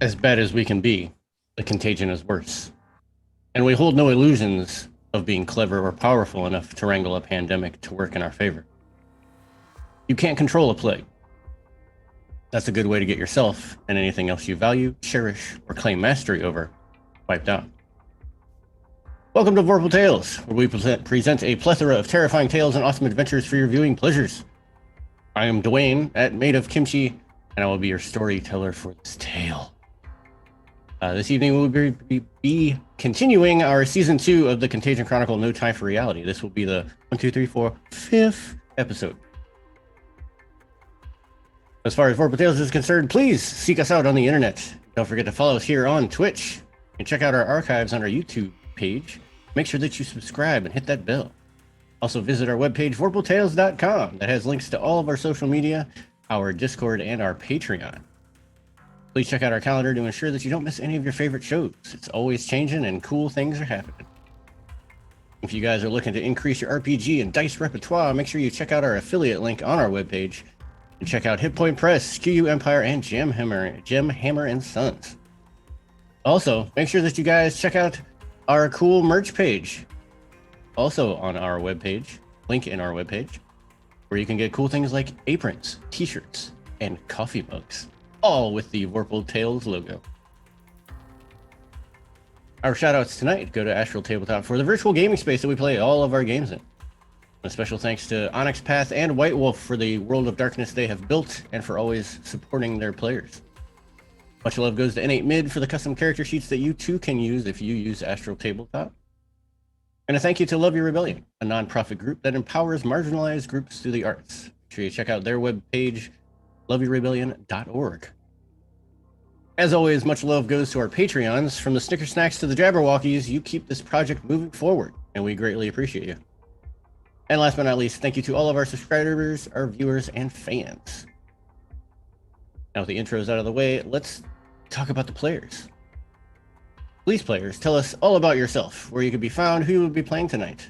As bad as we can be, the contagion is worse. And we hold no illusions of being clever or powerful enough to wrangle a pandemic to work in our favor. You can't control a plague. That's a good way to get yourself and anything else you value, cherish, or claim mastery over wiped out. Welcome to Vorpal Tales, where we present a plethora of terrifying tales and awesome adventures for your viewing pleasures. I am Dwayne, at Made of Kimchi, and I will be your storyteller for this tale. This evening we'll be continuing our Season 2 of the Contagion Chronicle, No Time for Reality. This will be the 5th episode. As far as Vorpal Tales is concerned, please seek us out on the internet. Don't forget to follow us here on Twitch, and check out our archives on our YouTube page. Make sure that you subscribe and hit that bell. Also visit our webpage, vorpaltales.com, that has links to all of our social media, our Discord, and our Patreon. Please check out our calendar to ensure that you don't miss any of your favorite shows. It's always changing and cool things are happening. If you guys are looking to increase your RPG and dice repertoire, make sure you check out our affiliate link on our webpage and check out Hit Point Press, QU Empire, and Gem Hammer and Sons. Also, make sure that you guys check out our cool merch page, also on our webpage, link in our webpage, where you can get cool things like aprons, t-shirts, and coffee mugs, all with the Vorpal Tales logo. Our shoutouts tonight go to Astral Tabletop for the virtual gaming space that we play all of our games in. A special thanks to Onyx Path and White Wolf for the World of Darkness they have built and for always supporting their players. Much love goes to N8 Mid for the custom character sheets that you too can use if you use Astral Tabletop. And a thank you to Love Your Rebellion, a nonprofit group that empowers marginalized groups through the arts. Make sure you check out their webpage, loveyourrebellion.org. As always, much love goes to our Patreons. From the Snicker Snacks to the Jabberwockies, you keep this project moving forward, and we greatly appreciate you. And last but not least, thank you to all of our subscribers, our viewers, and fans. Now with the intros out of the way, let's talk about the players. Please, players, tell us all about yourself, where you could be found, who you will be playing tonight.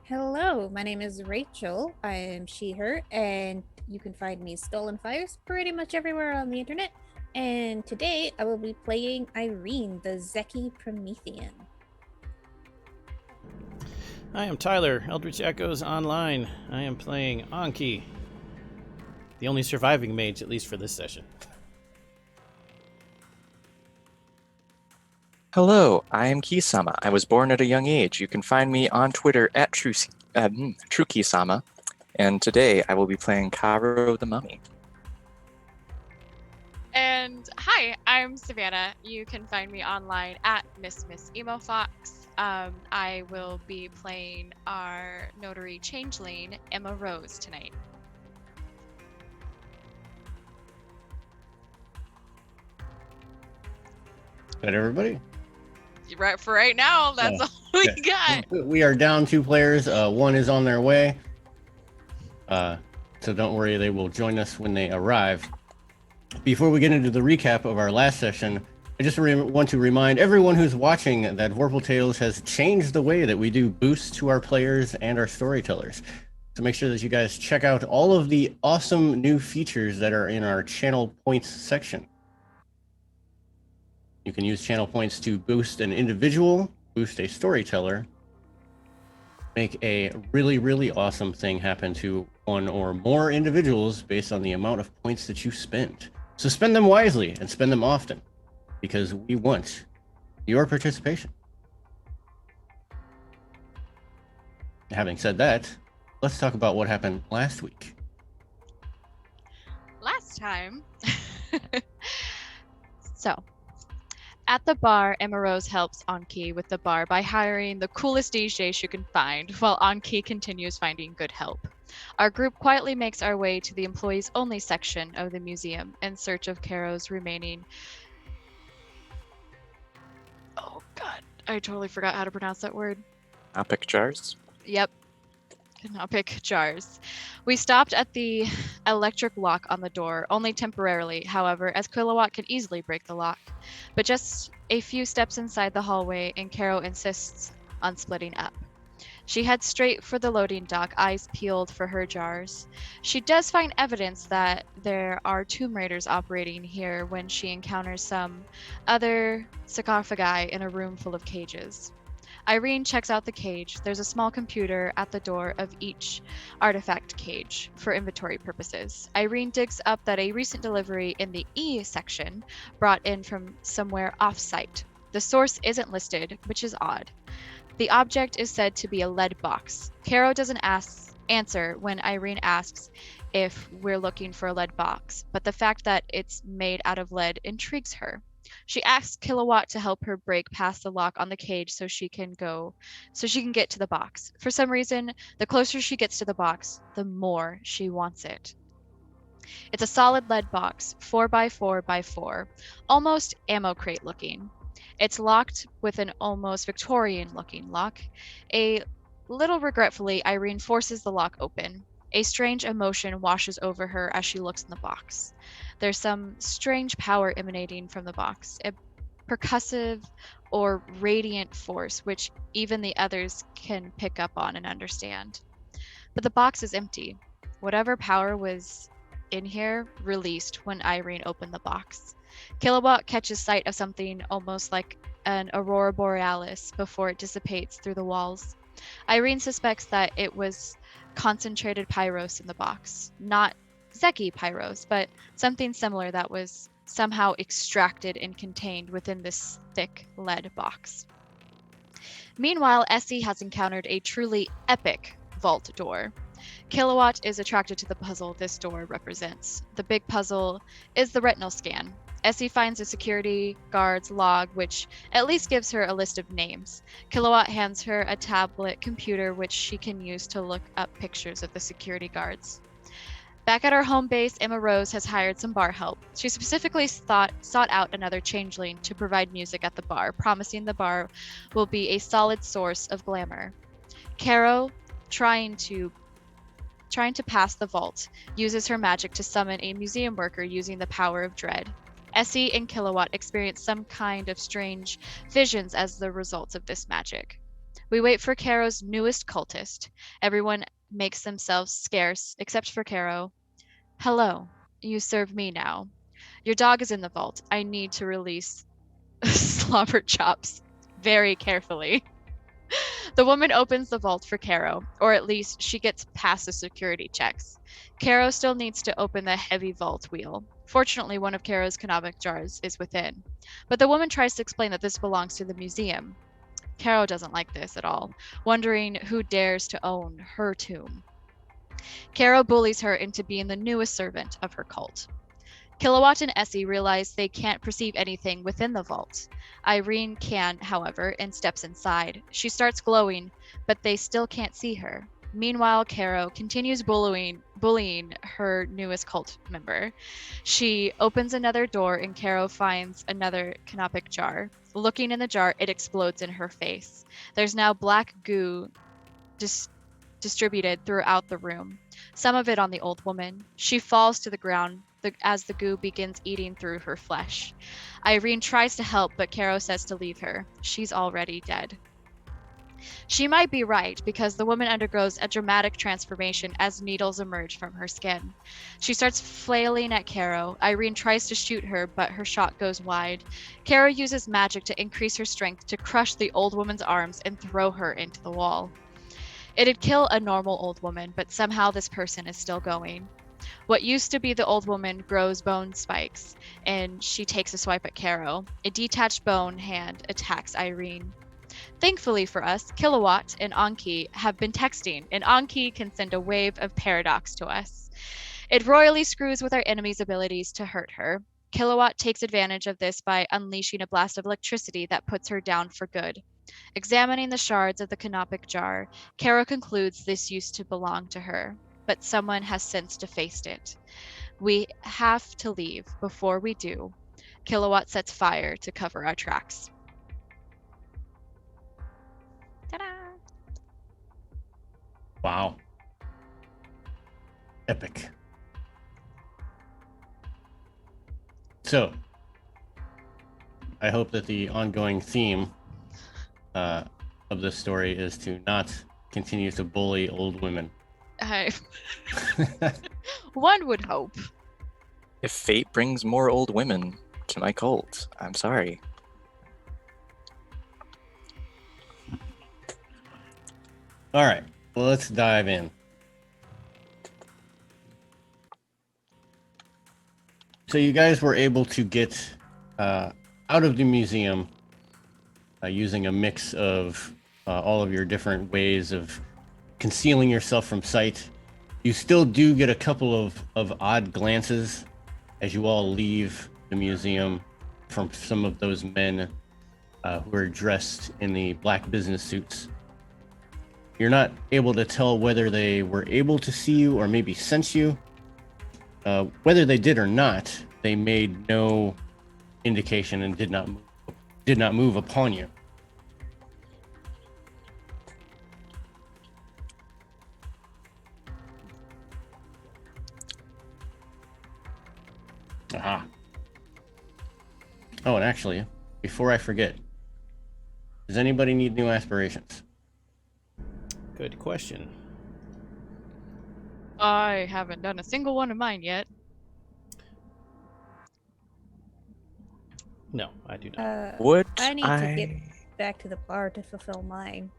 Hello, my name is Rachel. I am she, her, and you can find me Stolen Fires pretty much everywhere on the internet. And today I will be playing Irene, the Zeki Promethean. I am Tyler, Eldritch Echoes Online. I am playing Anki, the only surviving mage, at least for this session. Hello, I am Kisama. I was born at a young age. You can find me on Twitter at TrueKisama, and today I will be playing Karo the Mummy. And hi, I'm Savannah. You can find me online at Miss Emo Fox. I will be playing our notary changeling, Emma Rose, tonight. Is that everybody? Right for right now, that's all we got. We are down 2 players. One is on their way. So don't worry, they will join us when they arrive. Before we get into the recap of our last session, I just want to remind everyone who's watching that Vorpal Tales has changed the way that we do boosts to our players and our storytellers. So make sure that you guys check out all of the awesome new features that are in our channel points section. You can use channel points to boost an individual, boost a storyteller, make a really, really awesome thing happen to one or more individuals based on the amount of points that you spend. So spend them wisely and spend them often, because we want your participation. Having said that, let's talk about what happened last week. Last time. So, at the bar, Emma Rose helps Anki with the bar by hiring the coolest DJ she can find, while Anki continues finding good help. Our group quietly makes our way to the employees-only section of the museum in search of Caro's remaining... Oh god, I totally forgot how to pronounce that word. Canopic jars? Yep. Canopic jars. We stopped at the electric lock on the door, only temporarily, however, as Kilowatt can easily break the lock. But just a few steps inside the hallway, and Caro insists on splitting up. She heads straight for the loading dock, eyes peeled for her jars. She does find evidence that there are tomb raiders operating here when she encounters some other sarcophagi in a room full of cages. Irene checks out the cage. There's a small computer at the door of each artifact cage for inventory purposes. Irene digs up that a recent delivery in the E section brought in from somewhere off-site. The source isn't listed, which is odd. The object is said to be a lead box. Caro doesn't answer when Irene asks if we're looking for a lead box, but the fact that it's made out of lead intrigues her. She asks Kilowatt to help her break past the lock on the cage so she can get to the box. For some reason, the closer she gets to the box, the more she wants it. It's a solid lead box, 4x4x4, almost ammo crate looking. It's locked with an almost Victorian looking lock. A little regretfully, Irene forces the lock open. A strange emotion washes over her as she looks in the box. There's some strange power emanating from the box, a percussive or radiant force which even the others can pick up on and understand. But the box is empty. Whatever power was in here released when Irene opened the box. Kilowatt catches sight of something almost like an aurora borealis before it dissipates through the walls. Irene suspects that it was concentrated pyros in the box. Not Zeki pyros, but something similar that was somehow extracted and contained within this thick lead box. Meanwhile, Essie has encountered a truly epic vault door. Kilowatt is attracted to the puzzle this door represents. The big puzzle is the retinal scan. Essie finds a security guard's log, which at least gives her a list of names. Kilowatt hands her a tablet computer, which she can use to look up pictures of the security guards. Back at her home base, Emma Rose has hired some bar help. She specifically sought out another changeling to provide music at the bar, promising the bar will be a solid source of glamour. Caro, trying to pass the vault, uses her magic to summon a museum worker using the power of dread. Essie and Kilowatt experience some kind of strange visions as the results of this magic. We wait for Caro's newest cultist. Everyone makes themselves scarce, except for Caro. Hello, you serve me now. Your dog is in the vault. I need to release Slobber Chops very carefully. The woman opens the vault for Caro, or at least she gets past the security checks. Caro still needs to open the heavy vault wheel. Fortunately, one of Caro's canonic jars is within. But the woman tries to explain that this belongs to the museum. Caro doesn't like this at all, wondering who dares to own her tomb. Caro bullies her into being the newest servant of her cult. Kilowatt and Essie realize they can't perceive anything within the vault. Irene can, however, and steps inside. She starts glowing, but they still can't see her. Meanwhile, Caro continues bullying her newest cult member. She opens another door and Caro finds another canopic jar. Looking in the jar, it explodes in her face. There's now black goo distributed throughout the room, some of it on the old woman. She falls to the ground as the goo begins eating through her flesh. Irene tries to help, but Caro says to leave her. She's already dead. She might be right, because the woman undergoes a dramatic transformation as needles emerge from her skin. She starts flailing at Caro. Irene tries to shoot her, but her shot goes wide. Caro uses magic to increase her strength to crush the old woman's arms and throw her into the wall. It'd kill a normal old woman, but somehow this person is still going. What used to be the old woman grows bone spikes, and she takes a swipe at Caro. A detached bone hand attacks Irene. Thankfully for us, Kilowatt and Anki have been texting, and Anki can send a wave of paradox to us. It royally screws with our enemy's abilities to hurt her. Kilowatt takes advantage of this by unleashing a blast of electricity that puts her down for good. Examining the shards of the canopic jar, Caro concludes this used to belong to her, but someone has since defaced it. We have to leave. Before we do, Kilowatt sets fire to cover our tracks. Ta-da! Wow. Epic. So, I hope that the ongoing theme of this story is to not continues to bully old women. One would hope. If fate brings more old women to my cult, I'm sorry. All right, well, let's dive in. So you guys were able to get out of the museum using a mix of all of your different ways of concealing yourself from sight. You still do get a couple of odd glances as you all leave the museum from some of those men who are dressed in the black business suits. You're not able to tell whether they were able to see you or maybe sense you. Whether they did or not, they made no indication and did not move upon you. Aha. Oh, and actually, before I forget, does anybody need new aspirations? Good question. I haven't done a single one of mine yet. No, I do not. Would I need to get back to the bar to fulfill mine.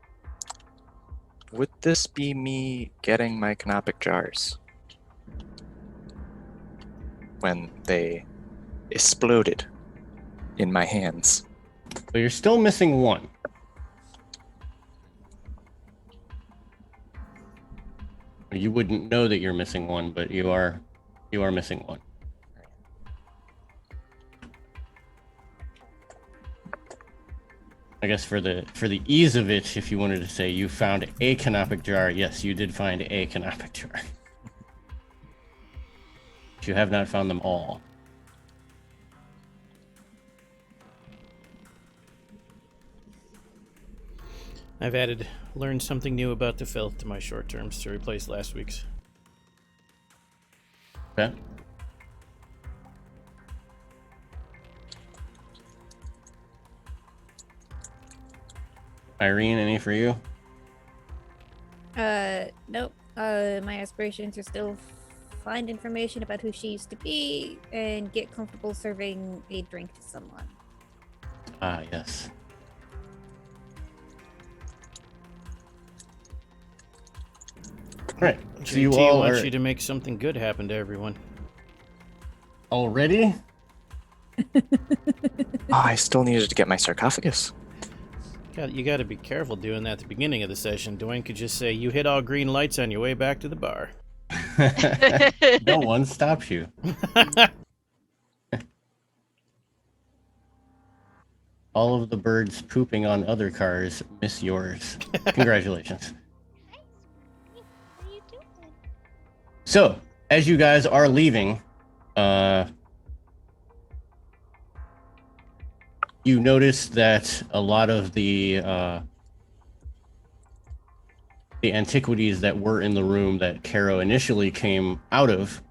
Would this be me getting my canopic jars? When they exploded in my hands. But you're still missing one. You wouldn't know that you're missing one, but you are missing one. I guess for the ease of it, if you wanted to say you found a canopic jar, yes, you did find a canopic jar. But you have not found them all. I've learned something new about the filth to my short terms to replace last week's. Okay. Irene, any for you? Nope. My aspirations are still find information about who she used to be and get comfortable serving a drink to someone. Ah, yes. Right. So you JT all wants are you to make something good happen to everyone. already? I still needed to get my sarcophagus. You got to be careful doing that at the beginning of the session. Dwayne could just say, "You hit all green lights on your way back to the bar." No one stops you. All of the birds pooping on other cars miss yours. Congratulations. What are you doing? So, as you guys are leaving, you notice that a lot of the antiquities that were in the room that Caro initially came out of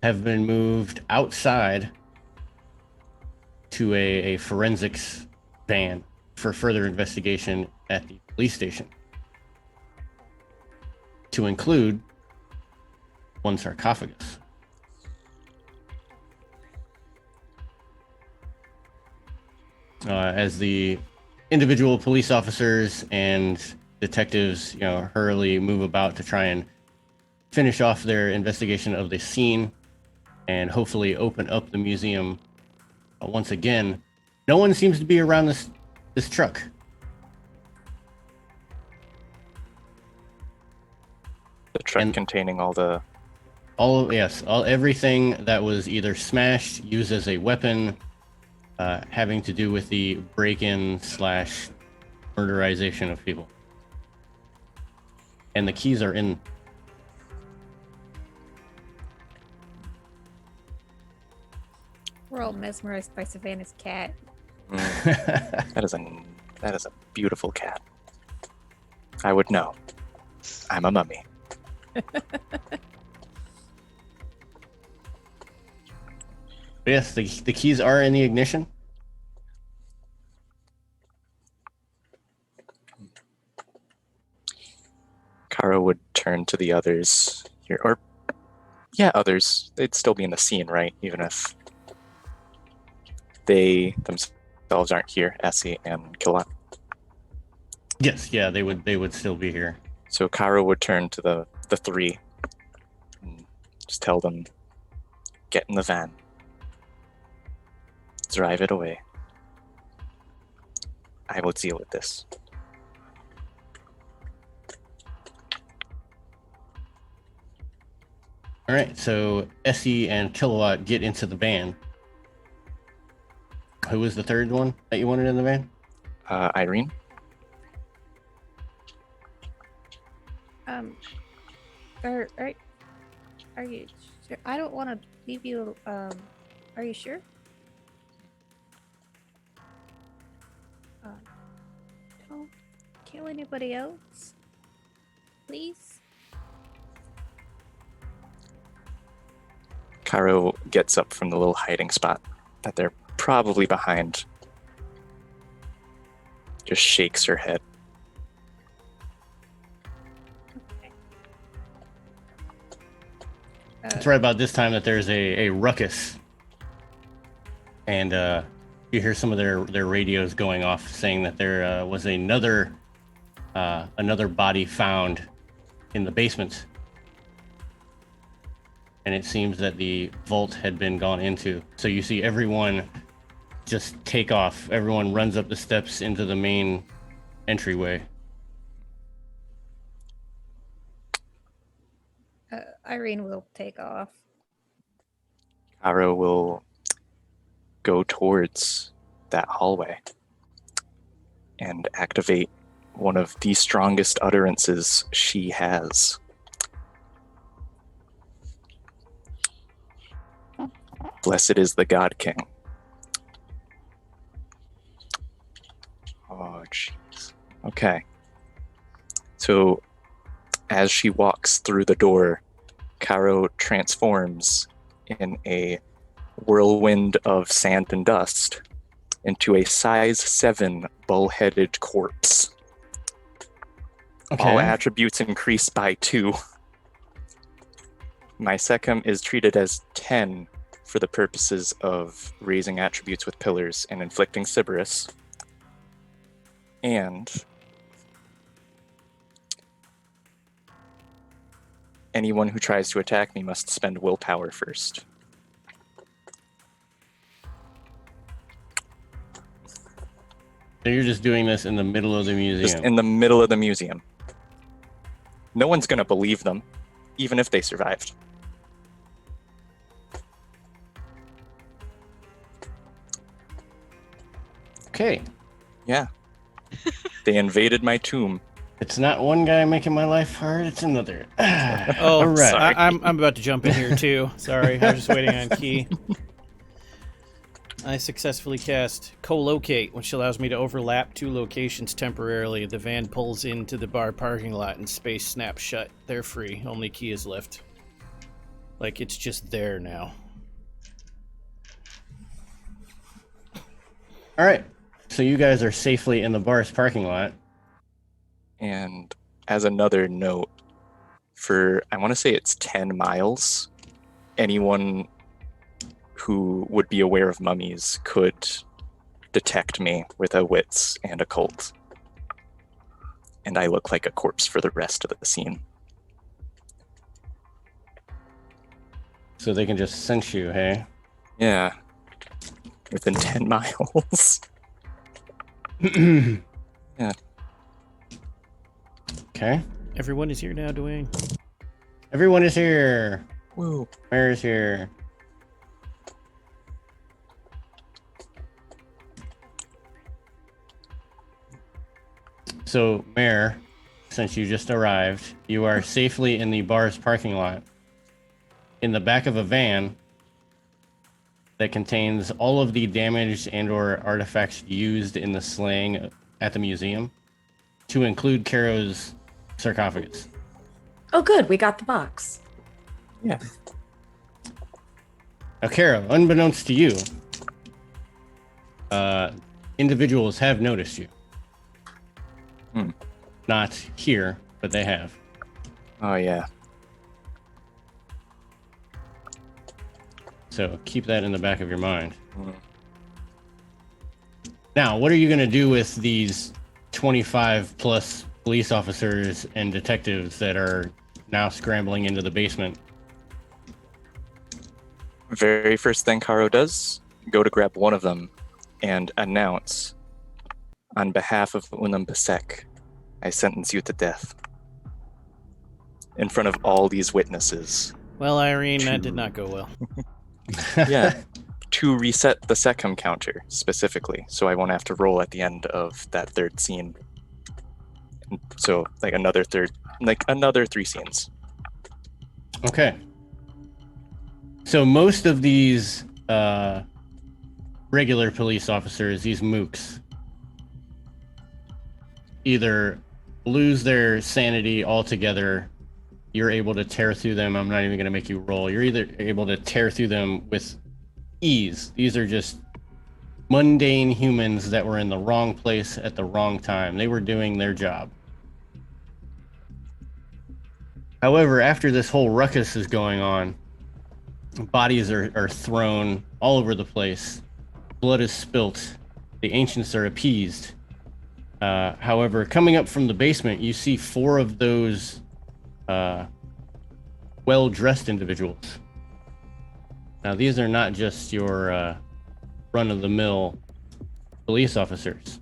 have been moved outside to a forensics van for further investigation at the police station, to include one sarcophagus. As the individual police officers and detectives, hurriedly move about to try and finish off their investigation of the scene and hopefully open up the museum once again, no one seems to be around this truck. The truck containing everything that was either smashed, used as a weapon, having to do with the break-in / murderization of people. And the keys are in. We're all mesmerized by Savannah's cat. That is a beautiful cat. I would know. I'm a mummy. Yes, the keys are in the ignition. Kara would turn to the others here, or others. They'd still be in the scene, right? Even if they themselves aren't here, Essie and Kilowatt. Yes, yeah, they would still be here. So Kara would turn to the three and just tell them, get in the van. Drive it away. I will deal with this. All right, so Essie and Kilowatt get into the van. Who was the third one that you wanted in the van? Irene? Are you sure? I don't want to leave you. Are you sure? Don't kill anybody else, please. Kara gets up from the little hiding spot that they're probably behind. Just shakes her head. Okay. It's right about this time that there's a ruckus. And you hear some of their radios going off saying that there was another body found in the basement. And it seems that the vault had been gone into. So you see everyone just take off. Everyone runs up the steps into the main entryway. Irene will take off. Kara will go towards that hallway and activate one of the strongest utterances she has. Blessed is the God King. Oh, jeez. Okay. So, as she walks through the door, Caro transforms in a whirlwind of sand and dust into a size 7 bull-headed corpse. Okay. All attributes increase by 2. My second is treated as 10 for the purposes of raising attributes with pillars and inflicting Sybaris. And anyone who tries to attack me must spend willpower first. So you're just doing this in the middle of the museum. Just in the middle of the museum. No one's going to believe them, even if they survived. Okay. Yeah. They invaded my tomb. It's not one guy making my life hard, it's another. Oh, all right. sorry. I'm about to jump in here too. Sorry, I was just waiting on Key. I successfully cast Co-Locate, which allows me to overlap 2 locations temporarily. The van pulls into the bar parking lot and space snaps shut. They're free. Only Key is left. Like, it's just there now. All right. So you guys are safely in the bar's parking lot. And as another note, for, I want to say it's 10 miles, anyone who would be aware of mummies could detect me with a wits and occult. And I look like a corpse for the rest of the scene. So they can just sense you, hey? Yeah. Within 10 miles. Yeah. Okay. Everyone is here now, Dwayne. Everyone is here. Woo. Mayor's here. So, Mayor, since you just arrived, you are safely in the bar's parking lot. In the back of a van that contains all of the damaged and/or artifacts used in the slaying at the museum, to include Caro's sarcophagus. Oh, good. We got the box. Yeah. Now, Caro, unbeknownst to you, individuals have noticed you. Hmm. Not here, but they have. Oh, yeah. So keep that in the back of your mind. Mm. Now, what are you going to do with these 25 plus police officers and detectives that are now scrambling into the basement? Very first thing Karo does, go to grab one of them and announce, on behalf of Unam Pasek, I sentence you to death. In front of all these witnesses. Well, Irene, that did not go well. Yeah. To reset the Secum counter, specifically, so I won't have to roll at the end of that third scene. So, another 3 scenes. Okay. So most of these regular police officers, these mooks, either lose their sanity altogether. You're able to tear through them. I'm not even going to make you roll. You're either able to tear through them with ease. These are just mundane humans that were in the wrong place at the wrong time. They were doing their job. However, after this whole ruckus is going on, bodies are thrown all over the place. Blood is spilt. The ancients are appeased. However, coming up from the basement, you see 4 of those well-dressed individuals. Now, these are not just your run-of-the-mill police officers.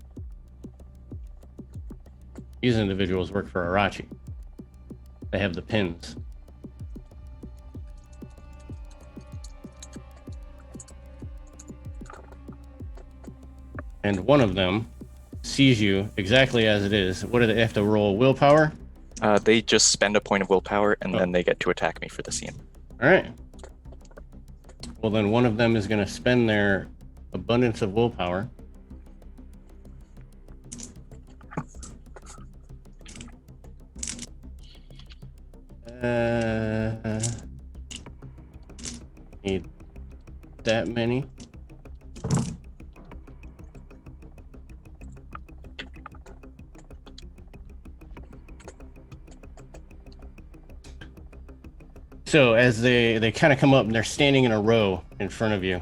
These individuals work for Arachi. They have the pins. And one of them sees you exactly as it is. What do they have to roll? Willpower? They just spend a point of willpower, and then they get to attack me for the scene. All right. Well, then one of them is going to spend their abundance of willpower. Need that many. So as they kind of come up and they're standing in a row in front of you,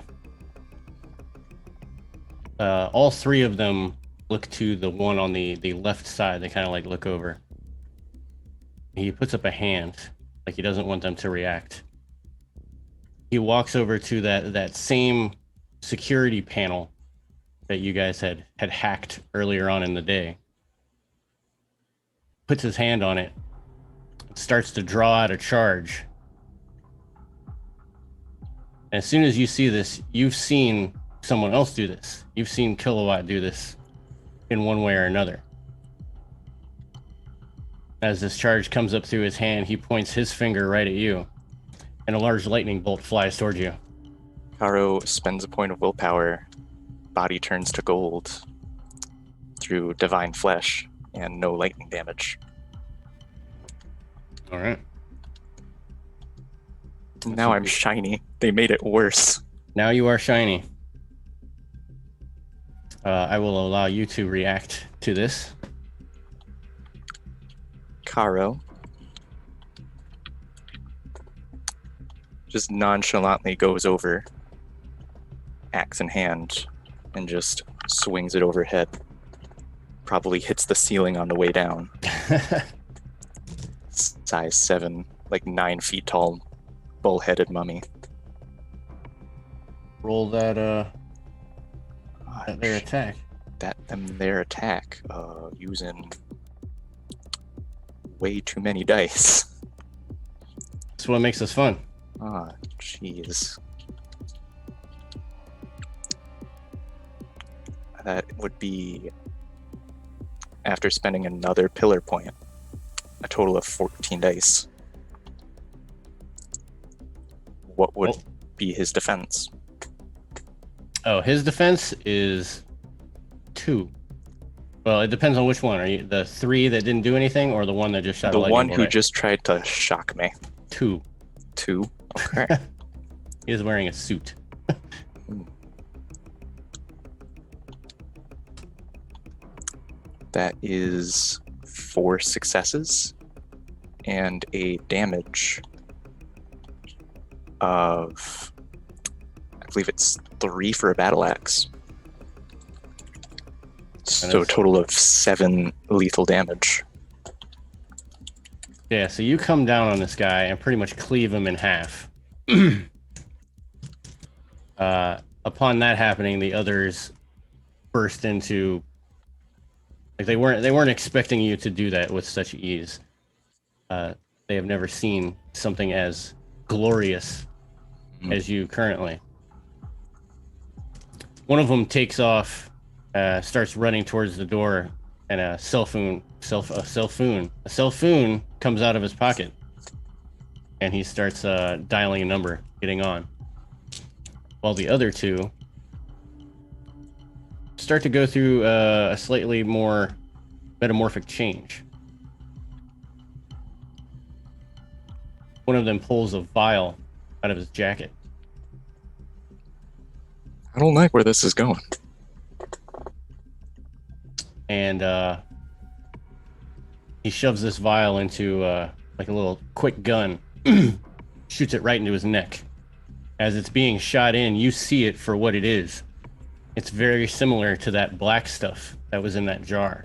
all 3 of them look to the one on the left side. They kind of look over. He puts up a hand, like he doesn't want them to react. He walks over to that same security panel that you guys had hacked earlier on in the day. Puts his hand on it, starts to draw out a charge. As soon as you see this, you've seen someone else do this. You've seen Kilowatt do this in one way or another. As this charge comes up through his hand, he points his finger right at you, and a large lightning bolt flies towards you. Karo spends a point of willpower. Body turns to gold through divine flesh and no lightning damage. All right. Now I'm shiny. They made it worse. Now you are shiny. I will allow you to react to this. Karo just nonchalantly goes over, axe in hand, and just swings it overhead. Probably hits the ceiling on the way down. Size 7, 9 feet tall, bull-headed mummy. Roll that their attack. Their attack, using way too many dice. That's what makes this fun. Ah, jeez. That would be, after spending another pillar point, a total of 14 dice. What would be his defense? Oh, his defense is 2. Well, it depends on which one. Are you the 3 that didn't do anything, or the one that just shot The a lightning one bolt who at you? just tried to shock me. 2. 2? Okay. He is wearing a suit. That is 4 successes. and a damage of, I believe it's 3 for a battle axe. So a total of 7 lethal damage. Yeah, so you come down on this guy and pretty much cleave him in half. Upon that happening, the others burst into, like, they weren't expecting you to do that with such ease. They have never seen something as glorious as you currently. One of them takes off, starts running towards the door, and a cell phone comes out of his pocket, and he starts dialing a number, getting on. While the other two start to go through a slightly more metamorphic change. One of them pulls a vial out of his jacket. I don't like where this is going. And he shoves this vial into like a little quick gun, shoots it right into his neck. As it's being shot in, you see it for what it is. It's very similar to that black stuff that was in that jar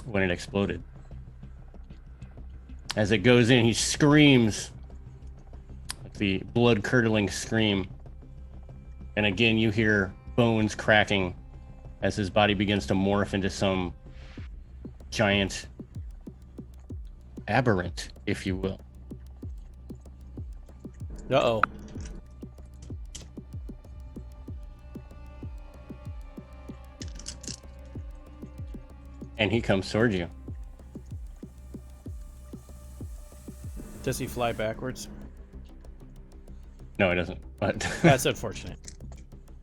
when it exploded. As it goes in, he screams, like the blood-curdling scream. And again, you hear bones cracking as his body begins to morph into some giant aberrant, if you will. Uh-oh. And he comes towards you. Does he fly backwards? No, he doesn't. But That's unfortunate.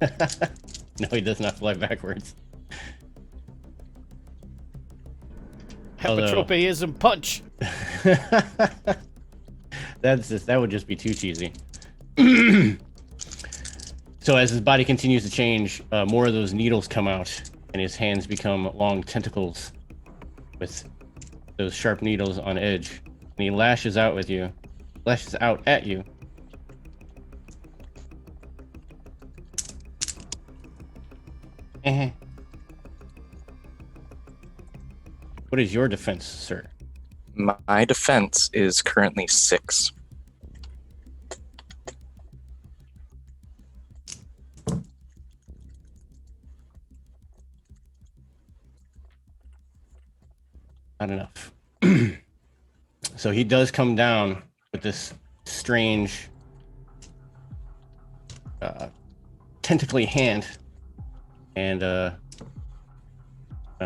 no, he does not fly backwards. Although- Hepatropism punch. That would just be too cheesy. So as his body continues to change, more of those needles come out, and his hands become long tentacles with those sharp needles on edge. And he lashes out at you. What is your defense, sir? My defense is currently 6. Not enough. So he does come down with this strange tentacly hand, and oh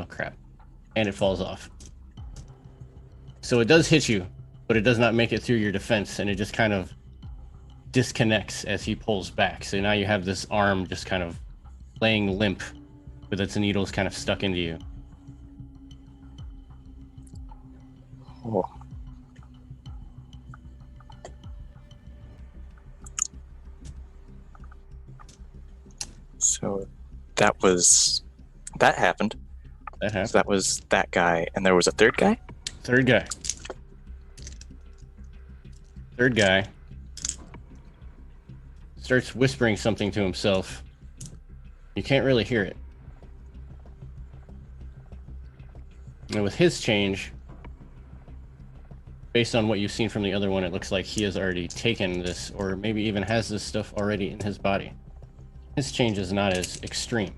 crap, and it falls off. So it does hit you, but it does not make it through your defense, and it just kind of disconnects as he pulls back. So now you have this arm just kind of laying limp with its needles kind of stuck into you. Oh. So that happened. That happened. So that was that guy, and there was a third guy? Third guy starts whispering something to himself. You can't really hear it. And with his change, based on what you've seen from the other one, it looks like he has already taken this, or maybe even has this stuff already in his body. His change is not as extreme.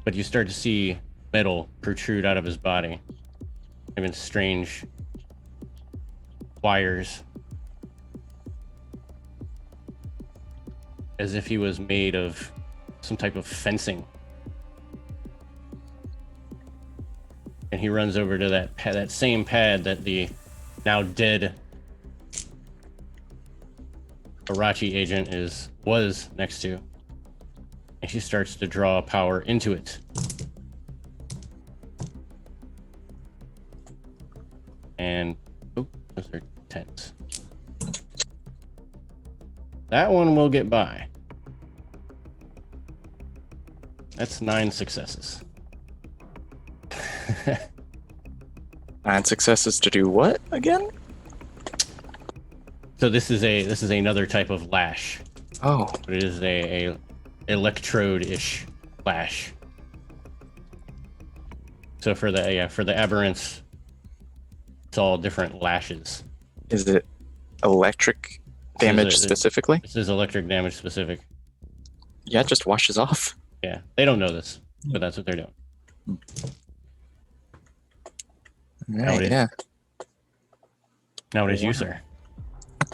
But you start to see metal protrude out of his body. Even strange wires. As if he was made of some type of fencing. And he runs over to that same pad that the now dead Arachi agent was next to. And she starts to draw power into it. And those are 10s. That one will get by. That's 9 successes. 9 successes to do what again? So this is another type of lash. Oh, It is a electrode-ish lash. So for the aberrants, it's all different lashes. is it electric damage it- specifically? This is electric damage specific. Yeah, it just washes off. Yeah, they don't know this, but that's what they're doing. Right, it is. yeah. Now it is you, Wow. sir.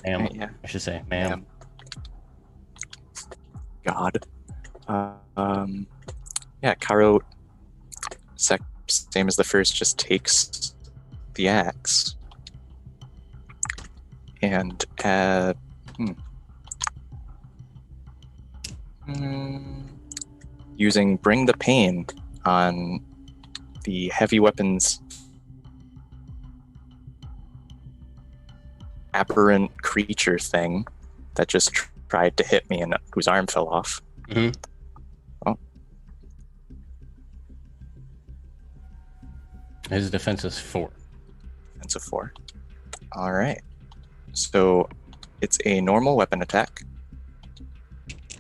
Ma'am, Right, yeah. I should say, ma'am. God. Yeah, Karo, same as the first, just takes the axe and using Bring the Pain on the heavy weapons aberrant creature thing that just tried to hit me and whose arm fell off. Mm-hmm. Oh. His defense is 4. Defense of 4. All right. So it's a normal weapon attack.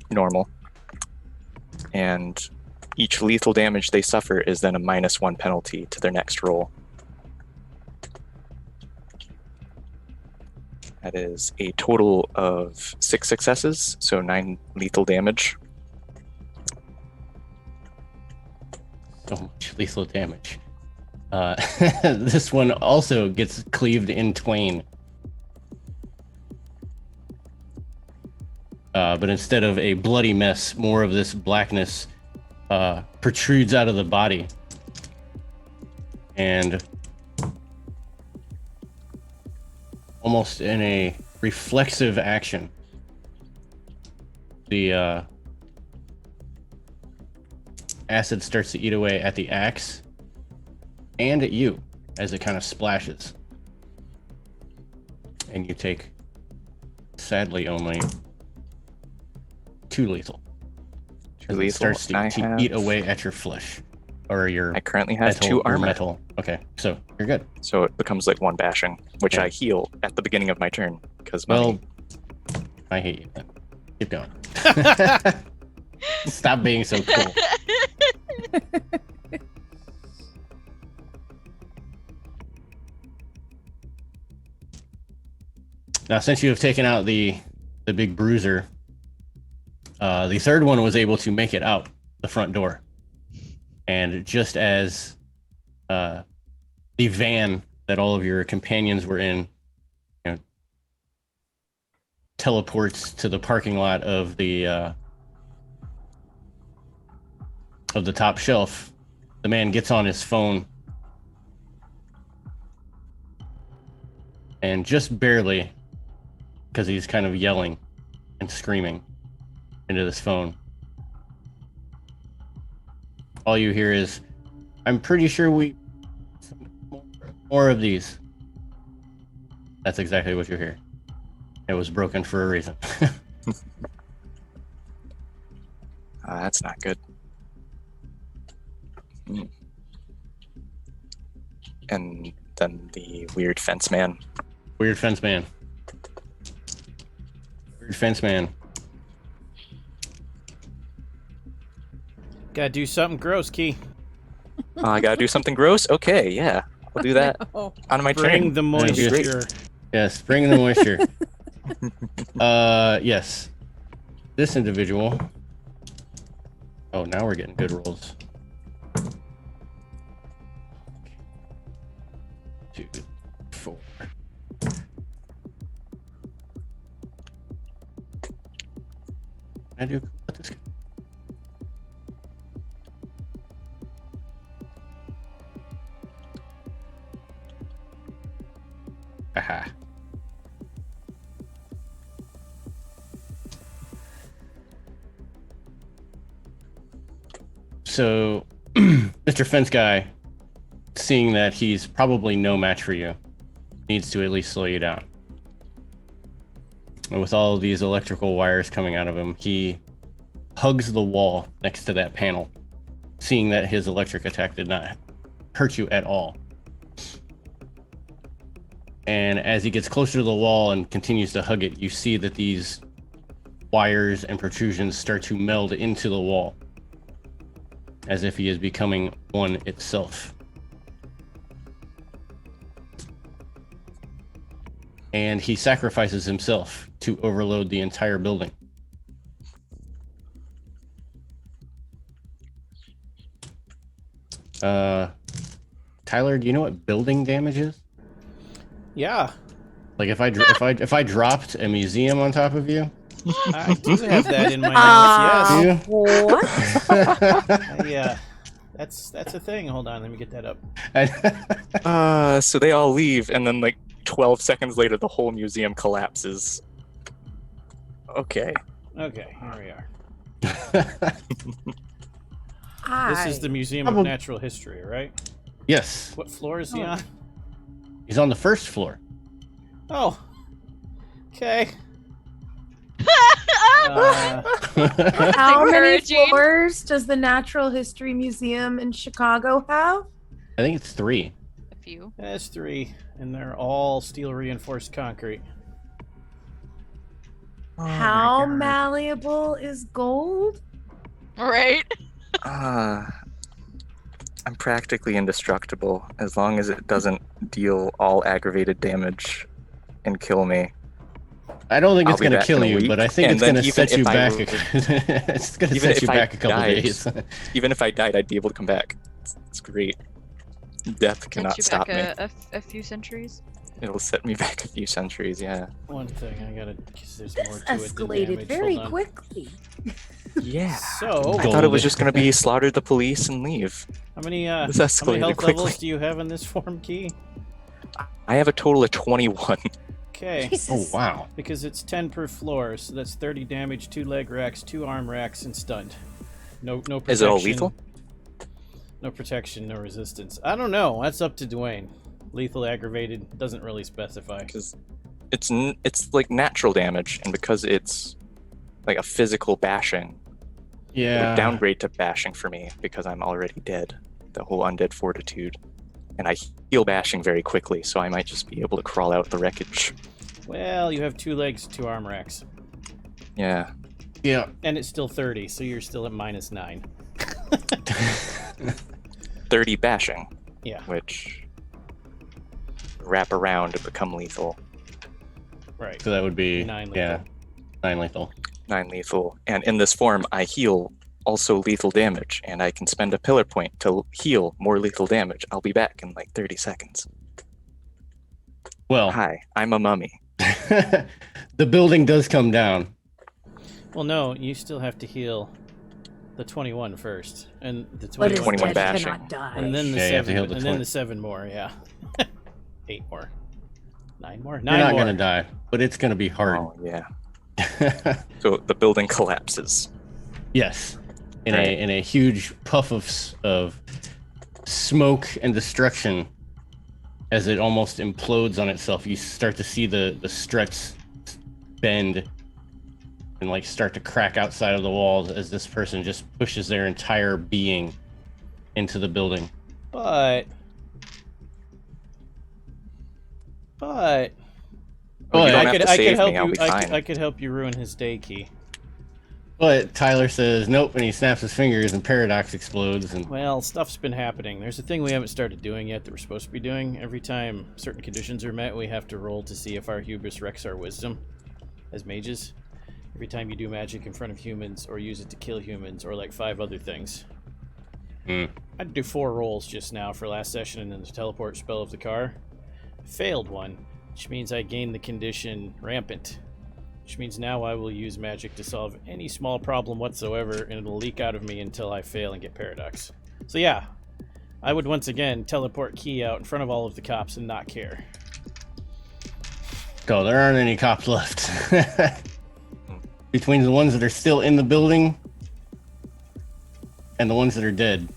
Normal. And each lethal damage they suffer is then a -1 penalty to their next roll. That is a total of 6 successes, so 9 lethal damage. So much lethal damage. This one also gets cleaved in twain. But instead of a bloody mess, more of this blackness protrudes out of the body. And almost in a reflexive action, the acid starts to eat away at the axe and at you as it kind of splashes. And you take, sadly, only 2 lethal. 2 As it lethal. starts to, I to have- eat away at your flesh. Or your I currently have metal, 2 your armor, metal. Okay, so you're good. so it becomes like 1 bashing, which Yeah. I heal at the beginning of my turn because Well, I hate you then. Keep going. Stop being so cool. Now, since you have taken out the big bruiser, the third one was able to make it out the front door. And just as the van that all of your companions were in, you know, teleports to the parking lot of the top shelf, the man gets on his phone and just barely, because he's kind of yelling and screaming into this phone, all you hear is, "I'm pretty sure we more of these." That's exactly what you hear. It was broken for a reason. That's not good. Hmm. And then the weird fence man. Weird fence man. Weird fence man. Gotta do something gross, Key. I gotta do something gross? Okay, yeah. I'll do that Oh, on my Bring turn. the That'd be great. moisture. Yes, bring the moisture. Yes. This individual. Oh, now we're getting good rolls. 2, 4. I do put this. Aha. So, Mr. Fence Guy, seeing that he's probably no match for you, needs to at least slow you down. And with all of these electrical wires coming out of him, he hugs the wall next to that panel, seeing that his electric attack did not hurt you at all. And as he gets closer to the wall and continues to hug it, you see that these wires and protrusions start to meld into the wall, as if he is becoming one itself. And he sacrifices himself to overload the entire building. Tyler, do you know what building damage is? Yeah, Like if I dropped a museum on top of you? I do have that in my notes. Do you? What? Yeah, that's a thing. Hold on, let me get that up. So they all leave, and then like 12 seconds later, the whole museum collapses. Okay. Okay, here we are. This is the Museum of Natural History, right? Yes. What floor is he on? He's on the first floor. Oh. Okay. How many encouraging. floors does the Natural History Museum in Chicago have? I think it's 3. A few. That's 3, and they're all steel reinforced concrete. Oh How my God. malleable is gold? Right? I'm practically indestructible as long as it doesn't deal all aggravated damage and kill me. I don't think I'll it's be going to back kill in a you, week, but I think and it's going then to even set you if I back. were- It's going to even set you if I back a couple died, days. Even if I died, I'd be able to come back. It's great. Death Set cannot you stop me. back a few centuries. It'll set me back a few centuries, yeah. One thing I gotta, because there's more This to it than escalated damage. very Hold on. quickly. Yeah. So, I thought it was just going to be slaughter the police and leave. how many This how many escalated health quickly. levels do you have in this form key? I have a total of 21. Okay. Oh, wow. Because it's 10 per floor, so that's 30 damage, 2 leg racks, 2 arm racks, and stunned. No protection. Is it all lethal? No protection, no resistance. I don't know. That's up to Dwayne. Lethal, aggravated, doesn't really specify. Because it's like natural damage, and because it's like a physical bashing, it Yeah. would downgrade to bashing for me because I'm already dead. The whole undead fortitude. And I heal bashing very quickly, so I might just be able to crawl out the wreckage. Well, you have 2 legs, 2 arm racks. Yeah. Yeah. And it's still 30, so you're still at -9. 30 bashing, Yeah, which wrap around to become lethal. right. So that would be 9 lethal. yeah, 9 lethal. 9 lethal. And in this form, I heal also lethal damage, and I can spend a pillar point to heal more lethal damage. I'll be back in like 30 seconds. Well, Hi, I'm a mummy. the building does come down. Well, no, you still have to heal the 21 first, and the But 21, 21 dead bashing. cannot die. and then the Yeah, you have to 7, heal the and then 20. the 7 more. Yeah, 8 more, 9 more, 9 You're not more. going to die, but it's going to be hard. Oh, yeah. So the building collapses. Yes. In Right. a huge puff of smoke and destruction, as it almost implodes on itself, you start to see the struts bend and like start to crack outside of the walls as this person just pushes their entire being into the building. But Oh, you But- don't I have could to I could save help me, I'll you. be I fine. could help you ruin his day key. But Tyler says nope, and he snaps his fingers, and Paradox explodes. And Well, stuff's been happening. There's a thing we haven't started doing yet that we're supposed to be doing. Every time certain conditions are met, we have to roll to see if our hubris wrecks our wisdom as mages. Every time you do magic in front of humans, or use it to kill humans, or like 5 other things. Hmm. I had to do 4 rolls just now for last session, and then the teleport spell of the car. Failed one, which means I gained the condition rampant. Which means now I will use magic to solve any small problem whatsoever, and it'll leak out of me until I fail and get paradox. So yeah, I would once again teleport Key out in front of all of the cops and not care. go, there aren't any cops left. Between the ones that are still in the building and the ones that are dead.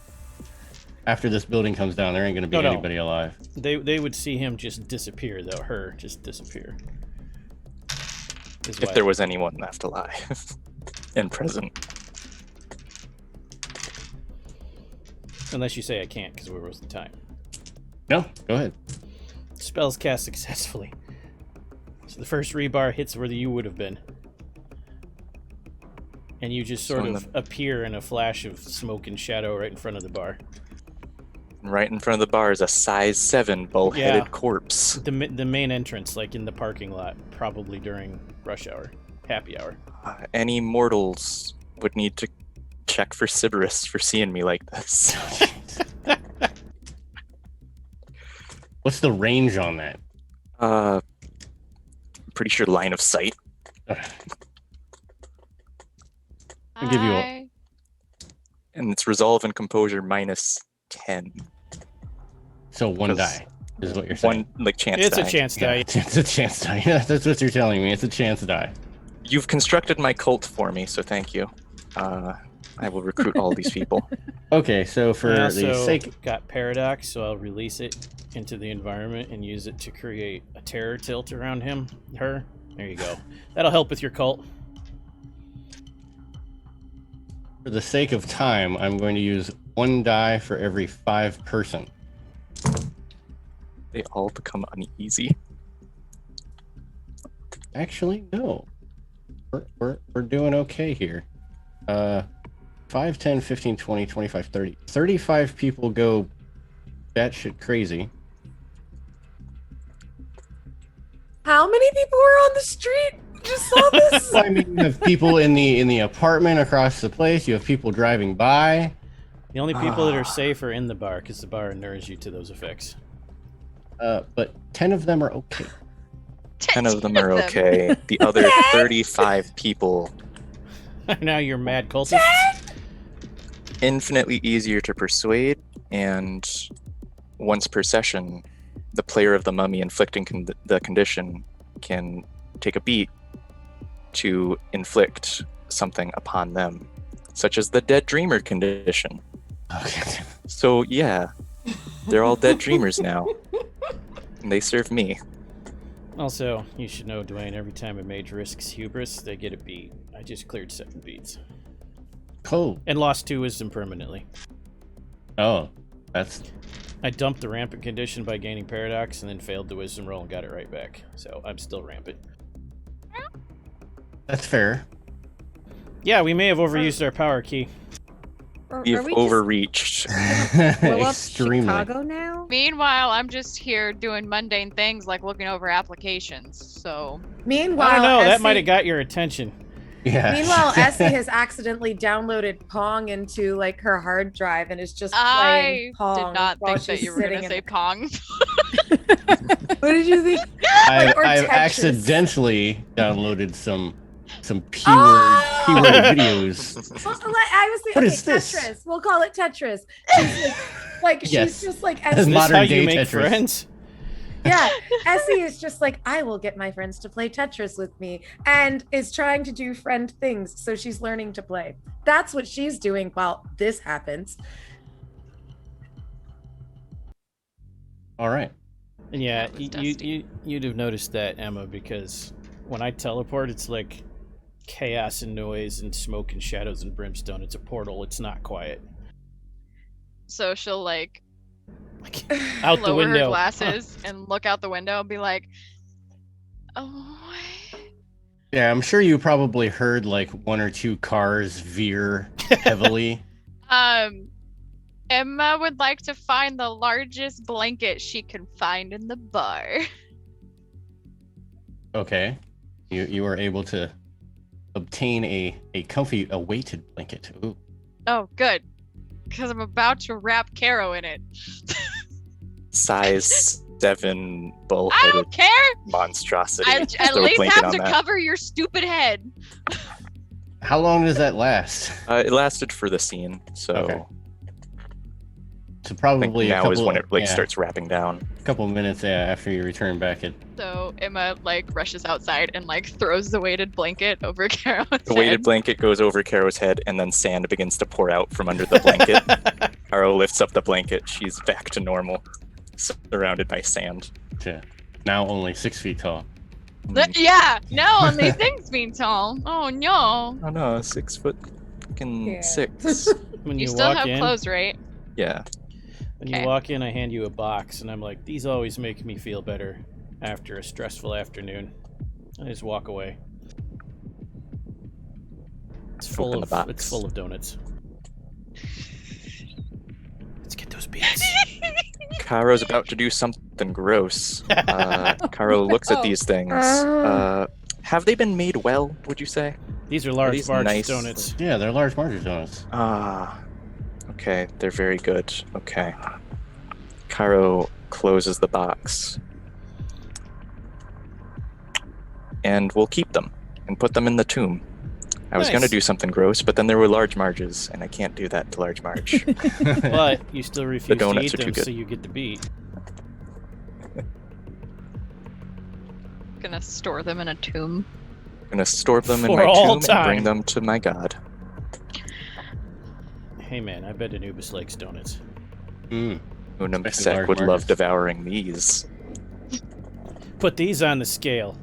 After this building comes down, there ain't gonna be No. anybody alive. They would see him just disappear, though. Her just disappear. Is If why- there was anyone left alive and present. Unless you say I can't, because we're wasting time. No, go ahead. Spells cast successfully. So the first rebar hits where you would have been. And you just sort of appear in a flash of smoke and shadow right in front of the bar. Right in front of the bar is a size 7 bull-headed corpse. The main entrance, like in the parking lot, probably during rush hour, happy hour. Any mortals would need to check for Sybaris for seeing me like this. What's the range on that? Pretty sure line of sight. I'll give you a... And it's resolve and composure minus 10. So one die is what you're saying. One, like, chance It's die. a chance die. Yeah, it's a chance die. Yeah, that's what you're telling me. It's a chance die. You've constructed my cult for me, so thank you. I will recruit all these people. Okay, so for I the also sake... got Paradox, so I'll release it into the environment and use it to create a terror tilt around her. There you go. That'll help with your cult. For the sake of time, I'm going to use one die for every 5 person. They all become uneasy. Actually, no. We're doing okay here. 5, 10, 15, 20, 25, 30. 35 people go batshit crazy. How many people were on the street? Just saw this. I mean, you have people in the apartment across the place. You have people driving by. The only people that are safe are in the bar, because the bar inures you to those effects. But 10 of them are okay. 10 of them are okay. The other 35 people, Now you're mad cultists. infinitely easier to persuade, and once per session, the player of the mummy inflicting the condition can take a beat to inflict something upon them, such as the dead dreamer condition. Okay. So yeah, they're all dead dreamers now, and they serve me. Also, you should know, Dwayne, every time a mage risks hubris, they get a beat. I just cleared 7 beats. Cool. And lost 2 wisdom permanently. Oh, that's... I dumped the rampant condition by gaining paradox, and then failed the wisdom roll and got it right back. So I'm still rampant. That's fair. Yeah, we may have overused our power key. You've overreached. blow up Extremely. Chicago now? Meanwhile, I'm just here doing mundane things like looking over applications. So Meanwhile, I don't know, that Essie- might have got your attention. Yeah. Meanwhile, Essie has accidentally downloaded Pong into like her hard drive and is just I playing Pong. did not while think that she's you were going sitting to in say Pong. What did you think? I've Tetris. accidentally downloaded some P-word Oh! videos. Well, I was thinking, What okay, is this? Tetris. We'll call it Tetris. She's like Yes. she's just like As Is this modern how day you make Tetris. friends? yeah. Essie is just like, I will get my friends to play Tetris with me, and is trying to do friend things. So she's learning to play. That's what she's doing while this happens. All right. And yeah, That was dusty. you'd have noticed that, Emma, because when I teleport, it's like chaos and noise and smoke and shadows and brimstone. It's a portal. It's not quiet. So she'll like Like out the lower her window. glasses and look out the window and be like, "Oh, Yeah, I'm sure you probably heard like 1 or 2 cars veer heavily. Emma would like to find the largest blanket she can find in the bar." Okay. You were able to obtain a comfy, a weighted blanket. Ooh. Oh, good, because I'm about to wrap Caro in it. Size 7 I bull-headed don't care. monstrosity. I Just at throw a least blanket have to on that. cover your stupid head. How long does that last? It lasted for the scene, so Okay. So I think probably now is when it like yeah, starts wrapping down. a couple minutes after you return back. So Emma like rushes outside and like throws the weighted blanket over Caro's The weighted head. blanket goes over Caro's head, and then sand begins to pour out from under the blanket. Caro lifts up the blanket. She's back to normal, surrounded by sand. Now only 6 feet tall. Yeah, no, only 6 feet tall. Oh no. Oh no, 6 foot fucking Yeah. 6. When You you still walk have in, clothes, right? Yeah. When you Okay. walk in, I hand you a box, and I'm like, these always make me feel better after a stressful afternoon. I just walk away. It's full Open the of box. it's full of donuts. Let's get those beats. Caro's about to do something gross. Caro looks at Oh. these things. Have they been made well, would you say? These are large these barge nice? donuts. Yeah, they're large margarine donuts. Okay, they're very good. Okay. Caro closes the box. And we'll keep them and put them in the tomb. I was Nice. going to do something gross, but then there were large marges, and I can't do that to large marge. But you still refuse to donuts eat are too them, good. so you get the beat. Gonna store them in a tomb. I'm going to store them in For my all tomb and bring time. them to my god. Hey man, I bet Anubis likes donuts. Mm. Unum Especially Sec large would love margins. devouring these. Put these on the scale.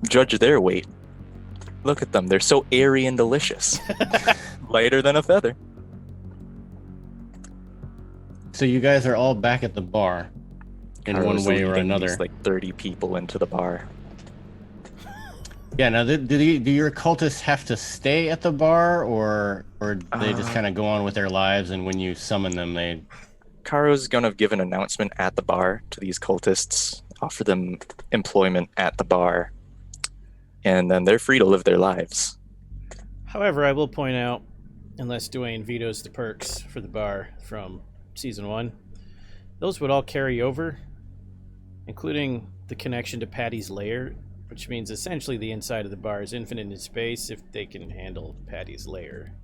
Judge their weight. Look at them. They're so airy and delicious. Lighter than a feather. So you guys are all back at the bar in one Caro's way or leading another. these, like 30 people into the bar. Yeah. Now, do your cultists have to stay at the bar, or they just kind of go on with their lives, and when you summon them, they? Caro's gonna give an announcement at the bar to these cultists, offer them employment at the bar, and then they're free to live their lives. However, I will point out, unless Dwayne vetoes the perks for the bar from Season 1, those would all carry over, including the connection to Patty's lair, which means essentially the inside of the bar is infinite in space if they can handle Patty's lair.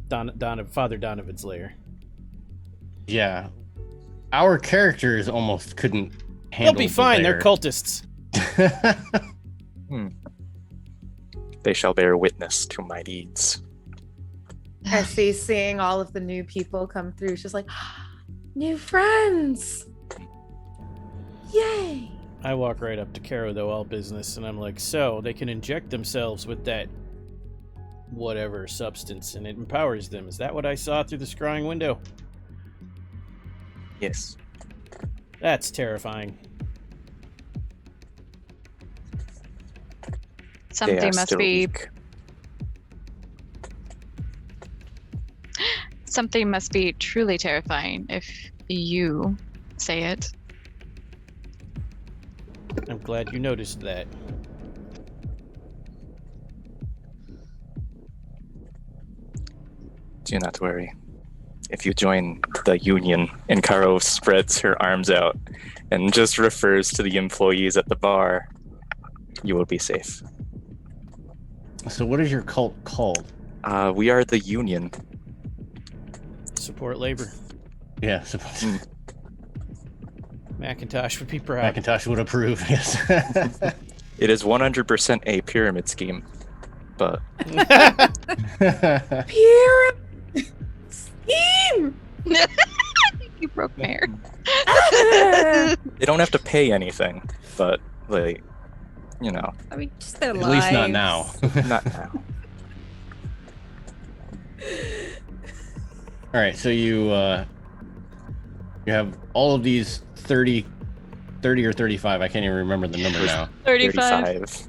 Father Donovan's lair. Yeah. Our characters almost couldn't handle. They'll be fine, they're their- cultists. They shall bear witness to my deeds. Essie seeing all of the new people come through. She's like, new friends. Yay. I walk right up to Caro, though, all business, and I'm like, so they can inject themselves with that whatever substance, and it empowers them. Is that what I saw through the scrying window? Yes. That's terrifying. They Something are must still be weak. something must be truly terrifying if you say it. I'm glad you noticed that. Do not worry. If you join the union, and Caro spreads her arms out and just refers to the employees at the bar, you will be safe. So what is your cult called? We are the union. Support labor. Yeah, suppose Macintosh would be proud. Macintosh would approve. Yes. It is 100% a pyramid scheme, but Pyramid scheme. You broke my hair. they don't have to pay anything. But like, you know, I mean, just their At lives. least not now. not now. All right, so you have all of these 30 or 35. I can't even remember the number now. 35.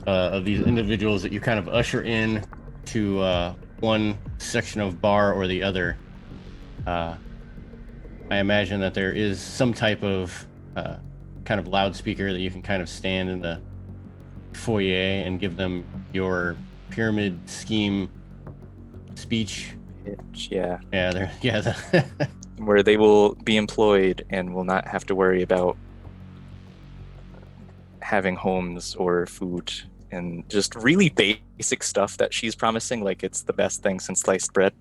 Of these individuals that you kind of usher in to one section of bar or the other. I imagine that there is some type of kind of loudspeaker that you can kind of stand in the foyer and give them your pyramid scheme speech. Yeah. Yeah. Where they will be employed and will not have to worry about having homes or food and just really basic stuff that she's promising, like it's the best thing since sliced bread.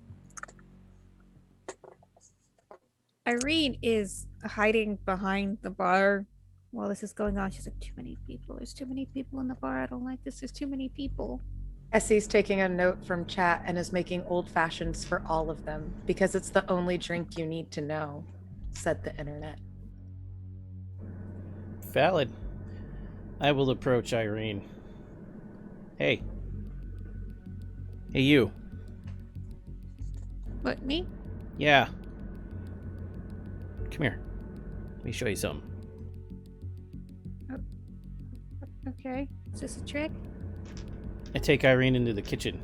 Irene is hiding behind the bar while this is going on. She's like, too many people. There's too many people in the bar. I don't like this. There's too many people. Essie's taking a note from chat and is making old fashions for all of them because it's the only drink you need to know, said the internet. Valid. I will approach Irene. Hey. Hey, you. What, me? Yeah. Come here. Let me show you something. Okay. Is this a trick? I take Irene into the kitchen,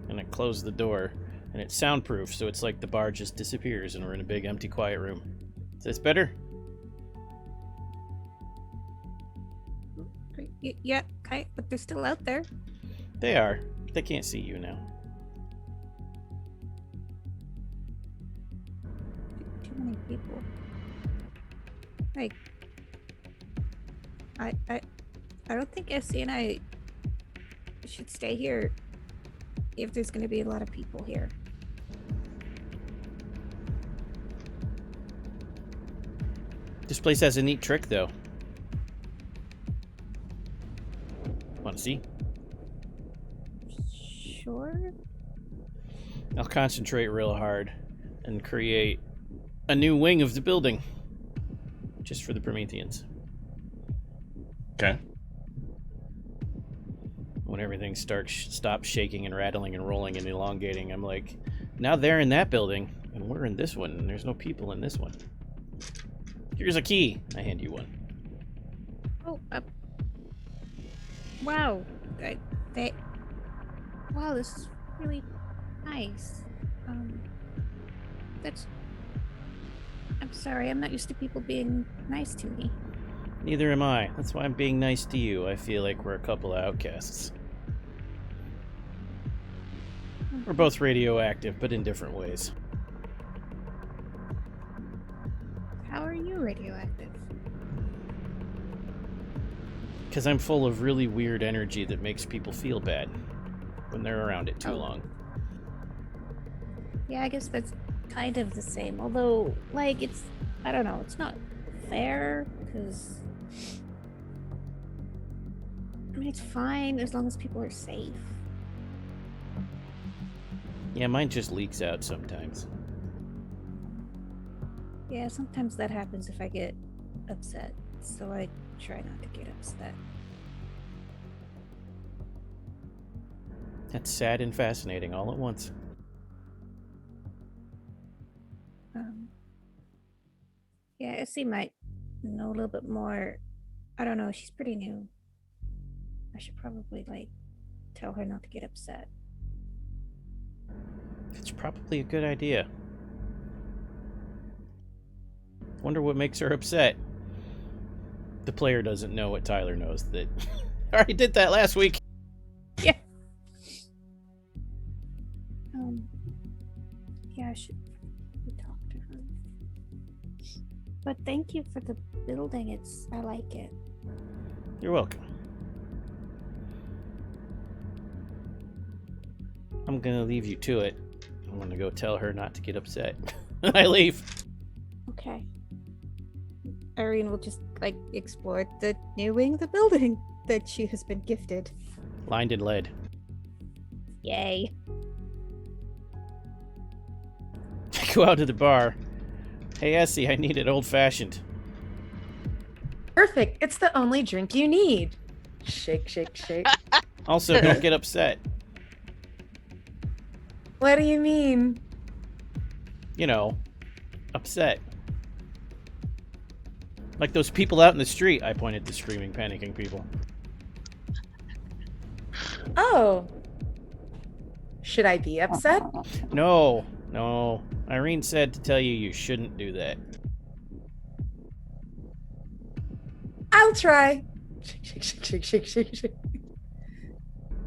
and I close the door, and it's soundproof, so it's like the bar just disappears, and we're in a big, empty, quiet room. Is this better? Yeah, okay, but they're still out there. They are. They can't see you now. Too many people. Like, I don't think Essie and I should stay here if there's going to be a lot of people here. This place has a neat trick, though. Want to see? Sure. I'll concentrate real hard and create a new wing of the building. Just for the Prometheans. Okay. When everything stops shaking and rattling and rolling and elongating, I'm like, now they're in that building, and we're in this one, and there's no people in this one. Here's a key. I hand you one. Oh, wow. Wow, this is really nice. I'm sorry, I'm not used to people being nice to me. Neither am I. That's why I'm being nice to you. I feel like we're a couple of outcasts. We're both radioactive, but in different ways. How are you radioactive? Because I'm full of really weird energy that makes people feel bad when they're around it too long. Yeah, I guess that's kind of the same. Although, like, I don't know, it's not fair, because I mean, it's fine as long as people are safe. Yeah, mine just leaks out sometimes. Yeah, sometimes that happens if I get upset, so I try not to get upset. That's sad and fascinating all at once. Yeah, Essie might know a little bit more. I don't know, she's pretty new. I should probably, like, tell her not to get upset. It's probably a good idea. Wonder what makes her upset. The player doesn't know what Tyler knows. That I already did that last week. Yeah. Yeah, I should talk to her. But thank you for the building. I like it. You're welcome. I'm gonna leave you to it. I'm gonna go tell her not to get upset. I leave. Okay. Irene will just, like, explore the new wing of the building that she has been gifted. Lined in lead. Yay. I go out to the bar. Hey, Essie, I need it old-fashioned. Perfect. It's the only drink you need. Shake, shake, shake. Also, don't get upset. What do you mean? You know, upset. Like those people out in the street. I pointed to screaming, panicking people. Oh. Should I be upset? No. Irene said to tell you shouldn't do that. I'll try. Shake, shake, shake, shake, shake, shake.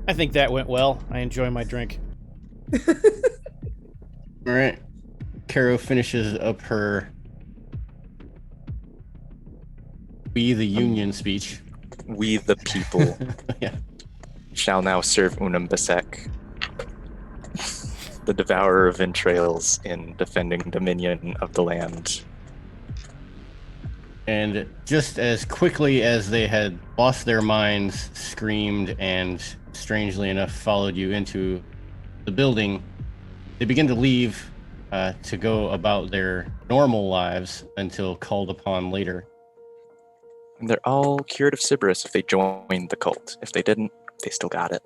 I think that went well. I enjoy my drink. All right. Caro finishes up her "We the Union" speech. We the people Yeah. shall now serve Unum Besek, the devourer of entrails in defending dominion of the land. And just as quickly as they had lost their minds, screamed, and strangely enough followed you into the building, they begin to leave to go about their normal lives until called upon later. And they're all cured of Sybaris if they joined the cult. If they didn't, they still got it.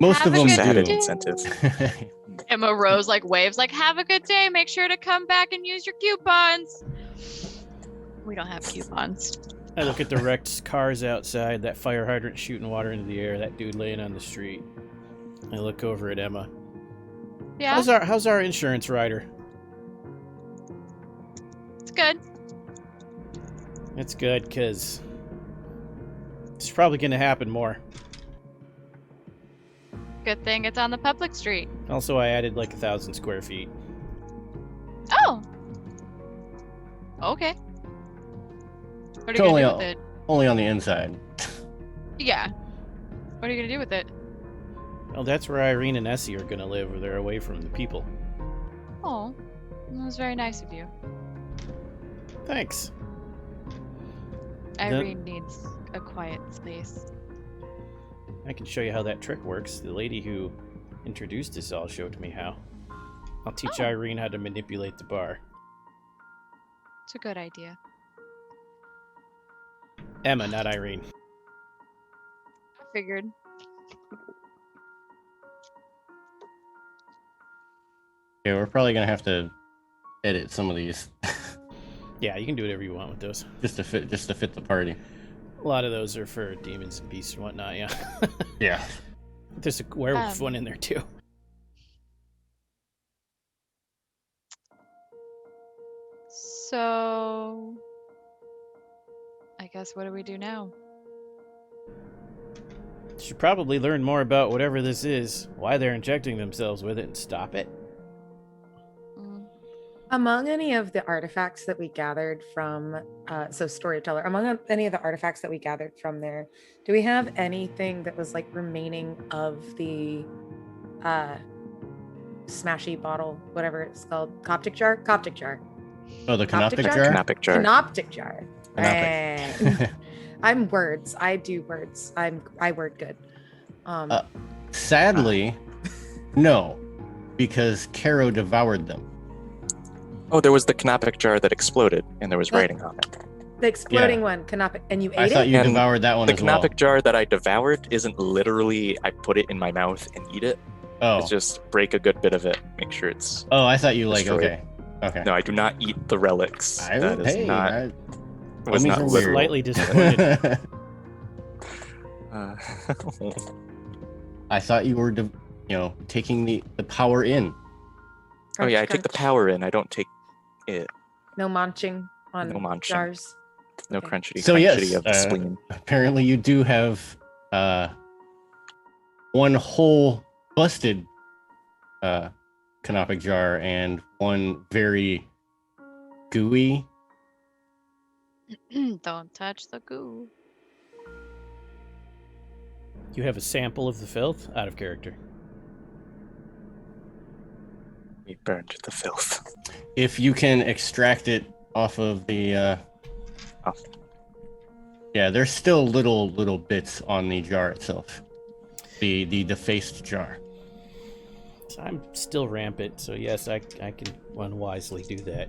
Most Have of a them Just good added do. incentive. Emma Rose like waves like, have a good day. Make sure to come back and use your coupons. We don't have coupons. I look at the wrecked cars outside, that fire hydrant shooting water into the air, that dude laying on the street. I look over at Emma. Yeah, How's our insurance rider? it's good. It's good, because it's probably going to happen more. Good thing it's on the public street. Also, I added like 1,000 square feet. Oh. Okay. What are It's you only gonna do with it? only on the inside. Yeah. What are you gonna do with it? Well, that's where Irene and Essie are going to live, where they're away from the people. Oh, that was very nice of you. Thanks. Irene needs a quiet space. I can show you how that trick works. The lady who introduced us all showed me how. I'll teach Oh. Irene how to manipulate the bar. It's a good idea. Emma, not Irene. I figured. Yeah, we're probably gonna have to edit some of these Yeah, you can do whatever you want with those. just to fit the party. A lot of those are for demons and beasts and whatnot, yeah. Yeah. There's a werewolf one in there too. So, I guess what do we do now? Should probably learn more about whatever this is, why they're injecting themselves with it, and stop it. Mm. Among any of the artifacts that we gathered from, storyteller, among any of the artifacts that we gathered from there, do we have anything that was like remaining of the smashy bottle, whatever it's called, Coptic jar? Coptic jar. Oh, the Coptic canoptic jar? jar? Canoptic jar. Canoptic jar. Canoptic. Eh. I'm words. I do words. I word good. Sadly, no, because Caro devoured them. Oh, there was the canoptic jar that exploded, and there was What? writing on it. The exploding one, canopic, and you I ate thought it? you And devoured that one The as well. canoptic jar that I devoured isn't literally I put it in my mouth and eat it. Oh, It's just break a good bit of it, make sure it's. oh, I thought you like destroyed. okay. No, I do not eat the relics. That is hey, not. Was Mummies not are weird. literal. Slightly disappointed. Uh, I thought you were, taking the power in. oh yeah, I take the Crunch. power in. I don't take it. No munching on No munching. jars. No Okay. crunchity. So yes, of the spleen. apparently you do have one whole busted canopic jar and one very gooey. Don't touch the goo. You have a sample of the filth? Out of character. We burned the filth. If you can extract it off of the Off. yeah, there's still little bits on the jar itself. The defaced jar. So I'm still rampant, so yes, I can unwisely do that.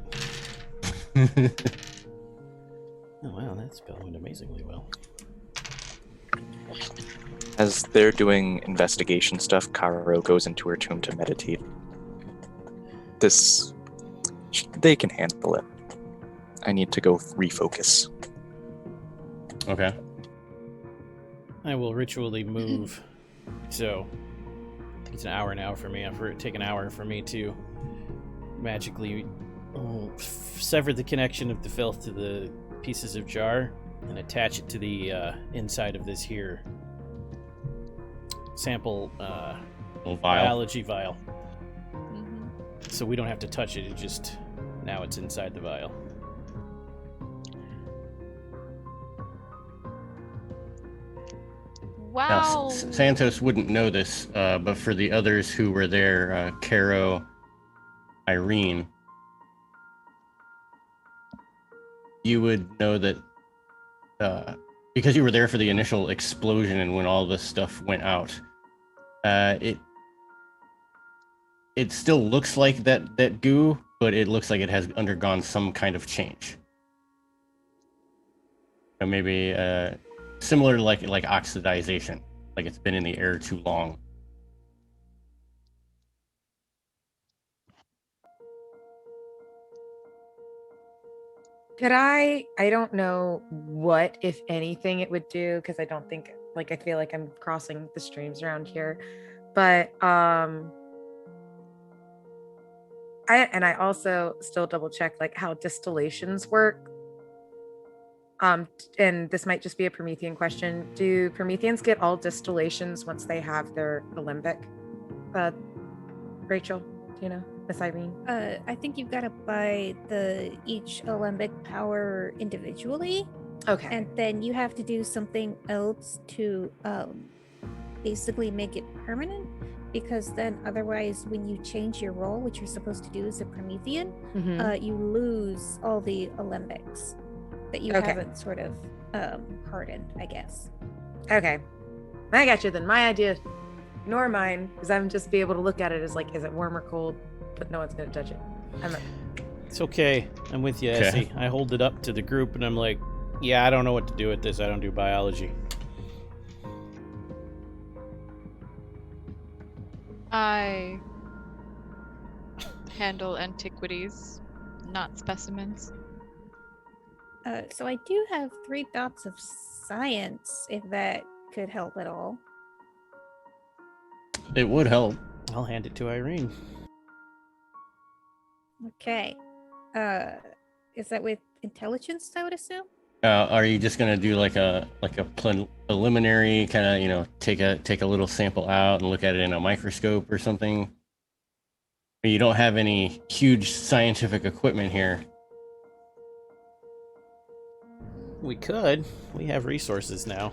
Oh wow, that spell went amazingly well. As they're doing investigation stuff, Karo goes into her tomb to meditate. They can handle it. I need to go refocus. Okay. I will ritually move. So it's an hour now for me. It'll take an hour for me to magically sever the connection of the filth to the pieces of jar and attach it to the inside of this here sample Little vial. biology vial. Mm-hmm. So we don't have to touch it. Now it's inside the vial. Wow. Now, Santos wouldn't know this, but for the others who were there, Caro, Irene, you would know that because you were there for the initial explosion and when all this stuff went out, it still looks like that goo, but it looks like it has undergone some kind of change. Or maybe similar to like oxidization, like it's been in the air too long. Could I don't know what, if anything, it would do, because I don't think, like, I feel like I'm crossing the streams around here. But I also still double check like how distillations work. And this might just be a Promethean question. Do Prometheans get all distillations once they have their alembic? Rachel, do you know? Miss Irene? I think you've got to buy each alembic power individually, Okay. and then you have to do something else to basically make it permanent. Because then, otherwise, when you change your role, which you're supposed to do as a Promethean, you lose all the alembics that you haven't sort of hardened, I guess. Okay. I got you then. My idea, nor mine, because I'm just be able to look at it as like, is it warm or cold? But no one's going to touch it. It's okay. I'm with you, Essie. I hold it up to the group and I'm like, yeah, I don't know what to do with this. I don't do biology. I handle antiquities, not specimens. So I do have 3 dots of science, if that could help at all. It would help. I'll hand it to Irene. Okay. Is that with intelligence, I would assume? Are you just gonna do like a preliminary kind of, take a little sample out and look at it in a microscope or something? You don't have any huge scientific equipment here. We could. We have resources now.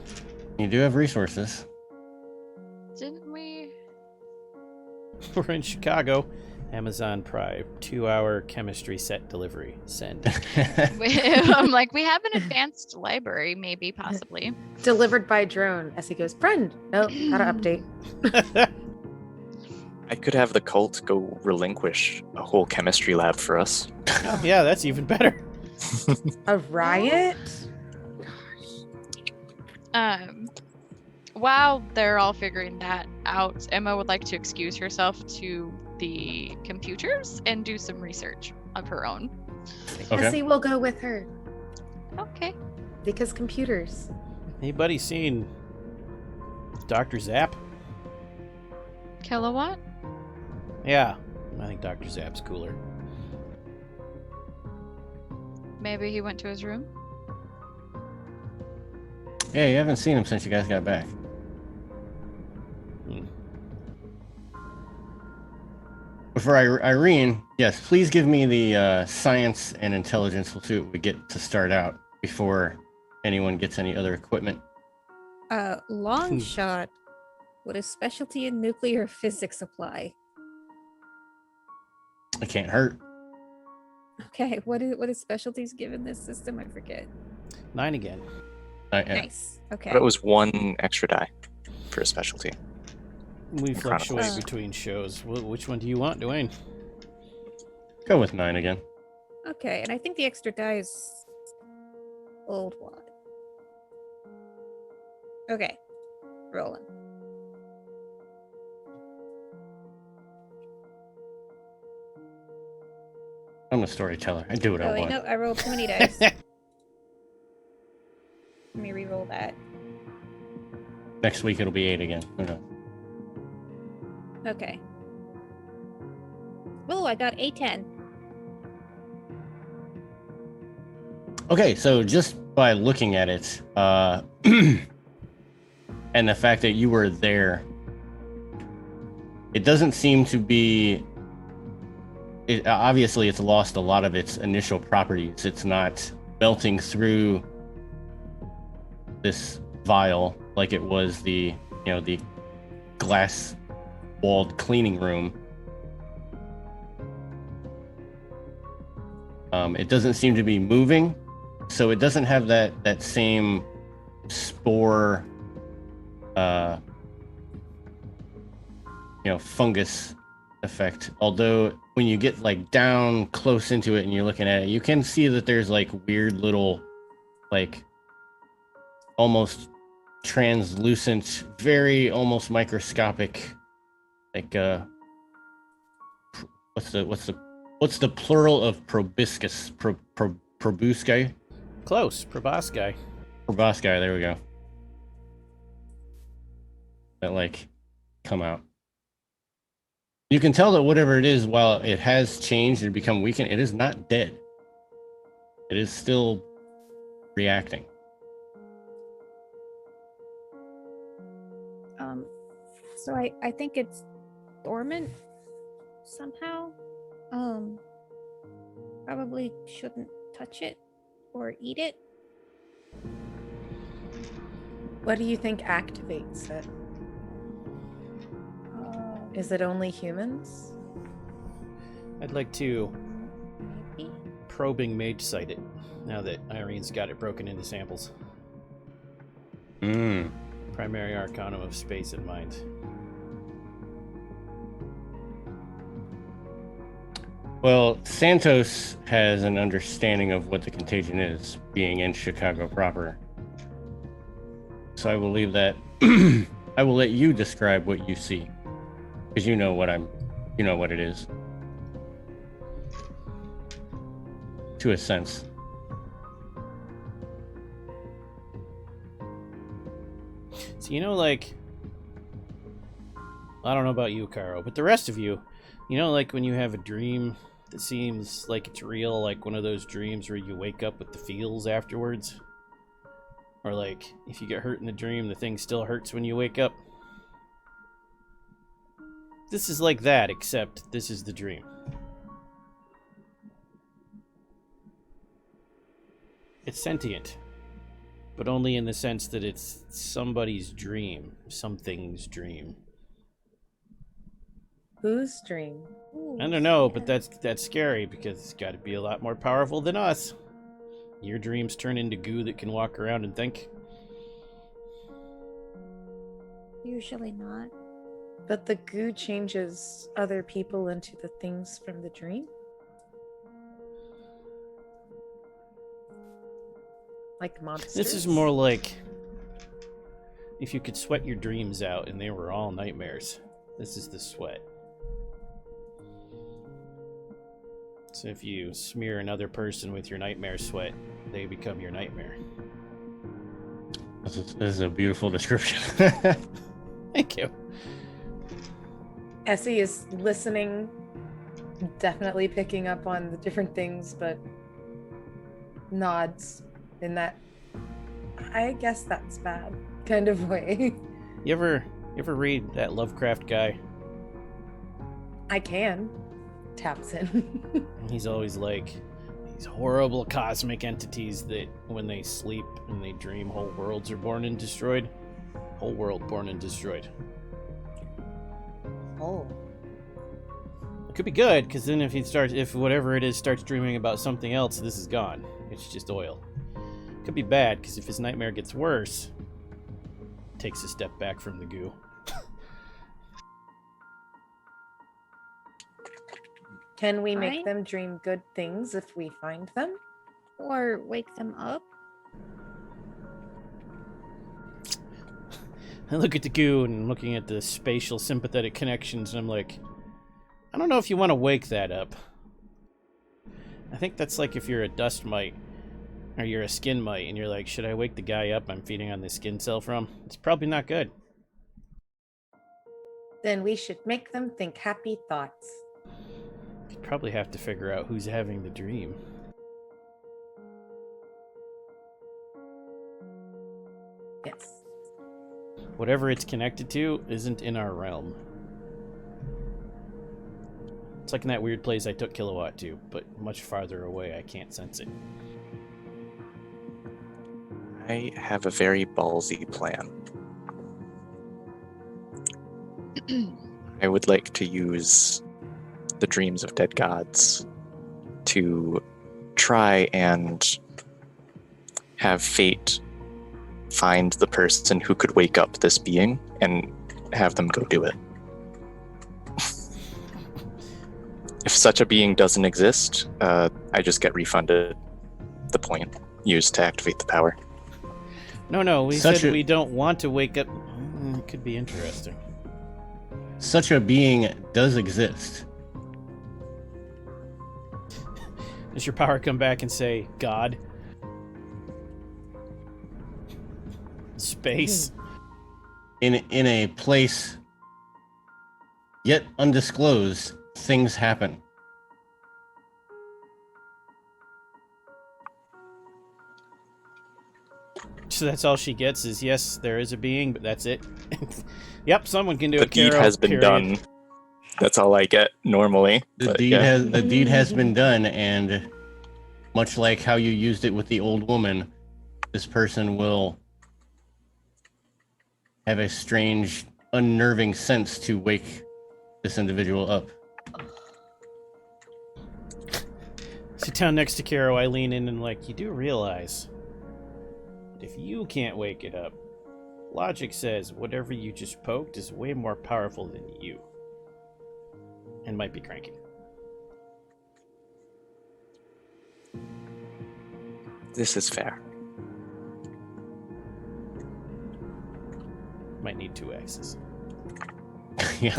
You do have resources. Didn't we? We're in Chicago. Amazon Prime. 2-hour chemistry set delivery. Send. I'm like, we have an advanced library, maybe, possibly. Delivered by drone. Essie goes, friend. No, gotta update. I could have the cult go relinquish a whole chemistry lab for us. Oh, yeah, that's even better. A riot? While they're all figuring that out, Emma would like to excuse herself to the computers and do some research of her own. Okay. Essie will go with her. Okay. Because computers. Anybody seen Dr. Zap? Kilowatt? Yeah, I think Dr. Zap's cooler. Maybe he went to his room? Yeah, you haven't seen him since you guys got back. For Irene, yes, please give me the science and intelligence. We'll see what we get to start out before anyone gets any other equipment. Long shot. Would a specialty in nuclear physics apply? It can't hurt. Okay, what is specialties given this system? I forget. 9 again. Nice. Okay. But it was 1 extra die for a specialty. We fluctuate Chronicles. between shows. Which one do you want, Dwayne? Go with 9 again. Okay, and I think the extra die is old one. Okay, rolling. I'm a storyteller. I do what Oh I wait, want. no, I rolled too many dice. Let me re-roll that. Next week it'll be 8 again. Who knows? Okay. Oh, I got a 10. Okay, so just by looking at it, and the fact that you were there, it doesn't seem to be. Obviously, it's lost a lot of its initial properties. It's not melting through this vial like it was the glass-walled cleaning room. It doesn't seem to be moving, so it doesn't have that same spore, fungus effect. Although when you get like down close into it and you're looking at it, you can see that there's like weird little, like almost translucent, very almost microscopic, like what's the plural of proboscis? Proboscis. Close. Proboscis. Proboscis, there we go. That, like, come out. You can tell that whatever it is, while it has changed and become weakened, it is not dead. It is still reacting. So I think it's dormant somehow. Probably shouldn't touch it or eat it. What do you think activates it? Is it only humans? I'd like to Maybe. probing mage sight it, now that Irene's got it broken into samples. Hmm. Primary Arcanum of Space and Mind. Well, Santos has an understanding of what the contagion is, being in Chicago proper. So I will leave that. I will let you describe what you see, because you know what it is, to a sense. So, like, I don't know about you, Caro, but the rest of you, like when you have a dream that seems like it's real, like one of those dreams where you wake up with the feels afterwards? Or like, if you get hurt in the dream, the thing still hurts when you wake up? This is like that, except this is the dream. It's sentient, but only in the sense that it's somebody's dream, something's dream. Whose dream? Ooh, I don't know, yeah. but that's scary because it's got to be a lot more powerful than us. Your dreams turn into goo that can walk around and think. Usually not. But the goo changes other people into the things from the dream? Like monsters? This is more like if you could sweat your dreams out and they were all nightmares. This is the sweat. So if you smear another person with your nightmare sweat, they become your nightmare. This is a beautiful description. Thank you. Essie is listening, definitely picking up on the different things, but nods in that, I guess that's bad kind of way. You ever read that Lovecraft guy? I can. Taps in. He's always like these horrible cosmic entities that when they sleep and they dream, whole worlds are born and destroyed. Whole world born and destroyed. Oh. It could be good, because then if whatever it is starts dreaming about something else, this is gone. It's just oil. Could be bad, because if his nightmare gets worse, it takes a step back from the goo. Can we make Fine. them dream good things if we find them? Or wake them up. I look at the goo and I'm looking at the spatial sympathetic connections, and I'm like, I don't know if you want to wake that up. I think that's like if you're a dust mite, or you're a skin mite, and you're like, should I wake the guy up I'm feeding on the skin cell from? It's probably not good. Then we should make them think happy thoughts. You'd probably have to figure out who's having the dream. Yes. Whatever it's connected to isn't in our realm. It's like in that weird place I took Kilowatt to, but much farther away, I can't sense it. I have a very ballsy plan. I would like to use the dreams of dead gods to try and have fate find the person who could wake up this being and have them go do it. If such a being doesn't exist, I just get refunded the point used to activate the power. No, we said we don't want to wake up. It could be interesting. Such a being does exist. Does your power come back and say, God? Space? In a place yet undisclosed, things happen. So that's all she gets is, yes, there is a being, but that's it. Yep, someone can do The it. deed Carol, has been period. done. That's all I get normally. The deed has been done, and much like how you used it with the old woman, this person will have a strange, unnerving sense to wake this individual up. Sit down next to Carol. I lean in and like, you do realize that if you can't wake it up, logic says whatever you just poked is way more powerful than you. And might be cranky. This is fair. Might need 2 axes. Yeah.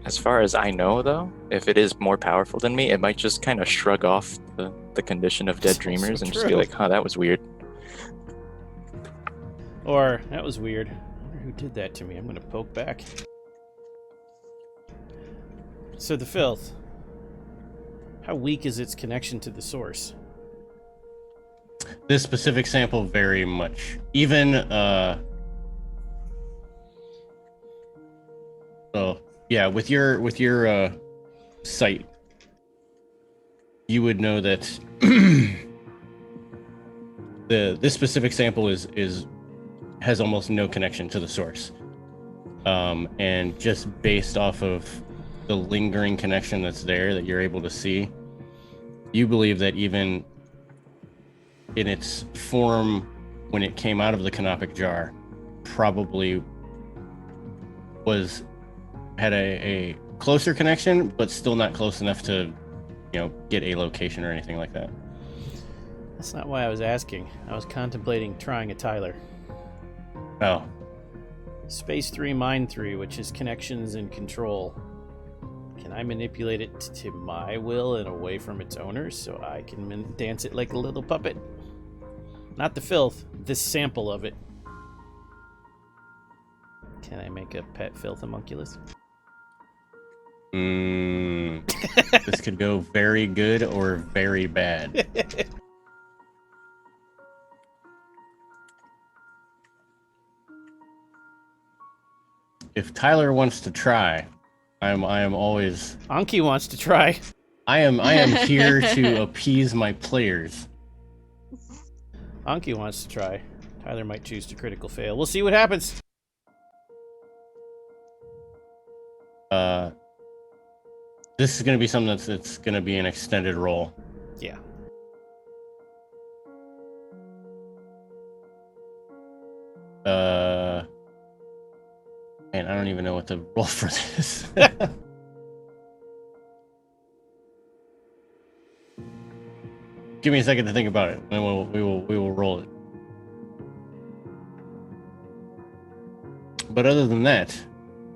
As far as I know, though, if it is more powerful than me, it might just kind of shrug off the condition of dead That's dreamers also and just be true. like, huh, that was weird. Or, that was weird. I wonder who did that to me. I'm gonna poke back. So the filth. How weak is its connection to the source? This specific sample very much. Even oh yeah, with your sight, you would know that this specific sample has almost no connection to the source. And just based off of the lingering connection that's there that you're able to see, you believe that even in its form when it came out of the canopic jar probably had a closer connection, but still not close enough to, get a location or anything like that. That's not why I was asking. I was contemplating trying a Tyler. Oh, Space 3, Mind 3, which is connections and control. Can I manipulate it to my will and away from its owners so I can dance it like a little puppet? Not the filth, this sample of it. Can I make a pet filth homunculus? this could go very good or very bad. If Tyler wants to try, I am always. Anki wants to try. I am here to appease my players. Anki wants to try. Tyler might choose to critical fail. We'll see what happens. This is going to be something that's going to be an extended roll. Yeah. Man, I don't even know what to roll for this. Give me a second to think about it, and we will roll it. But other than that,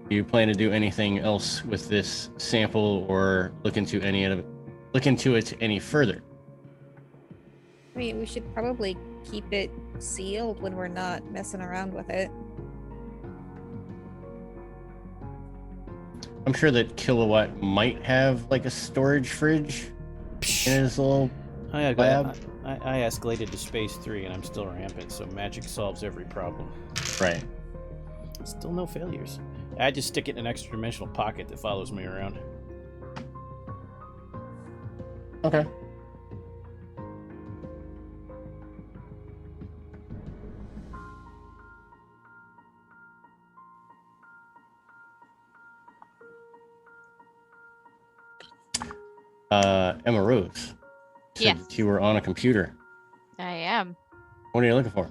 do you plan to do anything else with this sample, or look into it any further? I mean, we should probably keep it sealed when we're not messing around with it. I'm sure that Kilowatt might have like a storage fridge in his little lab. I escalated to Space 3 and I'm still rampant, so magic solves every problem. Right. Still no failures. I just stick it in an extra dimensional pocket that follows me around. Okay. Emma Rose said Yes. that you were on a computer. I am What are you looking for?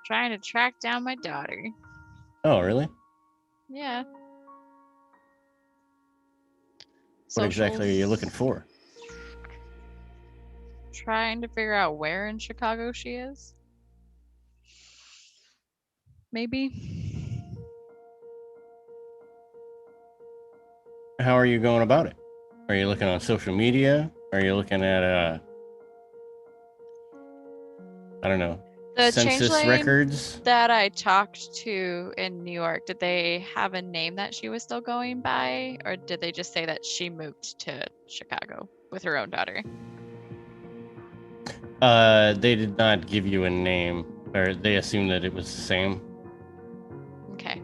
trying to track down my daughter. Oh, really? Yeah. What exactly are you looking for? Trying to figure out where in Chicago she is. maybe. How are you going about it? Are you looking on social media? Are you looking at I don't know, The census changeling records? that I talked to in New York, did they have a name that she was still going by, or did they just say that she moved to Chicago with her own daughter? They did not give you a name, or they assumed that it was the same. Okay.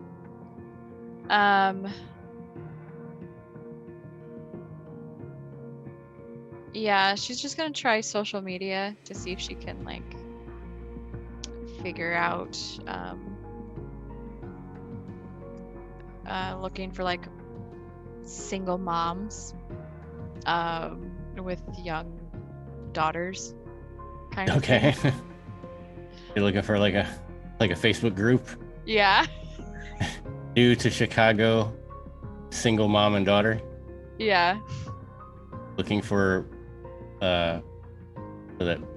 Yeah, she's just gonna try social media to see if she can like figure out looking for like single moms with young daughters kind of Okay. thing. You're looking for like a Facebook group Yeah. new to Chicago, single mom and daughter, Yeah. looking for that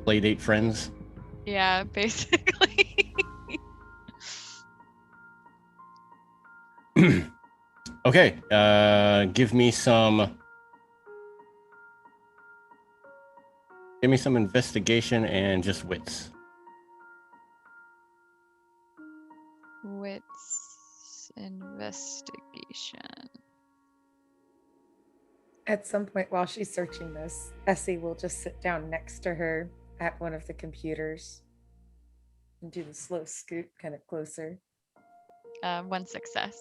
play date friends. Yeah, basically. Okay, give me some investigation and just wits. Wits investigation. At some point while she's searching this, Essie will just sit down next to her at one of the computers and do the slow scoot kind of closer. 1 success.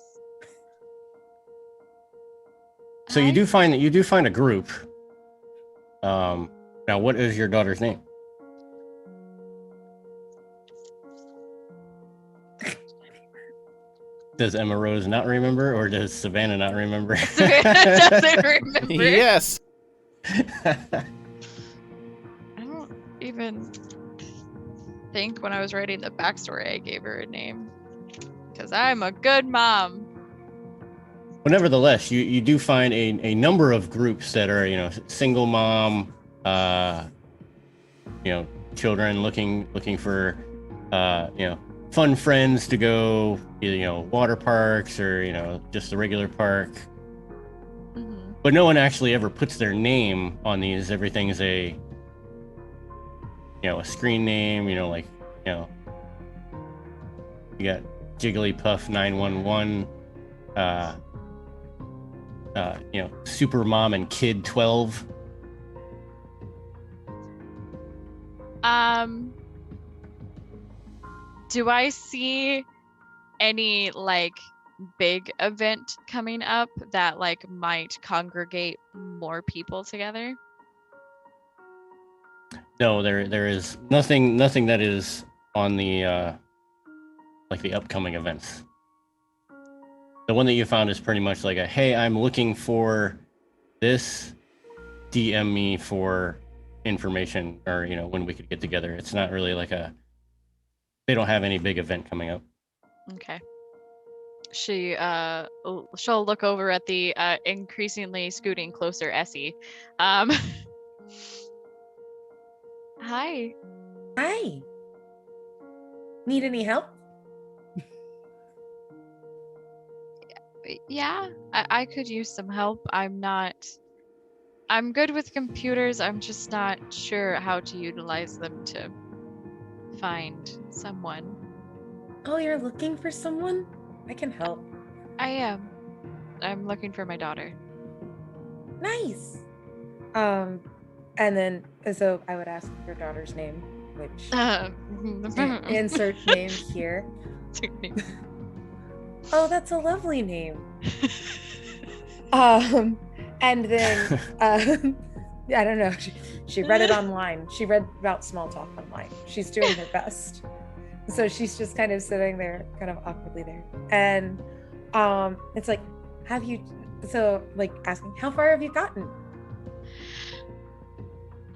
So you do find a group. Now what is your daughter's name? Does Emma Rose not remember, or does Savannah not remember? Savannah doesn't remember. Yes. I don't even think when I was writing the backstory I gave her a name. Because I'm a good mom. But nevertheless, you do find a number of groups that are, single mom, children looking for, fun friends to go, water parks or, just the regular park. Mm-hmm. But no one actually ever puts their name on these. Everything's a screen name, you got Jigglypuff 911, Super Mom and Kid 12. Do I see any like big event coming up that like might congregate more people together? No, there is nothing that is on the like the upcoming events. The one that you found is pretty much like a, hey, I'm looking for this, DM me for information, or when we could get together. It's not really like they don't have any big event coming up. Okay. She'll look over at the increasingly scooting closer Essie. Hi. Hi. Need any help? Yeah, I could use some help. I'm good with computers. I'm just not sure how to utilize them to find someone. Oh, you're looking for someone? I can help. I am. I'm looking for my daughter. Nice. And then so I would ask your daughter's name, which insert name here. Oh, that's a lovely name. And then I don't know. She read it online. She read about small talk online. She's doing her best. So she's just kind of sitting there, kind of awkwardly there. And it's like, asking, how far have you gotten?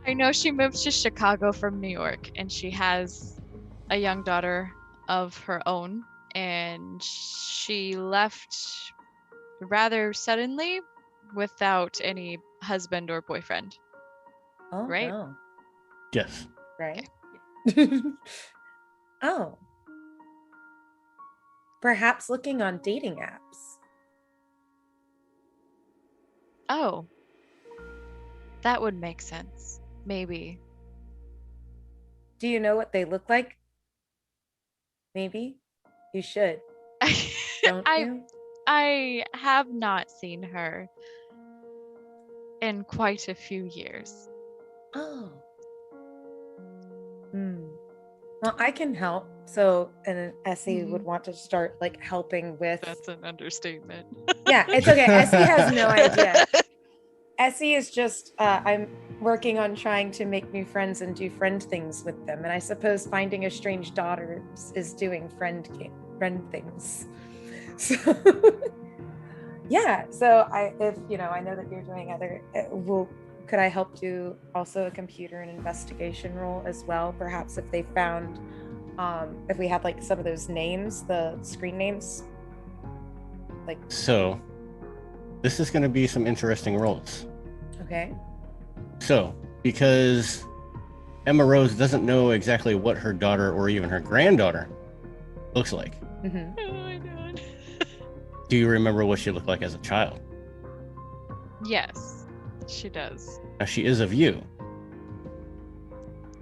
I know she moved to Chicago from New York, and she has a young daughter of her own, and she left rather suddenly without any husband or boyfriend. Oh, Right? no. Yes. Right. Oh. Perhaps looking on dating apps. Oh. That would make sense. Maybe. Do you know what they look like? Maybe. You should. Don't you? I have not seen her in quite a few years. Oh. Well, I can help. So, and Essie would want to start like helping with. That's an understatement. Yeah, it's okay. Essie has no idea. Essie is just, I'm working on trying to make new friends and do friend things with them. And I suppose finding a strange daughter is doing friend things. So, yeah. So if I know that you're doing other, could I help do also a computer and investigation role as well? Perhaps if they found, if we had like some of those names, the screen names. So, this is going to be some interesting rolls. Okay. So, because Emma Rose doesn't know exactly what her daughter or even her granddaughter looks like. Mm-hmm. Oh my god. Do you remember what she looked like as a child? Yes, she does. Now, she is of you.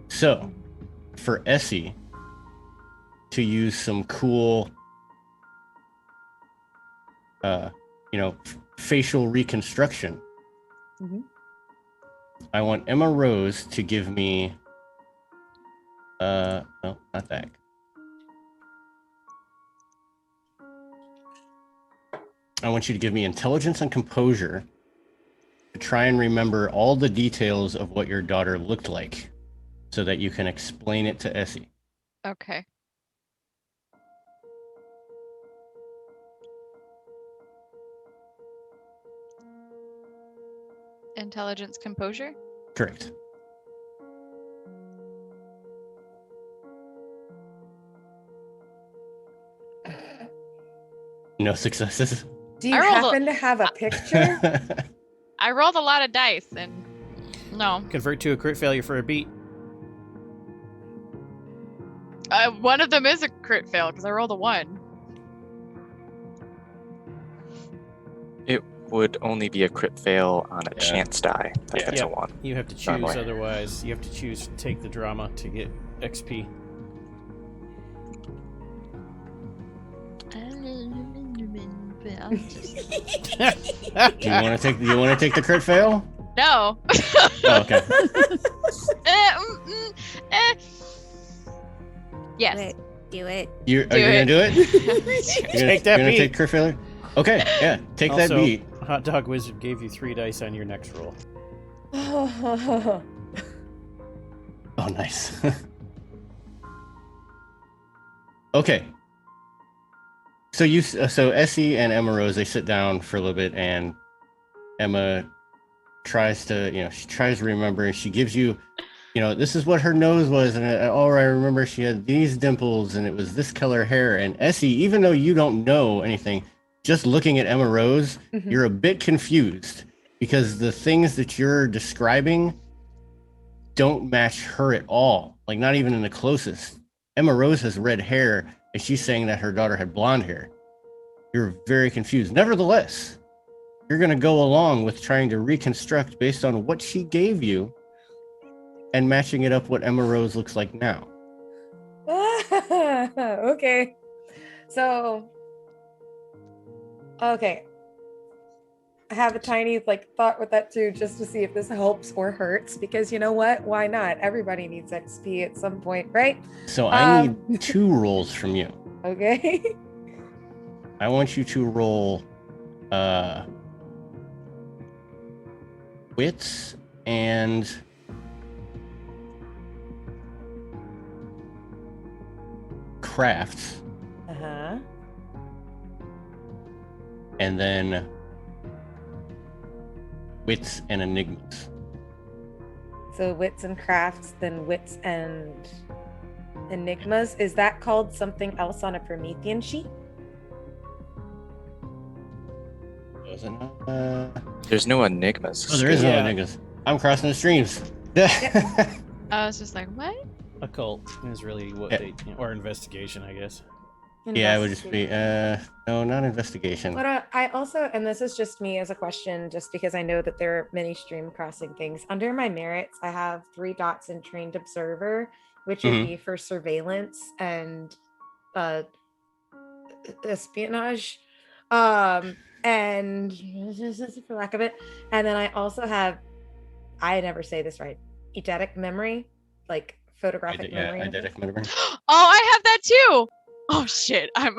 So, for Essie to use some cool, facial reconstruction, I want Emma Rose to give me, no, not that. I want you to give me intelligence and composure to try and remember all the details of what your daughter looked like so that you can explain it to Essie. Okay. Intelligence, composure? Correct. No successes. Do you I rolled happen to have a picture? I rolled a lot of dice and no. Convert to a crit failure for a beat. One of them is a crit fail because I rolled a 1. It would only be a crit fail on a chance die. That's a 1. You have to choose, Normally. otherwise you have to choose to take the drama to get XP. Do you want to take the crit fail? No. Oh, okay. Yes. Do it. Are you gonna do it? Take that you're gonna beat. take crit failure? Okay, yeah, take that Also, beat. Hot Dog Wizard gave you 3 dice on your next roll. Oh, nice. Okay. So Essie and Emma Rose, they sit down for a little bit, and Emma tries to remember, and she gives you, this is what her nose was, and I remember she had these dimples, and it was this color hair. And Essie, even though you don't know anything, just looking at Emma Rose, you're a bit confused because the things that you're describing don't match her at all. Like, not even in the closest. Emma Rose has red hair, and she's saying that her daughter had blonde hair. You're very confused. Nevertheless, you're going to go along with trying to reconstruct based on what she gave you and matching it up what Emma Rose looks like now. Okay. So, okay. I have a tiny thought with that too, just to see if this helps or hurts, because you know what? Why not? Everybody needs XP at some point, right? So I need 2 rolls from you. Okay. I want you to roll wits and crafts, and then wits and enigmas. So wits and crafts, then wits and enigmas. Is that called something else on a Promethean sheet? There's no enigmas. Oh, there is no enigmas. I'm crossing the streams. I was just like, what? Occult is really what they, or investigation, I guess. Yeah, it would just be no, not investigation. But I also, and this is just me as a question, just because I know that there are many stream crossing things. Under my merits, I have 3 dots in trained observer, which would be for surveillance and espionage, and for lack of it. And then I also have, I never say this right, eidetic memory, like photographic memory. Eidetic memory. Oh, I have that too. Oh shit, I'm.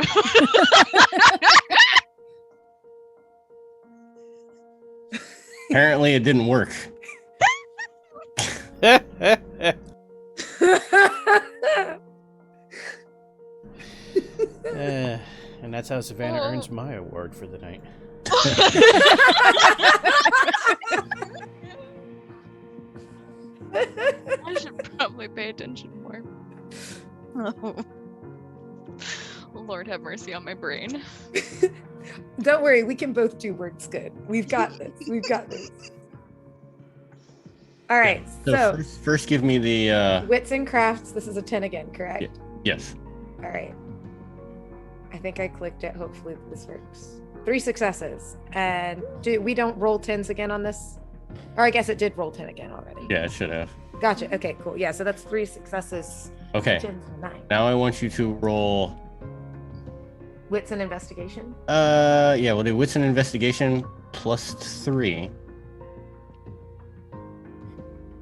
Apparently, it didn't work. And that's how Savannah earns my award for the night. I should probably pay attention more. Oh. Lord have mercy on my brain. Don't worry, we can both do words good. We've got this. We've got this. All right. So first give me the wits and crafts. This is a 10 again, correct? Yes. All right. I think I clicked it. Hopefully this works. 3 successes. And we don't roll 10s again on this? Or I guess it did roll 10 again already. Yeah, it should have. Gotcha. Okay, cool. Yeah, so that's 3 successes. Okay. 9. Now I want you to roll wits and investigation. Yeah, we'll do wits and investigation plus 3.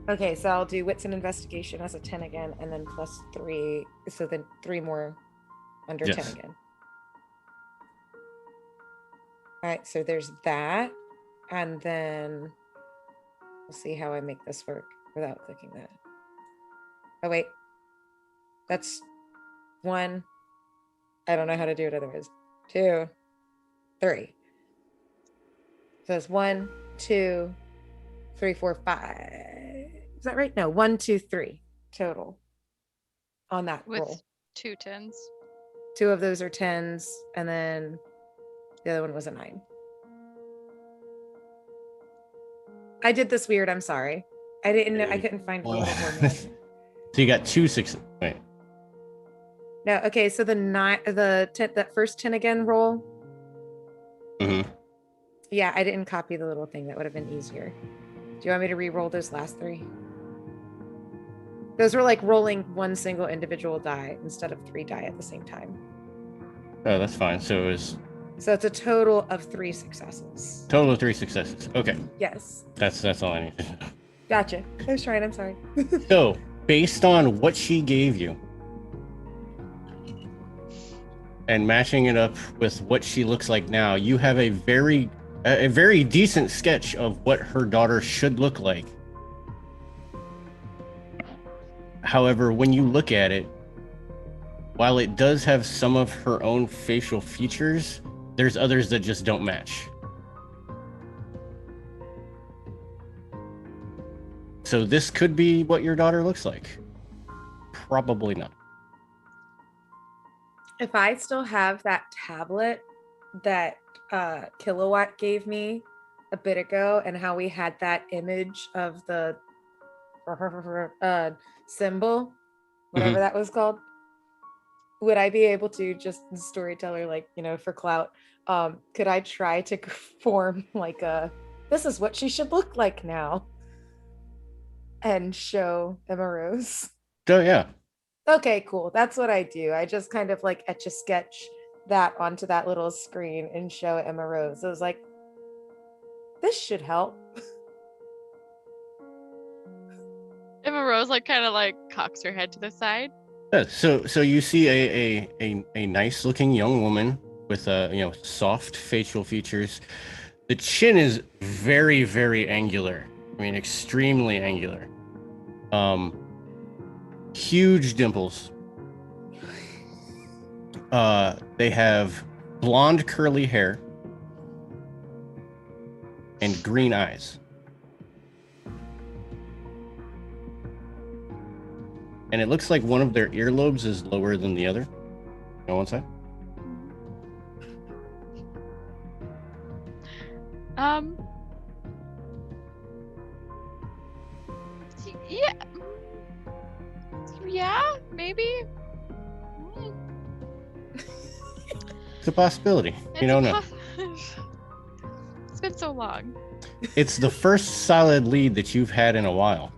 Okay, so I'll do wits and investigation as a 10 again, and then plus 3. So then 3 more under 10 again. All right, so there's that, and then we'll see how I make this work without clicking that. Oh wait, that's 1. I don't know how to do it otherwise. 2, 3. So it's 1, 2, 3, 4, 5. Is that right? No, 1, 2, 3 total on that with roll. 2 10s. 2 of those are 10s, and then the other one was a 9. I did this weird. I'm sorry. I didn't know. I couldn't find a little more. So you got 2 6. Wait. No. Okay. So that first 10 again roll. Mm-hmm. Yeah, I didn't copy the little thing. That would have been easier. Do you want me to re-roll those last 3? Those were like rolling 1 single individual die instead of 3 die at the same time. Oh, that's fine. So it's a total of 3 successes. Total of 3 successes. Okay. Yes. That's all I need to know. Gotcha. I was trying. I'm sorry. So, based on what she gave you, and matching it up with what she looks like now, you have a very decent sketch of what her daughter should look like. However, when you look at it, while it does have some of her own facial features, there's others that just don't match. So this could be what your daughter looks like. Probably not. If I still have that tablet that Kilowatt gave me a bit ago, and how we had that image of the symbol, whatever that was called, would I be able to, just storyteller, like, for clout, could I try to form like this is what she should look like now, and show Emma Rose? Oh yeah. Okay, cool. That's what I do. I just kind of like etch a sketch that onto that little screen and show Emma Rose. I was like, this should help. Emma Rose kind of cocks her head to the side. Yeah, so you see a nice looking young woman with soft facial features. The chin is very, very angular. I mean, extremely angular. Huge dimples. They have blonde curly hair and green eyes. And it looks like one of their earlobes is lower than the other. On one side. Yeah, maybe. It's a possibility. You don't know. It's been so long. It's the first solid lead that you've had in a while.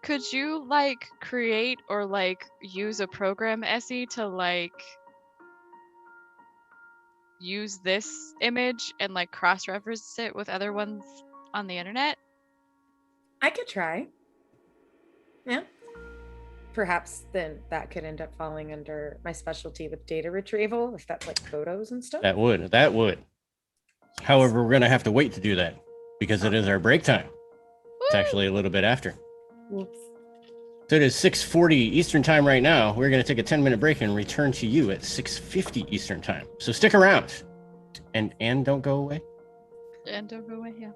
Could you like create or like use a program, Essie, to like use this image and like cross-reference it with other ones on the internet? I could try. Yeah. Perhaps then that could end up falling under my specialty with data retrieval, if that's like photos and stuff. That would. However, we're going to have to wait to do that because it is our break time. It's actually a little bit after. Whoops. So it is 6:40 Eastern time right now. We're going to take a 10-minute break and return to you at 6:50 Eastern time. So stick around and don't go away. And don't go away, yeah.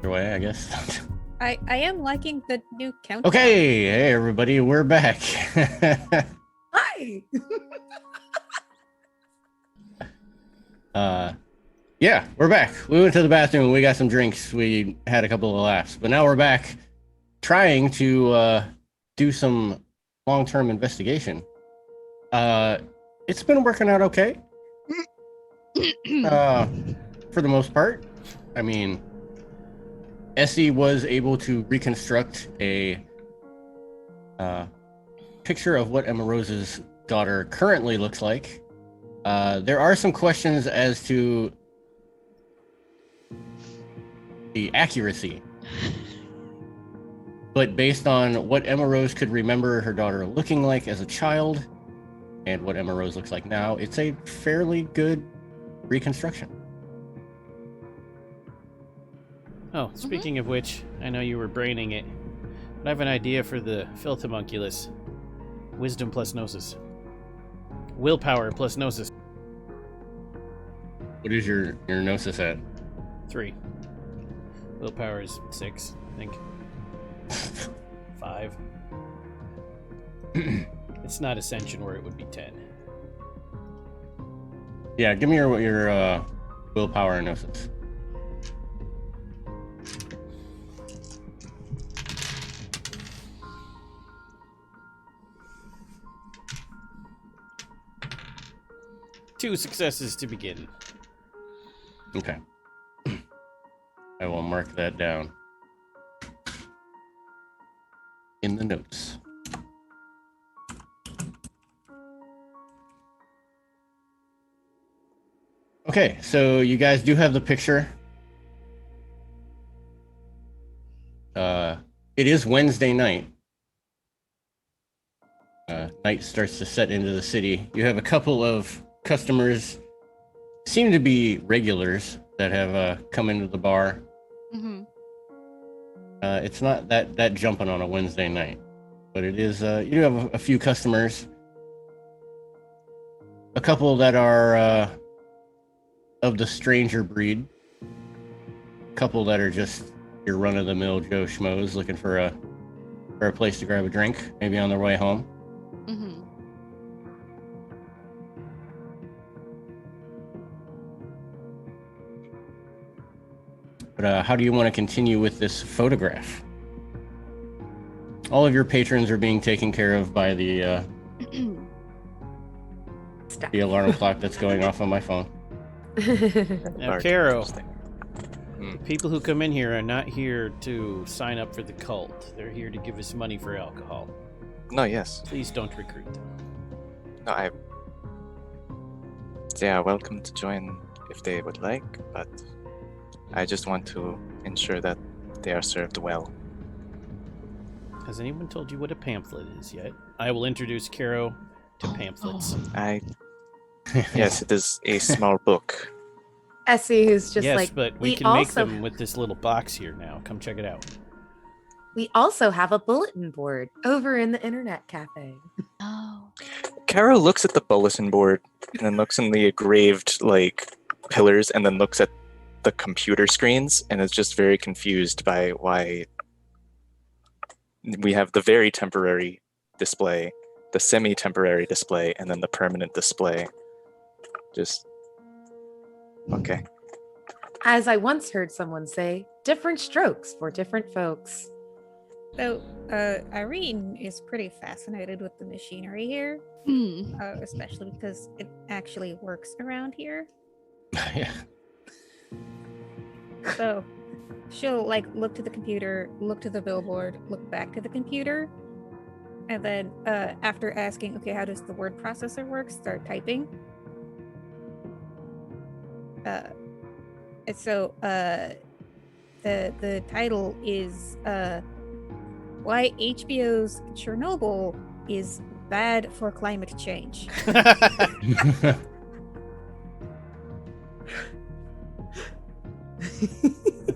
way, I guess. I am liking the new countdown. Okay, hey everybody, we're back. Hi. Yeah, we're back. We went to the bathroom, we got some drinks, we had a couple of laughs, but now we're back trying to do some long-term investigation. It's been working out okay. For the most part. I mean, Essie was able to reconstruct a picture of what Emma Rose's daughter currently looks like. There are some questions as to the accuracy. But based on what Emma Rose could remember her daughter looking like as a child and what Emma Rose looks like now, it's a fairly good reconstruction. Oh, speaking of which, I know you were braining it, but I have an idea for the Filthomunculus. Wisdom plus Gnosis. Willpower plus Gnosis. What is your Gnosis at? 3. Willpower is 6, I think. 5. It's not Ascension where it would be 10. Yeah, give me your willpower and Gnosis. Two successes to begin. Okay. I will mark that down in the notes. Okay, so you guys do have the picture. It is Wednesday night. Night starts to set into the city. You have a couple of customers, seem to be regulars, that have come into the bar. Mm-hmm. It's not that jumping on a Wednesday night, but it is. You do have a few customers. A couple that are of the stranger breed. A couple that are just your run-of-the-mill Joe Schmoes looking for a place to grab a drink, maybe on their way home. Mm-hmm. But how do you want to continue with this photograph? All of your patrons are being taken care of by the alarm clock that's going off on my phone. Now, Caro, Interesting. people who come in here are not here to sign up for the cult. They're here to give us money for alcohol. No, yes. Please don't recruit them. No, they are welcome to join if they would like, but I just want to ensure that they are served well. Has anyone told you what a pamphlet is yet? I will introduce Caro to pamphlets. Yes, it is a small book. Essie, who's just yes, like, but we can make them with this little box here now. Come check it out. We also have a bulletin board over in the internet cafe. Oh. Caro looks at the bulletin board and then looks in the engraved pillars and then looks at the computer screens and is just very confused by why we have the very temporary display, the semi-temporary display, and then the permanent display. Just okay. As I once heard someone say, different strokes for different folks. So, Irene is pretty fascinated with the machinery here, especially because it actually works around here. Yeah. So, she'll look to the computer, look to the billboard, look back to the computer, and then after asking, okay, how does the word processor work, start typing. And so the title is why HBO's Chernobyl is bad for climate change. At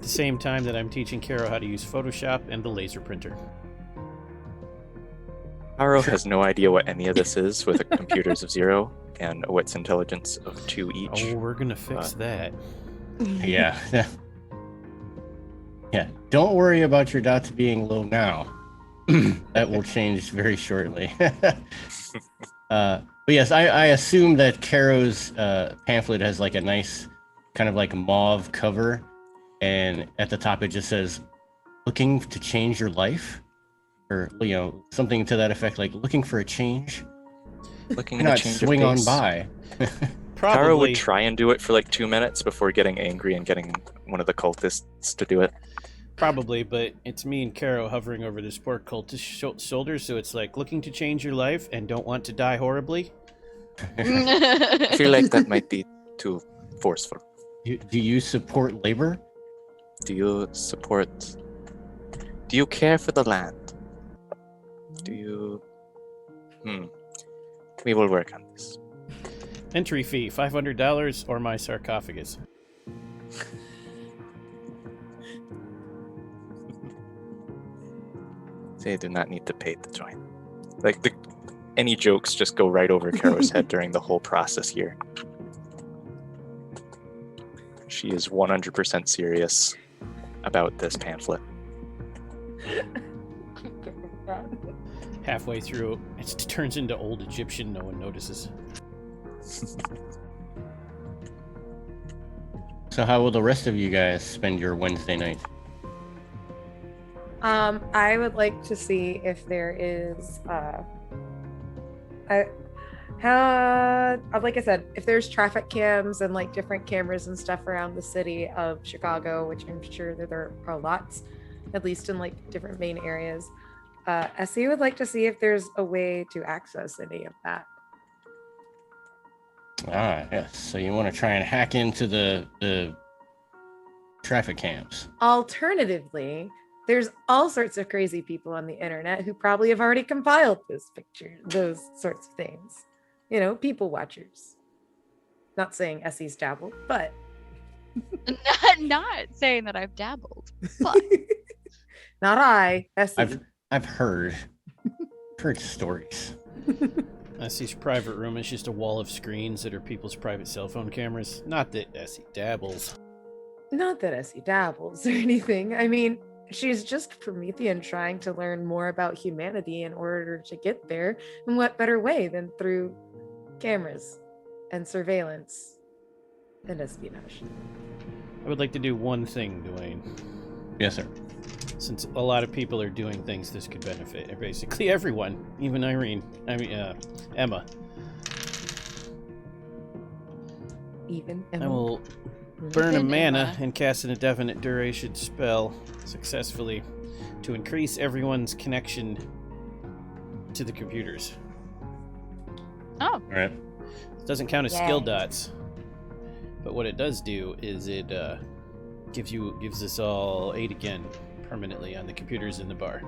the same time that I'm teaching Caro how to use Photoshop and the laser printer. Caro has no idea what any of this is with a computers of 0 and a wits intelligence of 2 each. Oh, we're gonna fix that. Yeah. Yeah, don't worry about your dots being low now. That will change very shortly. But yes, I assume that Caro's pamphlet has like a nice kind of like mauve cover, and at the top it just says, looking to change your life? Or, something to that effect, like looking for a change? Looking Why to not change swing of on pace. by? Kara Probably. would try and do it for like 2 minutes before getting angry and getting one of the cultists to do it. Probably, but it's me and Caro hovering over this poor cultist's shoulders, so it's like looking to change your life and don't want to die horribly. I feel like that might be too forceful. Do you support labor? Do you care for the land? Do you... We will work on this. Entry fee, $500 or my sarcophagus. They do not need to pay to join. Any jokes just go right over Caro's head during the whole process here. She is 100% serious about this pamphlet. Halfway through, it turns into old Egyptian, no one notices. So how will the rest of you guys spend your Wednesday night? I would like to see if there is like I said, if there's traffic cams and like different cameras and stuff around the city of Chicago, which I'm sure that there are lots, at least in like different main areas. SE would like to see if there's a way to access any of that. Ah, yes. So you want to try and hack into the traffic cams. Alternatively, there's all sorts of crazy people on the internet who probably have already compiled those sorts of things. People watchers. Not saying Essie's dabbled, but not saying that I've dabbled, but not I, Essie. I've heard stories. Essie's private room is just a wall of screens that are people's private cell phone cameras. Not that Essie dabbles. Not that Essie dabbles or anything. I mean, she's just Promethean trying to learn more about humanity in order to get there. And what better way than through cameras and surveillance and espionage? I would like to do one thing, Dwayne. Yes, sir. Since a lot of people are doing things this could benefit, basically everyone, even Emma. Even I will burn a mana and cast an indefinite duration spell successfully to increase everyone's connection to the computers. Oh. All right. It doesn't count as skill dots, but what it does do is it gives us all 8 again permanently on the computers in the bar.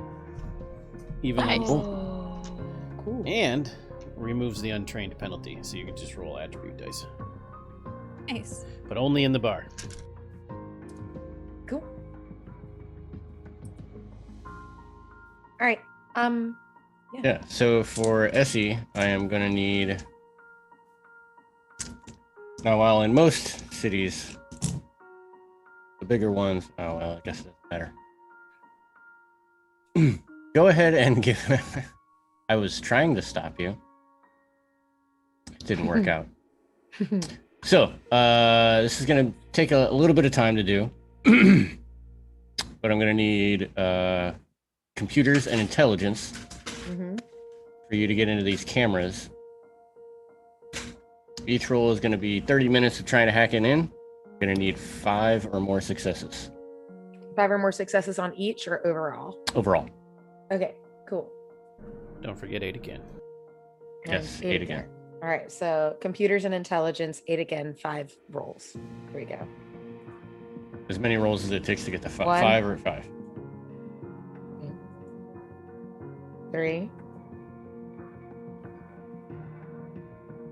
Even Nice. Cool. and removes the untrained penalty, so you can just roll attribute dice, Nice. but only in the bar. Cool. All right. Yeah. So for Essie, I am gonna need. Now, while in most cities, the bigger ones. Oh well, I guess it doesn't matter. Go ahead and give. I was trying to stop you. It didn't work out. So, this is going to take a little bit of time to do. But I'm going to need computers and intelligence for you to get into these cameras. Each roll is going to be 30 minutes of trying to hack it in. You're going to need 5 or more successes. 5 or more successes on each or overall? Overall. Okay, cool. Don't forget 8 again. Yes, 8 again. All right, so computers and intelligence, 8 again, 5 rolls. Here we go. As many rolls as it takes to get to 5. 1. 5 or 5. 3.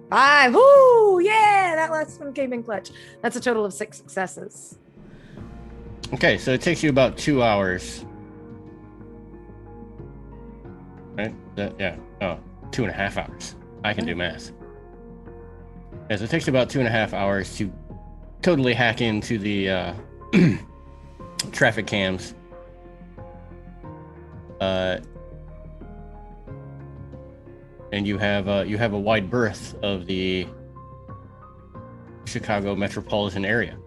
5. Woo! Yeah, that last one came in clutch. That's a total of 6 successes. Okay, so it takes you about 2 hours. Right? Yeah. Oh, 2.5 hours. I can do math. Yes, it takes about 2.5 hours to totally hack into the traffic cams. And you have a wide berth of the Chicago metropolitan area.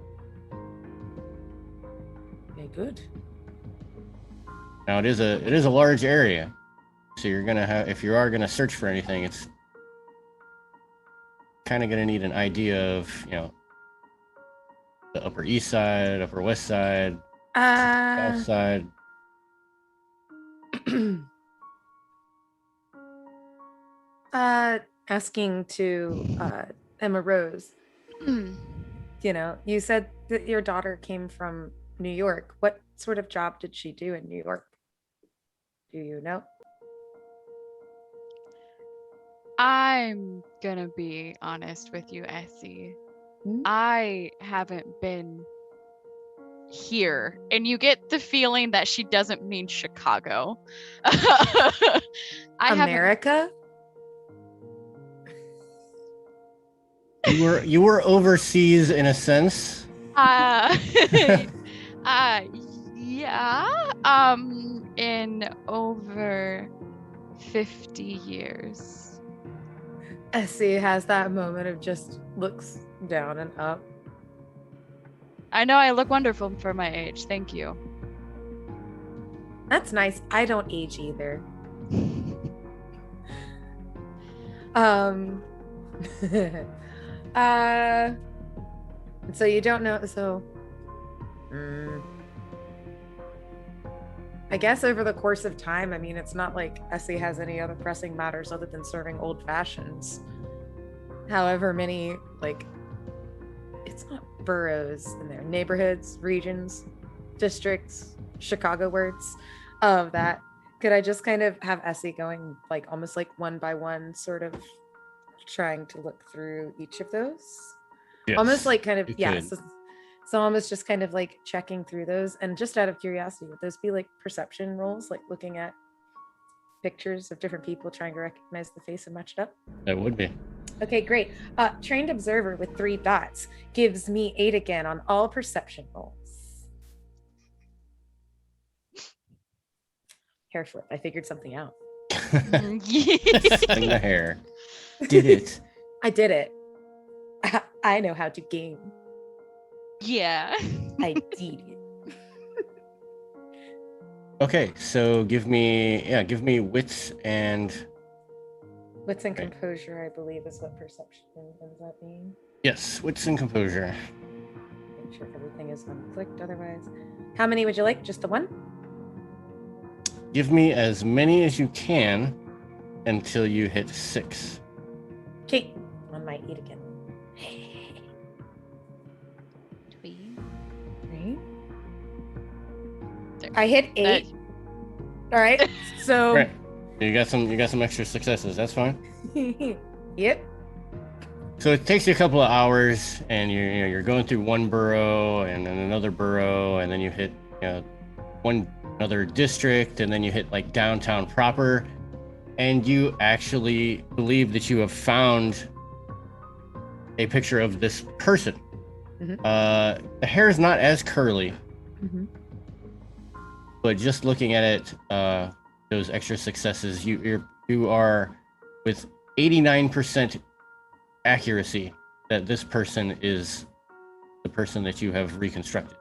Okay, good. Now it is a large area, so you're gonna have, if you are gonna search for anything, it's kind of gonna need an idea of, you know, the Upper East Side, Upper West Side, South Side. Asking to Emma Rose. You know, you said that your daughter came from New York. What sort of job did she do in New York? Do you know? I'm gonna be honest with you, Essie. I haven't been here, and you get the feeling that she doesn't mean Chicago. America? You were overseas in a sense. Yeah. In over 50 years. Essie has that moment of just looks down and up. I know I look wonderful for my age. Thank you. That's nice. I don't age either. So you don't know, so I guess over the course of time, I mean, it's not like Essie has any other pressing matters other than serving old fashions. However many, like, it's not boroughs in there, neighborhoods, regions, districts, Chicago words of that. Could I just kind of have Essie going, like, almost like one by one, sort of trying to look through each of those? Yes, almost like kind of, you yeah. could. So almost just kind of like checking through those. And just out of curiosity, would those be like perception rolls, like looking at pictures of different people, trying to recognize the face and match it up? That would be. Okay, great. Trained observer with 3 dots gives me 8 again on all perception rolls. Hair flip. I figured something out. In the hair. Did it. I did it. I know how to game. Yeah. I did it. Okay, so give me wits and Wits and composure, I believe, is what perception ends up being. yes, wits and composure. Make sure everything is unclicked. Otherwise, how many would you like? Just the one? Give me as many as you can until you hit 6. Okay, on my 8 again. Right. I hit 8. All right. So Right. You got some extra successes. That's fine. Yep. So it takes you a couple of hours, and you're going through one borough and then another borough, and then you hit another district, and then you hit like downtown proper, and you actually believe that you have found a picture of this person. Mm-hmm. The hair is not as curly, Mm-hmm. but just looking at it, those extra successes, you are with 89% accuracy that this person is the person that you have reconstructed.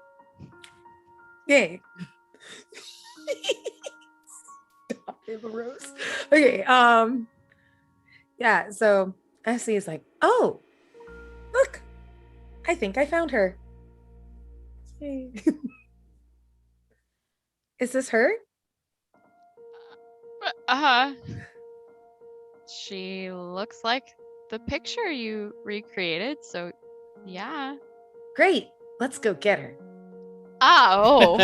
Yay. Stop, Emma Rose. Okay. Yeah. So Essie is like, oh, look, I think I found her. Yay. Is this her? She looks like the picture you recreated, so yeah. Great. Let's go get her. Oh.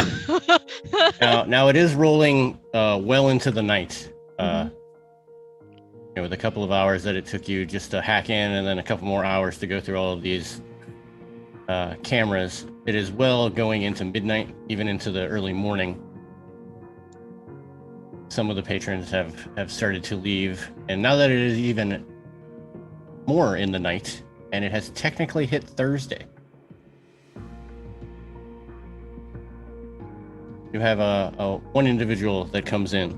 Now it is rolling well into the night. With a couple of hours that it took you just to hack in, and then a couple more hours to go through all of these cameras. It is well going into midnight, even into the early morning. Some of the patrons have started to leave, and now that it is even more in the night, and it has technically hit Thursday. you have one individual that comes in.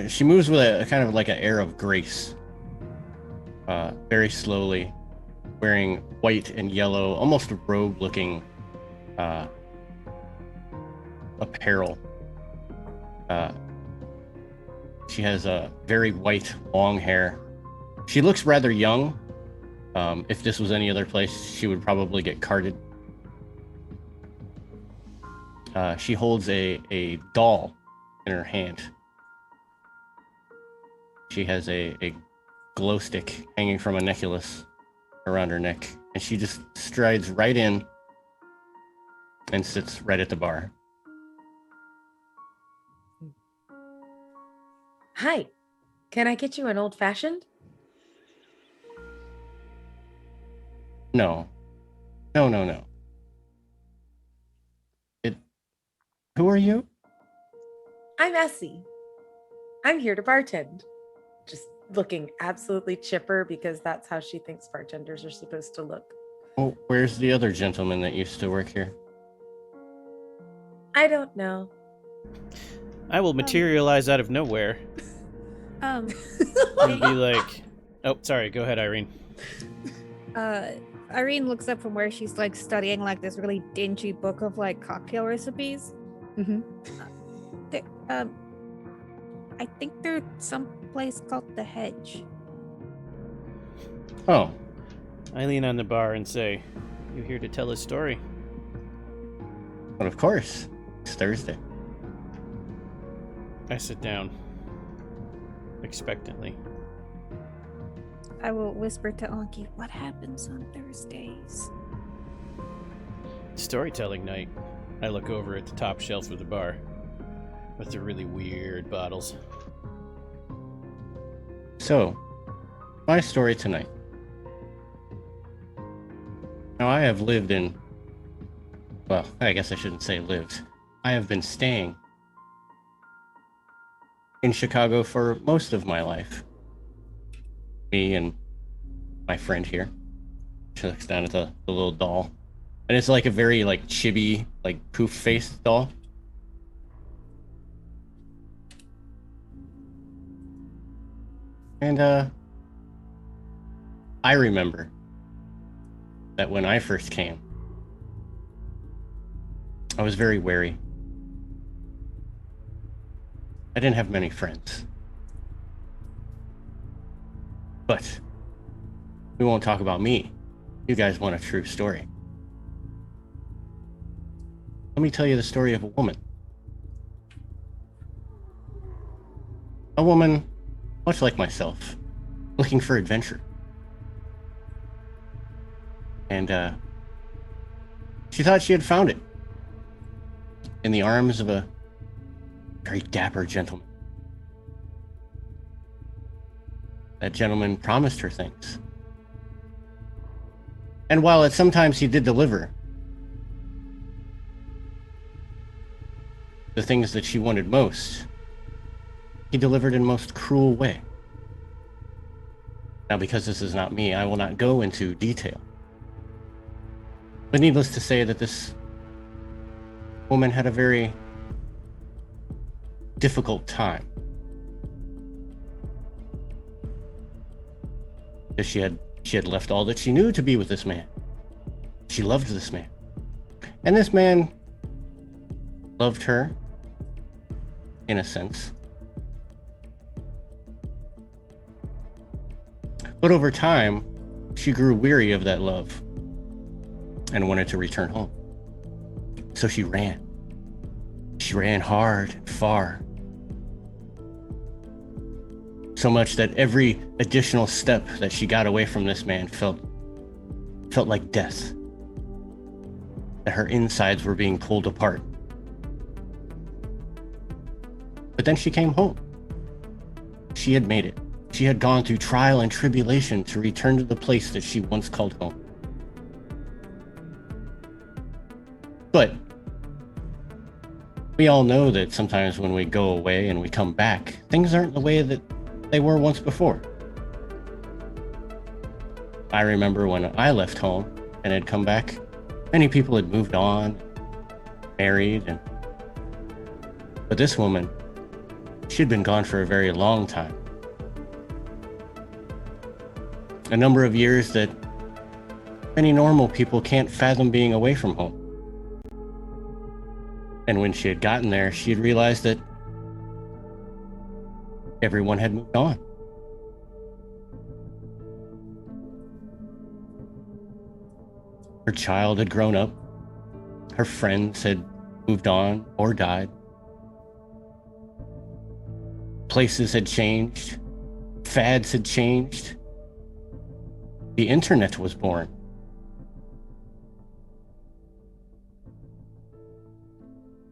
She moves with a kind of like an air of grace, very slowly, wearing white and yellow, almost robe-looking apparel. She has a very white, long hair. She looks rather young. If this was any other place, she would probably get carted. She holds a doll in her hand. She has a glow stick hanging from a necklace around her neck, and she just strides right in and sits right at the bar. Hi, can I get you an old-fashioned? No. Who are you? I'm Essie. I'm here to bartend. Just looking absolutely chipper because that's how she thinks bartenders are supposed to look. Oh, where's the other gentleman that used to work here? I don't know. I will materialize out of nowhere and be like, oh, sorry, go ahead, Irene. Irene looks up from where she's like studying like this really dingy book of like cocktail recipes. Mm-hmm. I think there's some place called the Hedge. Oh, I lean on the bar and say, you here to tell a story? but of course. It's Thursday. I sit down, expectantly. I will whisper to Anki, what happens on Thursdays? Storytelling night. I look over at the top shelf of the bar with the really weird bottles. So, my story tonight. Now, I have lived in... Well, I guess I shouldn't say lived. I have been staying in Chicago for most of my life. Me and my friend here. She looks down at the little doll. And it's like a very like chibi, like poof-faced doll. And I remember that when I first came, I was very wary. I didn't have many friends. But we won't talk about me. You guys want a true story. Let me tell you the story of a woman. A woman, much like myself, looking for adventure. And she thought she had found it in the arms of a very dapper gentleman. That gentleman promised her things. And while at sometimes he did deliver the things that she wanted most, he delivered in most cruel way. Now, because this is not me, I will not go into detail. But needless to say that this woman had a very difficult time. Because she had left all that she knew to be with this man. She loved this man. And this man loved her, in a sense. But over time, she grew weary of that love and wanted to return home. So she ran. She ran hard and far. So much that every additional step that she got away from this man felt like death. That her insides were being pulled apart. But then she came home. She had made it. She had gone through trial and tribulation to return to the place that she once called home. But we all know that sometimes when we go away and we come back, things aren't the way that they were once before. I remember when I left home and had come back, many people had moved on. married, but this woman, she'd been gone for a very long time. A number of years that many normal people can't fathom being away from home. And when she had gotten there, she had realized that everyone had moved on. Her child had grown up. Her friends had moved on or died. Places had changed. Fads had changed. The internet was born.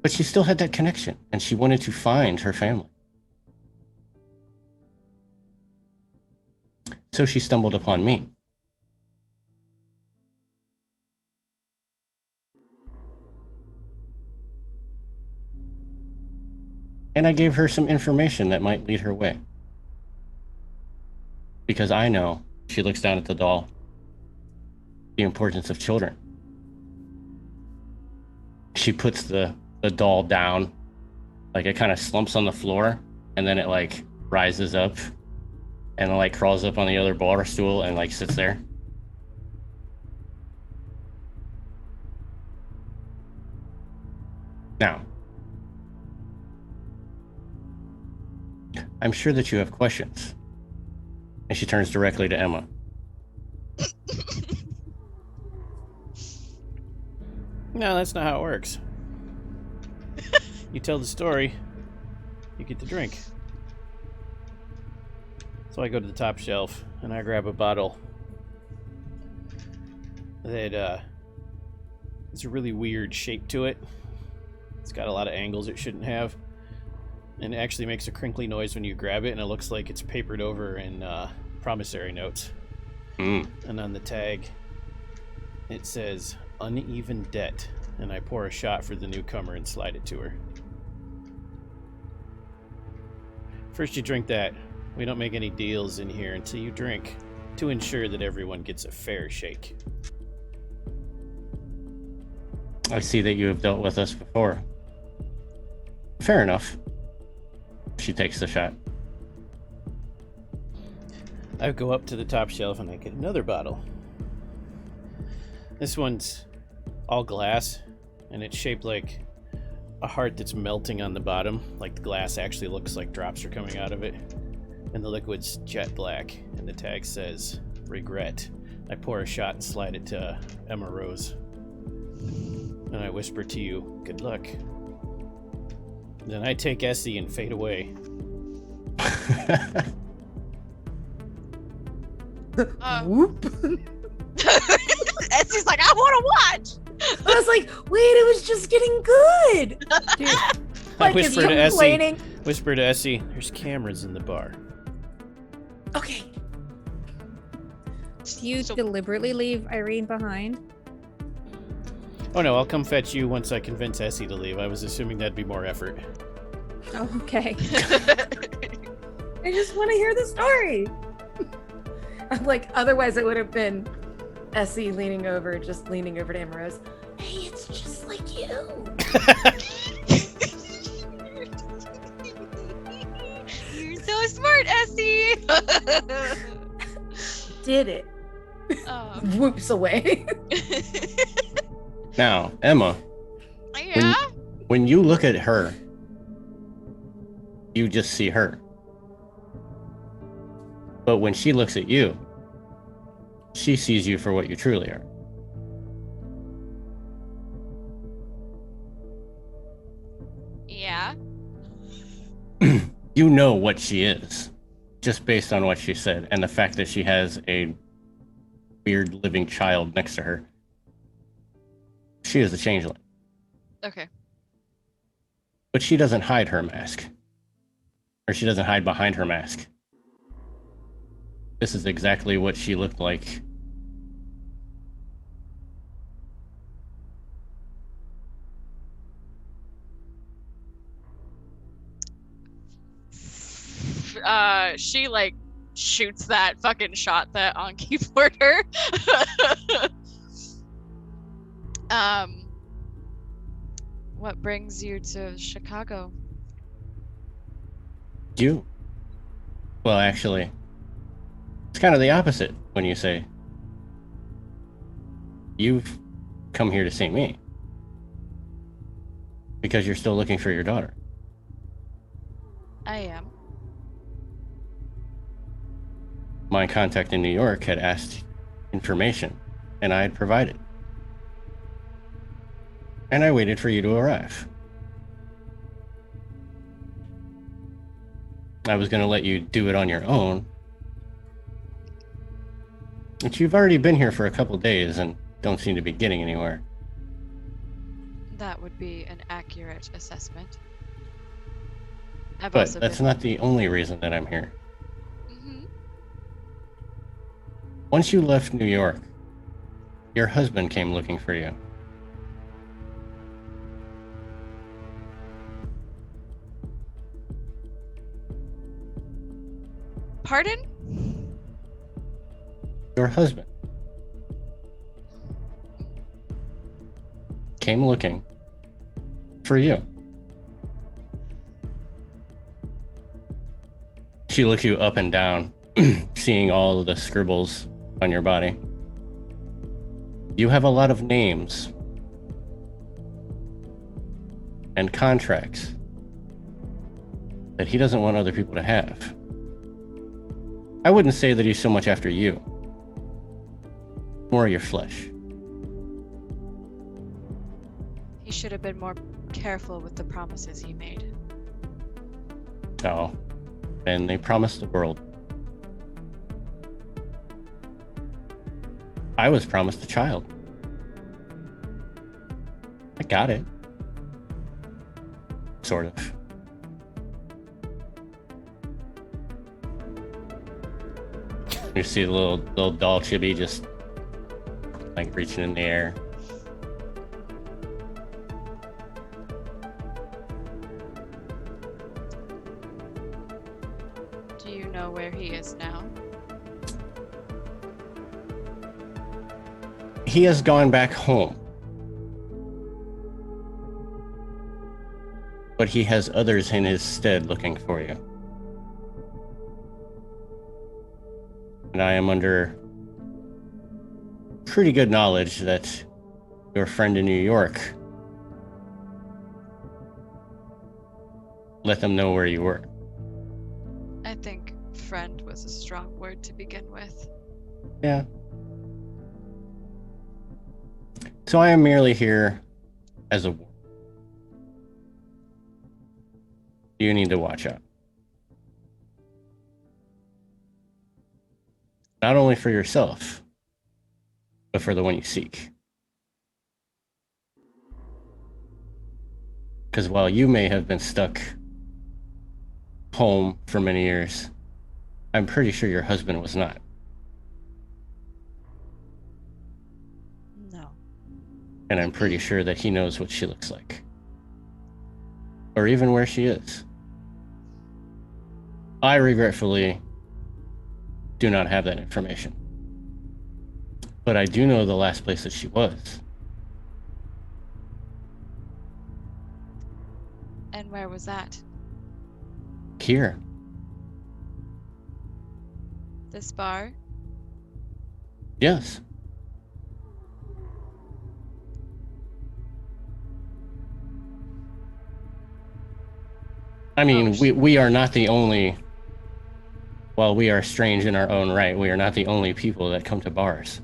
But she still had that connection, and she wanted to find her family. So she stumbled upon me. And I gave her some information that might lead her way. Because I know, she looks down at the doll, the importance of children. She puts the doll down, like it kind of slumps on the floor, and then it like rises up and like crawls up on the other bar stool and like sits there. Now, I'm sure that you have questions. And she turns directly to Emma. No, that's not how it works. You tell the story, you get the drink. So I go to the top shelf and I grab a bottle that has a really weird shape to it. It's got a lot of angles it shouldn't have. And it actually makes a crinkly noise when you grab it, and it looks like it's papered over in promissory notes. And on the tag, it says, "Uneven debt." And I pour a shot for the newcomer and slide it to her. First you drink that. We don't make any deals in here until you drink, to ensure that everyone gets a fair shake. I see that you have dealt with us before. Fair enough. She takes the shot. I go up to the top shelf and I get another bottle. This one's all glass, and it's shaped like a heart that's melting on the bottom. Like the glass actually looks like drops are coming out of it. And the liquid's jet black, and the tag says, "Regret." I pour a shot and slide it to Emma Rose. And I whisper to you, "Good luck." Then I take Essie and fade away. Whoop. Essie's like, I want to watch. I was like, wait, it was just getting good. Dude, Like, I whisper is to you Essie. complaining? Whisper to Essie, "There's cameras in the bar." Okay. Do you deliberately leave Irene behind? Oh no, I'll come fetch you once I convince Essie to leave. I was assuming that'd be more effort. Oh, okay. I just want to hear the story. I'm like, otherwise it would have been Essie leaning over to Amarose. Hey, it's just like you. You're so smart, Essie. Did it. Whoops away. Now, Emma, Yeah? when you look at her, you just see her. But when she looks at you, she sees you for what you truly are. Yeah. You know what she is, just based on what she said, and the fact that she has a weird living child next to her. She is a changeling. Okay. But she doesn't hide her mask. Or she doesn't hide behind her mask. This is exactly what she looked like. She like shoots that fucking shot that Anki poured her. What brings you to Chicago? You. Well, actually, it's kind of the opposite when you say you've come here to see me. Because you're still looking for your daughter. I am. My contact in New York had asked information, and I had provided. And I waited for you to arrive. I was going to let you do it on your own. But you've already been here for a couple days and don't seem to be getting anywhere. That would be an accurate assessment. I've But also that's been... not the only reason that I'm here. Mhm. Once you left New York, your husband came looking for you. Pardon? Your husband came looking for you. She looks you up and down, seeing all of the scribbles on your body. You have a lot of names and contracts that he doesn't want other people to have. I wouldn't say that he's so much after you, more your flesh. He should have been more careful with the promises he made. Oh, and they promised the world. I was promised a child. I got it. Sort of. You see the little doll chibi just like reaching in the air. Do you know where he is now? He has gone back home. But he has others in his stead looking for you. And I am under pretty good knowledge that your friend in New York let them know where you were. I think friend was a strong word to begin with. Yeah. So I am merely here as a warning. You need to watch out. Not only for yourself, but for the one you seek. Because while you may have been stuck home for many years, I'm pretty sure your husband was not. No. And I'm pretty sure that he knows what she looks like. Or even where she is. I regretfully do not have that information. But I do know the last place that she was. And where was that? Here. This bar? Yes. I mean, we are not the only... While we are strange in our own right, we are not the only people that come to bars.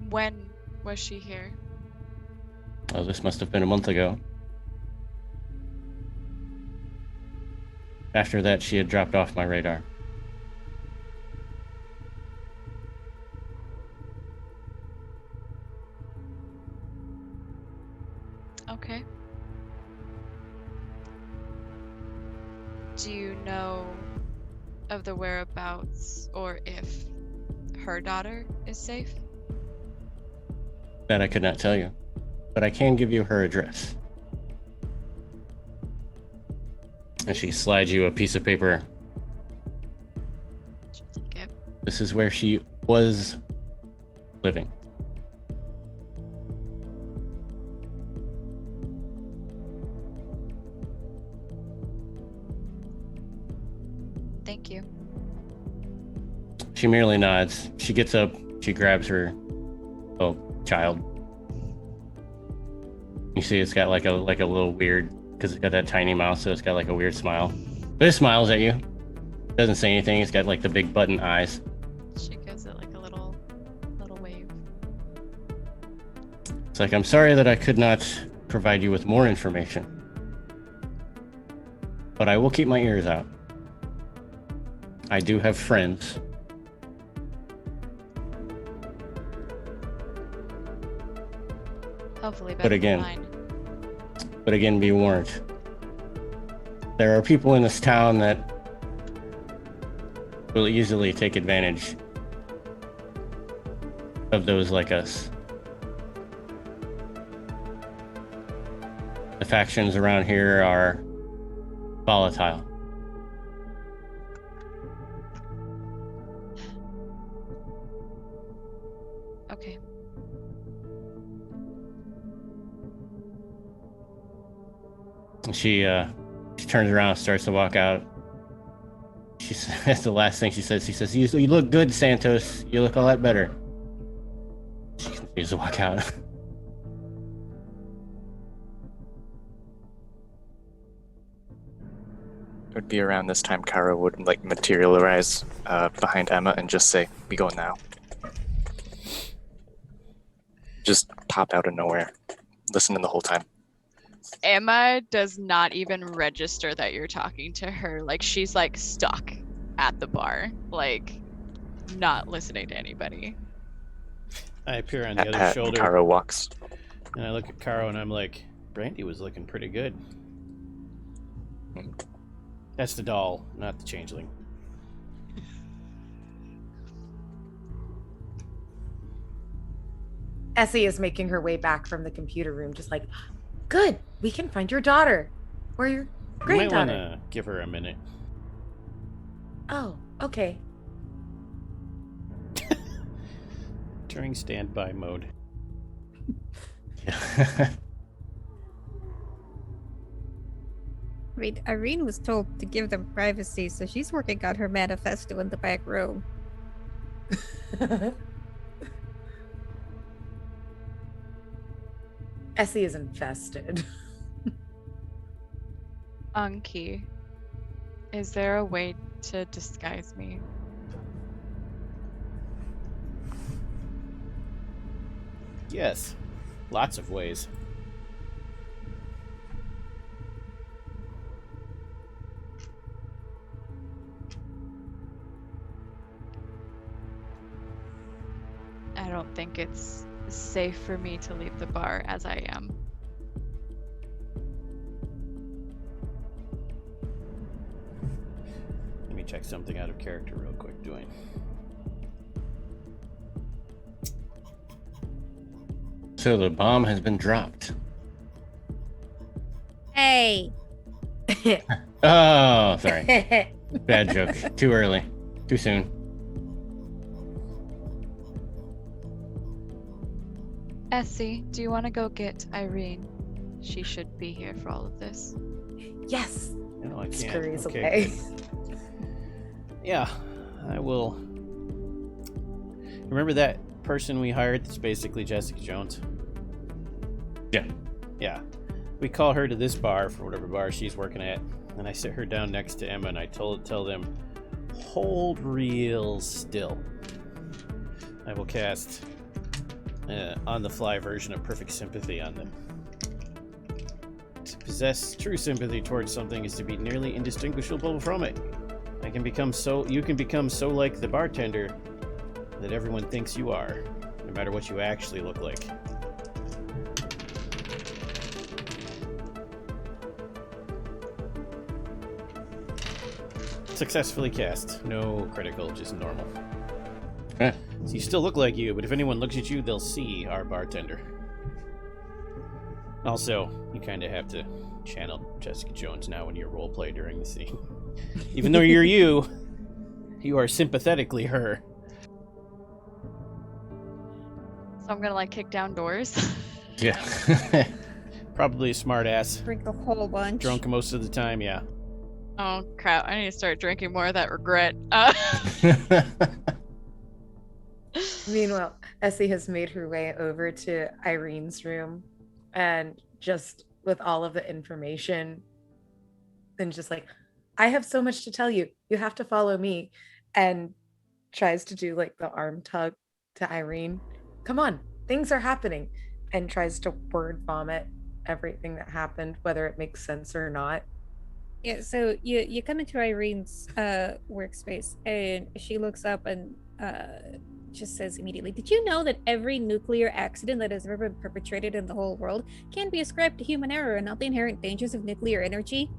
When was she here? Oh, this must have been a month ago. After that, she had dropped off my radar. Okay. Do you know of the whereabouts or if her daughter is safe? That I could not tell you, but I can give you her address. And she slides you a piece of paper. She'll take it. This is where she was living. She merely nods. She gets up. She grabs her child. You see, it's got like a little weird, because it's got that tiny mouth, so it's got like a weird smile. But it smiles at you. Doesn't say anything. It's got like the big button eyes. She gives it like a little wave. It's like, I'm sorry that I could not provide you with more information, but I will keep my ears out. I do have friends. Hopefully better But again, than mine. But again, be warned. There are people in this town that will easily take advantage of those like us. The factions around here are volatile. Okay. She turns around and starts to walk out. That's the last thing she says. She says, you look good, Santos. You look a lot better. She continues to walk out. It would be around this time Kara would like materialize behind Emma and just say, "We go now." Just pop out of nowhere, listening the whole time. Emma does not even register that you're talking to her. Like, she's like stuck at the bar, like not listening to anybody. I appear on the other Pat shoulder, and Kara walks. and I look at Caro, and I'm like, Brandy was looking pretty good. That's the doll, not the changeling. Essie is making her way back from the computer room, just like, good, we can find your daughter. Or your You might granddaughter. want to give her a minute. Oh, okay. During standby mode. Yeah. Wait, Irene was told to give them privacy, so she's working on her manifesto in the back room. Essie is infested. Unky, is there a way to disguise me? Yes, lots of ways. I don't think it's safe for me to leave the bar as I am. Let me check something out of character real quick, Dwayne. So the bomb has been dropped. Hey! Oh, sorry. Bad joke. Too early. Too soon. Essie, do you want to go get Irene? She should be here for all of this. Yes. No, I can't. Scurries Okay, away. good. Yeah, I will. Remember that person we hired that's basically Jessica Jones? Yeah. Yeah. We call her to this bar for whatever bar she's working at, and I sit her down next to Emma, and I tell them, hold real still. I will cast on-the-fly version of Perfect Sympathy on them. To possess true sympathy towards something is to be nearly indistinguishable from it. You can become so like the bartender that everyone thinks you are, no matter what you actually look like. Successfully cast. No critical, just normal. Okay. So you still look like you, but if anyone looks at you, they'll see our bartender. Also, you kind of have to channel Jessica Jones now when you roleplay during the scene. Even though you're you are sympathetically her. So I'm gonna like kick down doors. Yeah. Probably a smart ass. Drink a whole bunch. Drunk most of the time, yeah. Oh crap! I need to start drinking more of that regret. Meanwhile, Essie has made her way over to Irene's room and just with all of the information and just like, I have so much to tell you. You have to follow me. And tries to do like the arm tug to Irene. Come on, things are happening. And tries to word vomit everything that happened, whether it makes sense or not. Yeah, so you come into Irene's workspace and she looks up and just says immediately, "Did you know that every nuclear accident that has ever been perpetrated in the whole world can be ascribed to human error and not the inherent dangers of nuclear energy?"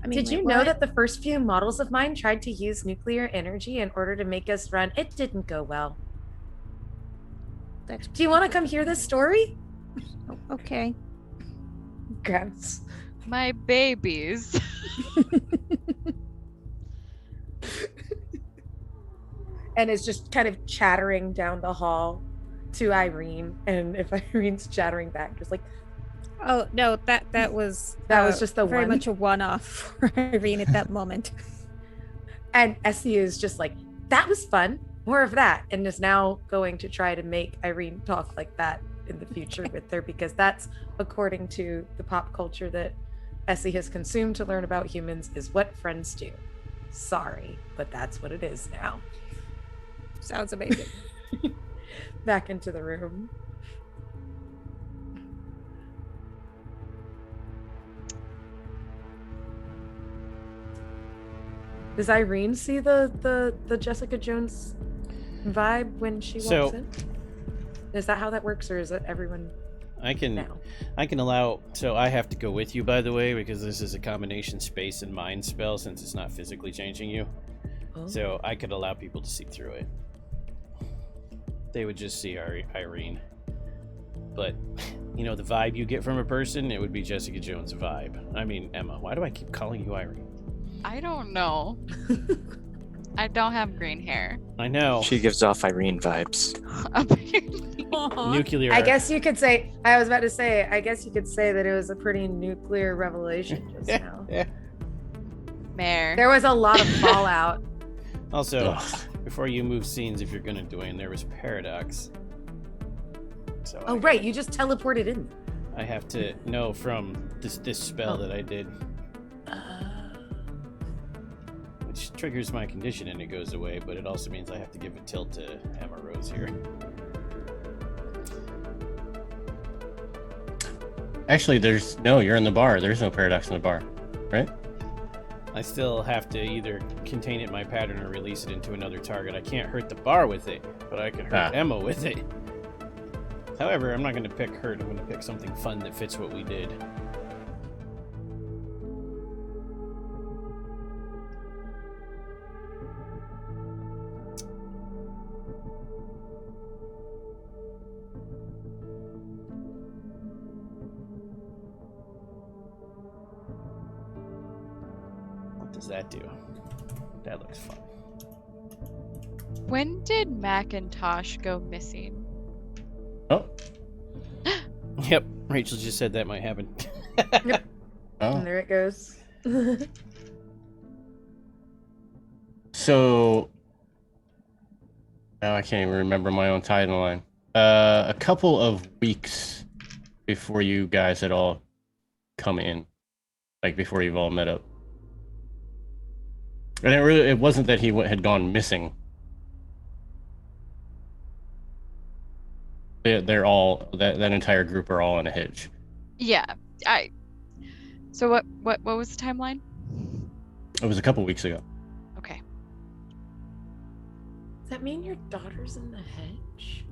I mean, Did you know that the first few models of mine tried to use nuclear energy in order to make us run? It didn't go well. Do you want to come hear this story? Oh, okay. Grabs. My babies. And is just kind of chattering down the hall to Irene. And if Irene's chattering back, just like, oh no, that was just the very one. much a one-off for Irene at that moment. And Essie is just like, that was fun. More of that. And is now going to try to make Irene talk like that in the future with her, because that's, according to the pop culture that Essie has consumed to learn about humans, is what friends do. Sorry, but that's what it is now. Sounds amazing. Back into the room. Does Irene see the Jessica Jones vibe when she walks in? Is that how that works, or is it everyone? I can allow. So I have to go with you, by the way, because this is a combination space and mind spell, since it's not physically changing you. Oh. So I could allow people to see through it. They would just see Irene. But you know the vibe you get from a person, it would be Jessica Jones' vibe. I mean, Emma. Why do I keep calling you Irene? I don't know. I don't have green hair. I know. She gives off Irene vibes. Apparently. Nuclear. I guess you could say. I was about to say. I guess you could say that it was a pretty nuclear revelation just now. Mare. There was a lot of fallout. Also, Ugh. before you move scenes, if you're gonna do it, there was Paradox. So Oh right, you just teleported in. I have to know from this spell that I did, which triggers my condition and it goes away, but it also means I have to give a tilt to Emma Rose here. Actually, you're in the bar. There's no paradox in the bar, right? I still have to either contain it in my pattern or release it into another target. I can't hurt the bar with it, but I can hurt Emma with it. However, I'm not going to pick hurt. I'm going to pick something fun that fits what we did. What does that do? That looks fun. When did Macintosh go missing? Oh. Yep, Rachel just said that might happen. And Oh. there it goes. So now I can't even remember my own timeline. A couple of weeks before you guys had all come in, like before you've all met up. And it wasn't that he had gone missing. They're all that entire group are all on a hitch. Yeah. So what was the timeline? It was a couple weeks ago. Okay. Does that mean your daughter's in the hedge?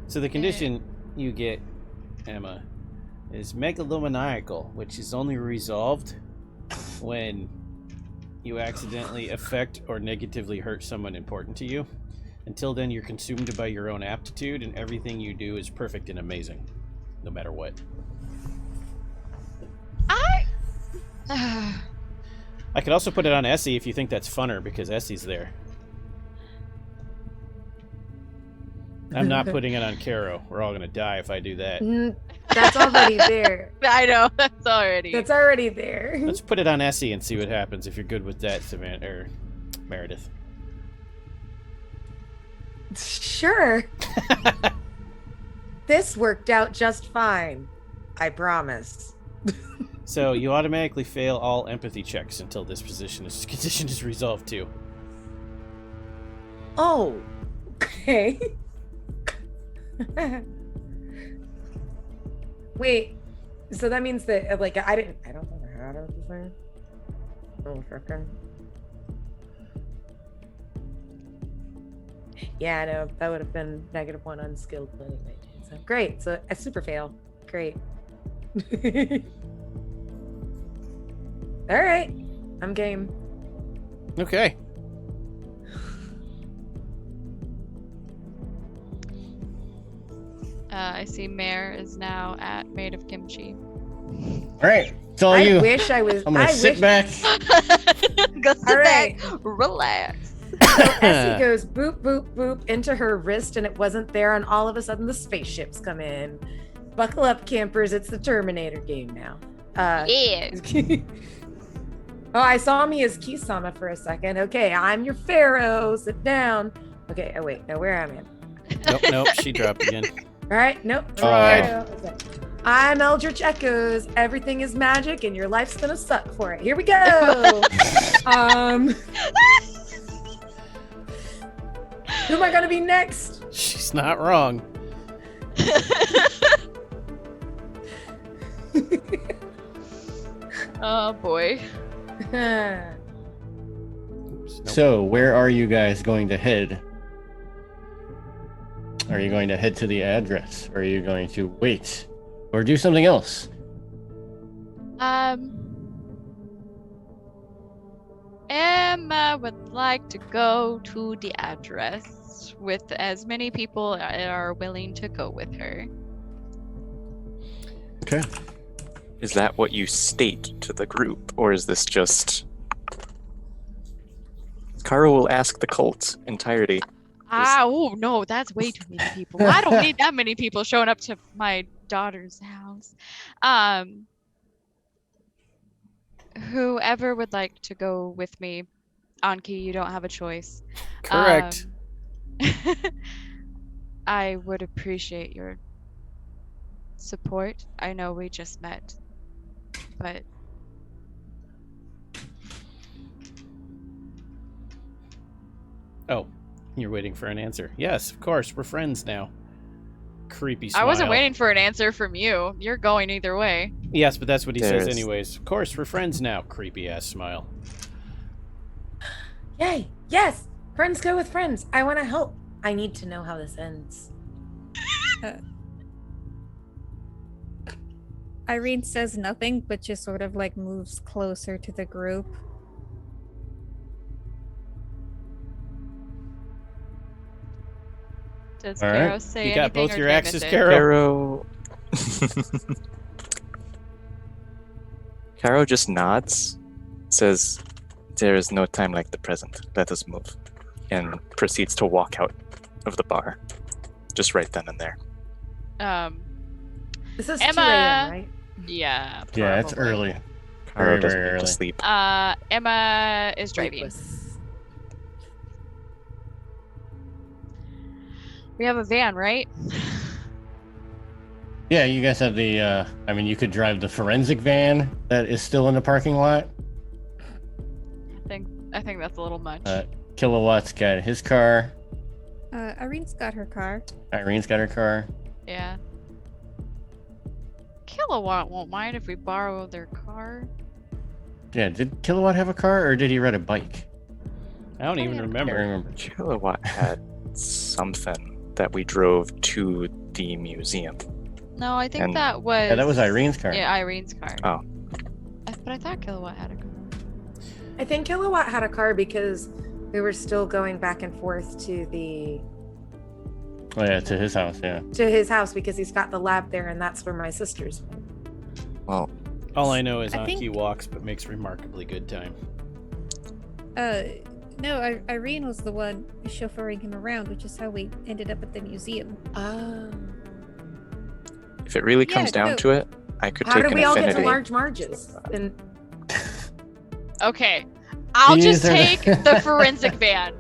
So the condition you get, Emma, is megalomaniacal, which is only resolved when you accidentally affect or negatively hurt someone important to you. Until then, you're consumed by your own aptitude, and everything you do is perfect and amazing, no matter what. I could also put it on Essie if you think that's funner, because Essie's there. I'm not putting it on Caro. We're all gonna die if I do that. That's already there. I know, that's already. That's already there. Let's put it on Essie and see what happens if you're good with that, Savannah or Meredith. Sure. This worked out just fine. I promise. So you automatically fail all empathy checks until this condition is resolved too. Oh, okay. Wait, so that means that like I don't think I had it before. Oh, frickin'. Yeah, no, that would have been -1 unskilled anyway. So great. So a super fail. Great. All right, I'm game. Okay. I see Mare is now at Maid of Kimchi. All right, it's all I you. wish I was. I'm gonna sit back. Go sit All right. back, relax. So Essie goes boop, boop, boop into her wrist, and it wasn't there, and all of a sudden the spaceships come in. Buckle up, campers. It's the Terminator game now. Yeah. Oh, I saw me as Kisama for a second. Okay, I'm your pharaoh. Sit down. Okay, oh wait, no, where am I? Nope, she dropped again. All right, nope. Alright. Okay. I'm Eldritch Echoes. Everything is magic, and your life's gonna suck for it. Here we go. Who am I gonna be next? She's not wrong. Oh boy. Oops, nope. So, where are you guys going to head? Are you going to head to the address? Or are you going to wait? Or do something else? Emma would like to go to the address with as many people are willing to go with her. Okay. Is that what you state to the group, or is this just... Kara will ask the cult entirety. Oh no, that's way too many people. I don't need that many people showing up to my daughter's house. Whoever would like to go with me, Anki, you don't have a choice. Correct. I would appreciate your support. I know we just met, but Oh, you're waiting for an answer. Yes, of course, we're friends now. Creepy smile. I wasn't waiting for an answer from you. You're going either way. Yes, but that's what he says There's- anyways. Of course, we're friends now. Creepy ass smile. Yay! Yes, friends go with friends. I want to help. I need to know how this ends. Irene says nothing, but just sort of like moves closer to the group. Does All Caro right. say You got anything, both or your did I axes, miss it? Caro? Caro just nods, says, "There is no time like the present. Let us move," and proceeds to walk out of the bar, just right then and there. This is 2 Emma. a.m., right? Yeah. Yeah, it's probably. early. Caro Very, doesn't very need early. to sleep. Emma is driving. Weightless. We have a van, right? Yeah, you guys have the, I mean, you could drive the forensic van that is still in the parking lot. I think that's a little much. Kilowatt's got his car. Irene's got her car. Irene's got her car. Yeah. Kilowatt won't mind if we borrow their car. Yeah, did Kilowatt have a car or did he ride a bike? I don't even I can't remember. remember. Kilowatt had something that we drove to the museum. No, I think And- that was. Yeah, that was Irene's car. Yeah, Irene's car. Oh. But I thought Kilowatt had a car. I think Kilowatt had a car because we were still going back and forth to Oh yeah, to his house, yeah. his house because he's got the lab there, and that's where my sister's from. Well, All I know is I Anki think- walks but makes remarkably good time. No, Irene was the one chauffeuring him around, which is how we ended up at the museum. Oh. If it really Yeah, comes down go. to it, I could How take do an we all get to affinity. large marges? And Okay. I'll just These are take the- the forensic van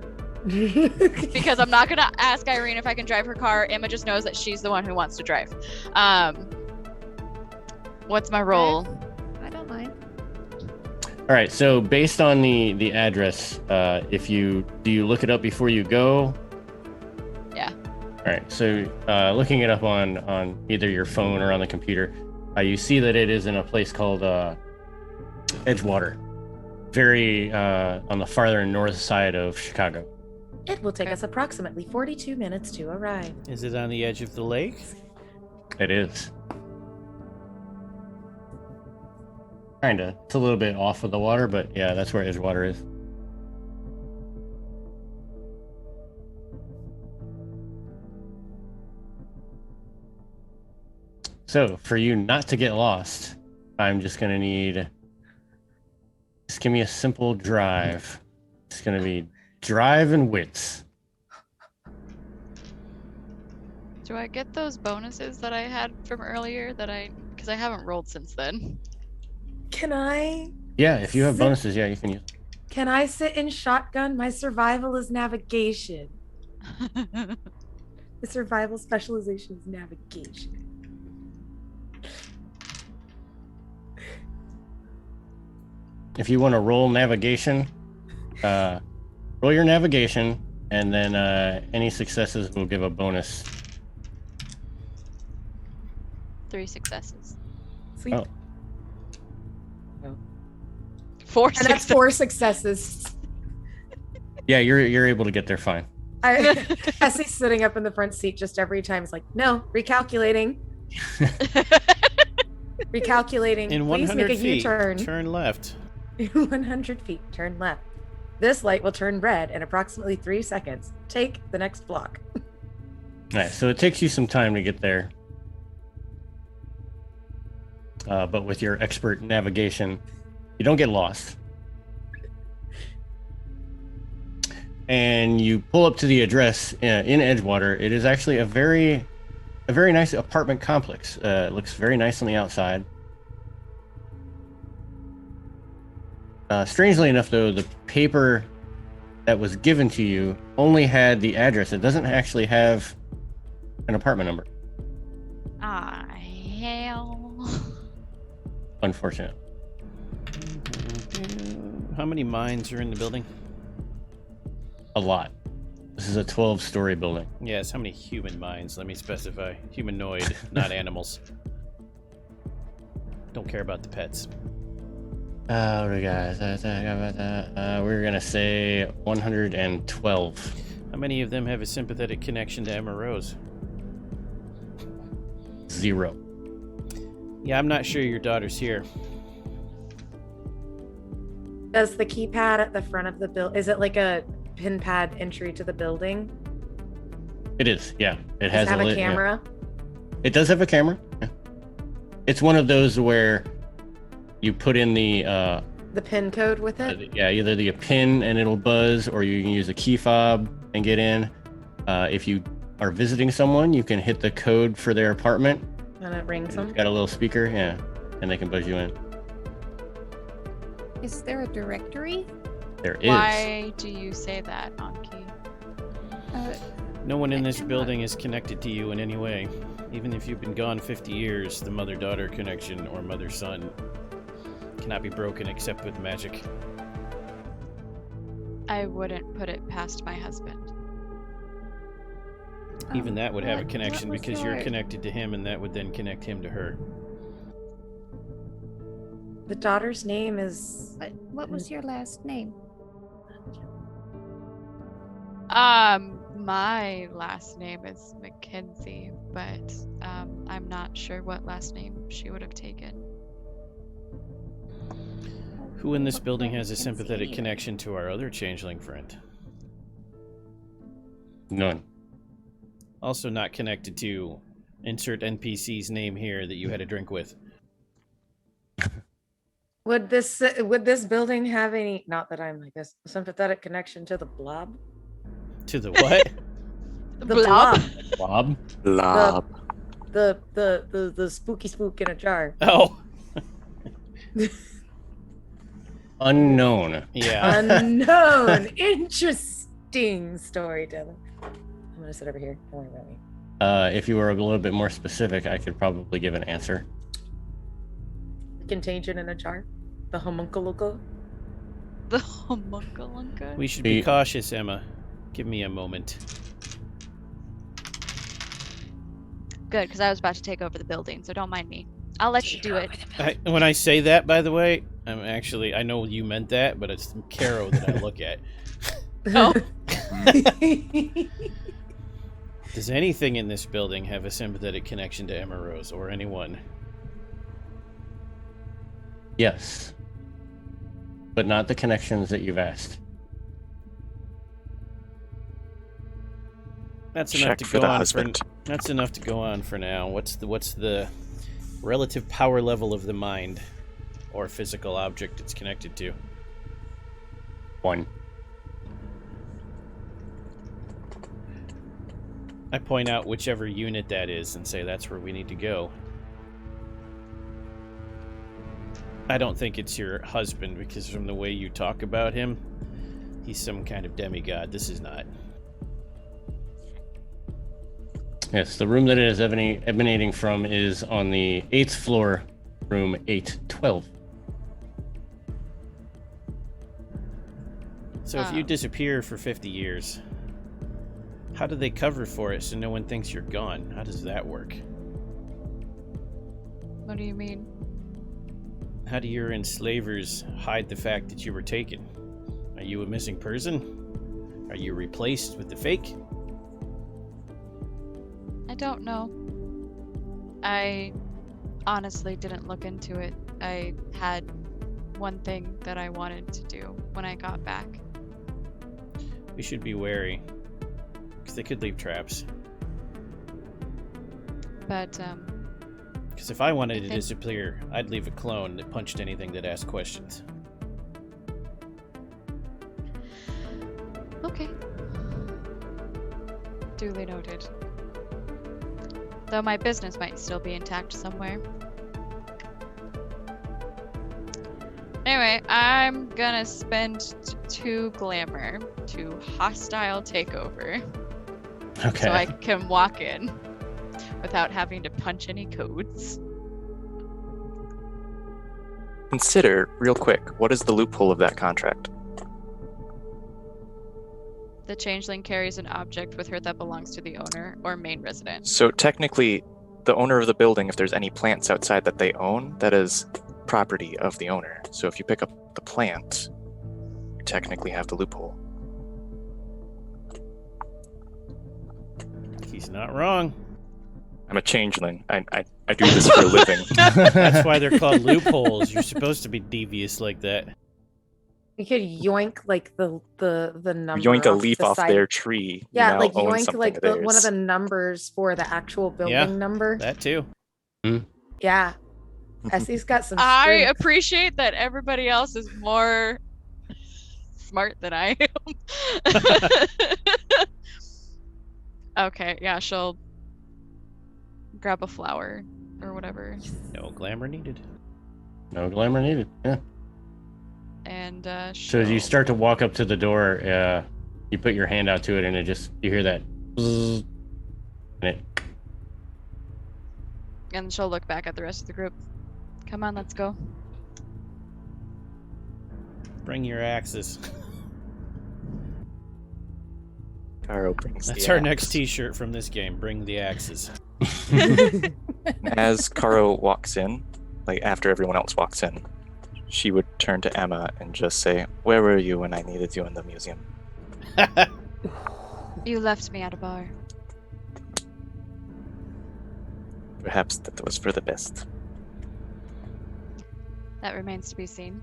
because I'm not gonna ask Irene if I can drive her car. Emma just knows that she's the one who wants to drive. What's my role? I don't mind. All right. So based on the address, if you look it up before you go? Yeah. All right. So looking it up on either your phone or on the computer, you see that it is in a place called Edgewater, very on the farther north side of Chicago. it will take us approximately 42 minutes to arrive. Is it on the edge of the lake? It is. Kinda. It's a little bit off of the water, but yeah, that's where Edgewater is. So, for you not to get lost, I'm just gonna need... Just give me a simple drive. It's gonna be drive and wits. Do I get those bonuses that I had from earlier because I haven't rolled since then? Can I Yeah, if you have bonuses, yeah, you can use. sit in shotgun? My survival is navigation. The survival specialization is navigation. If you want to roll navigation, roll your navigation, and then any successes will give a bonus. 3 successes. Sweet. Oh. 4 And that's successes. 4 successes. Yeah, you're able to get there fine. Essie's sitting up in the front seat just every time. It's like, no, recalculating. Recalculating. In Please 100 make a feet, U-turn. turn left. 100 feet, turn left. This light will turn red in approximately 3 seconds. Take the next block. All right, so it takes you some time to get there. But with your expert navigation, you don't get lost. And you pull up to the address in Edgewater. It is actually a very nice apartment complex. It looks very nice on the outside. Strangely enough, though, the paper that was given to you only had the address. It doesn't actually have an apartment number. Ah, hell. Unfortunate. How many mines are in the building? A lot. This is a 12-story building. Yes, how many human mines? Let me specify. Humanoid, not animals. Don't care about the pets. What do we got? We're gonna say 112. How many of them have a sympathetic connection to Emma Rose? 0. Yeah, I'm not sure your daughter's here. Does the keypad at the front of the building, is it like a pin pad entry to the building? It is, yeah. It Does has it have a yeah. camera? It does have a camera. Yeah. It's one of those where you put in the pin code with it? yeah, either the pin and it'll buzz, or you can use a key fob and get in. If you are visiting someone, you can hit the code for their apartment. And it rings It's them? got a little speaker, yeah, and they can buzz you in. Is there a directory? There is. Why do you say that, Anki? No one in this I'm building is connected to you in any way. Even if you've been gone 50 years, the mother-daughter connection or mother-son cannot be broken except with magic. I wouldn't put it past my husband. Even that would have a what connection was because you're your- connected to him, and that would then connect him to her. The daughter's name is... What was your last name? My last name is Mackenzie, but I'm not sure what last name she would have taken. Who in this building has a Mackenzie. sympathetic connection to our other changeling friend? None. Also not connected to insert NPC's name here that you had a drink with. Would this building have any, not that I'm like this, sympathetic connection to the blob? To the what? The Blob? blob. Bob? Lob. the spooky spook in a jar. Oh, Unknown. yeah. Unknown. Interesting storytelling. I'm gonna sit over here. Don't worry about me. If you were a little bit more specific, I could probably give an answer. Contagion in a jar. The homunculus. The homunculus. We should be cautious, Emma. Give me a moment. Good, because I was about to take over the building, so don't mind me. I'll let you do it. When I say that, by the way, I know you meant that, but it's Caro that I look at. Oh. Does anything in this building have a sympathetic connection to Emma Rose or anyone? Yes. But not the connections that you've asked. That's enough Check to for go the on husband. That's enough to go on for now. What's the relative power level of the mind or physical object it's connected to? 1. I point out whichever unit that is and say that's where we need to go. I don't think it's your husband, because from the way you talk about him, he's some kind of demigod. This is not. Yes, the room that it is emanating from is on the 8th floor, room 812. So if you disappear for 50 years, how do they cover for it so no one thinks you're gone? How does that work? What do you mean? How do your enslavers hide the fact that you were taken? Are you a missing person? Are you replaced with the fake? I don't know. I honestly didn't look into it. I had one thing that I wanted to do when I got back. We should be wary, because they could leave traps. But, Because if I wanted to disappear, I'd leave a clone that punched anything that asked questions. okay. Duly noted. Though my business might still be intact somewhere. Anyway, I'm gonna spend 2 glamour to hostile takeover. Okay. So I can walk in without having to punch any codes. Consider, real quick, what is the loophole of that contract? The changeling carries an object with her that belongs to the owner or main resident. So technically, the owner of the building, if there's any plants outside that they own, that is property of the owner. So if you pick up the plant, you technically have the loophole. He's not wrong. I'm a changeling. I do this for a living. That's why they're called loopholes. You're supposed to be devious like that. We could yoink like the number. Yoink a off leaf the off side. their tree. You Yeah, now like own yoink something like of one of theirs. the numbers for the actual building Yeah. number. That too. Yeah. Essie's got some I strength. appreciate that everybody else is more smart than I am. Okay, yeah, she'll grab a flower or whatever. No glamour needed. No glamour needed. Yeah. And So as you start to walk up to the door, you put your hand out to it, and you hear that bzzz, and and she'll look back at the rest of the group. Come on, let's go. Bring your axes. Caro brings That's the our axe. next t-shirt from this game. Bring the axes. As Caro walks in, like after everyone else walks in, she would turn to Emma and just say, "Where were you when I needed you in the museum?" You left me at a bar. Perhaps that was for the best. That remains to be seen.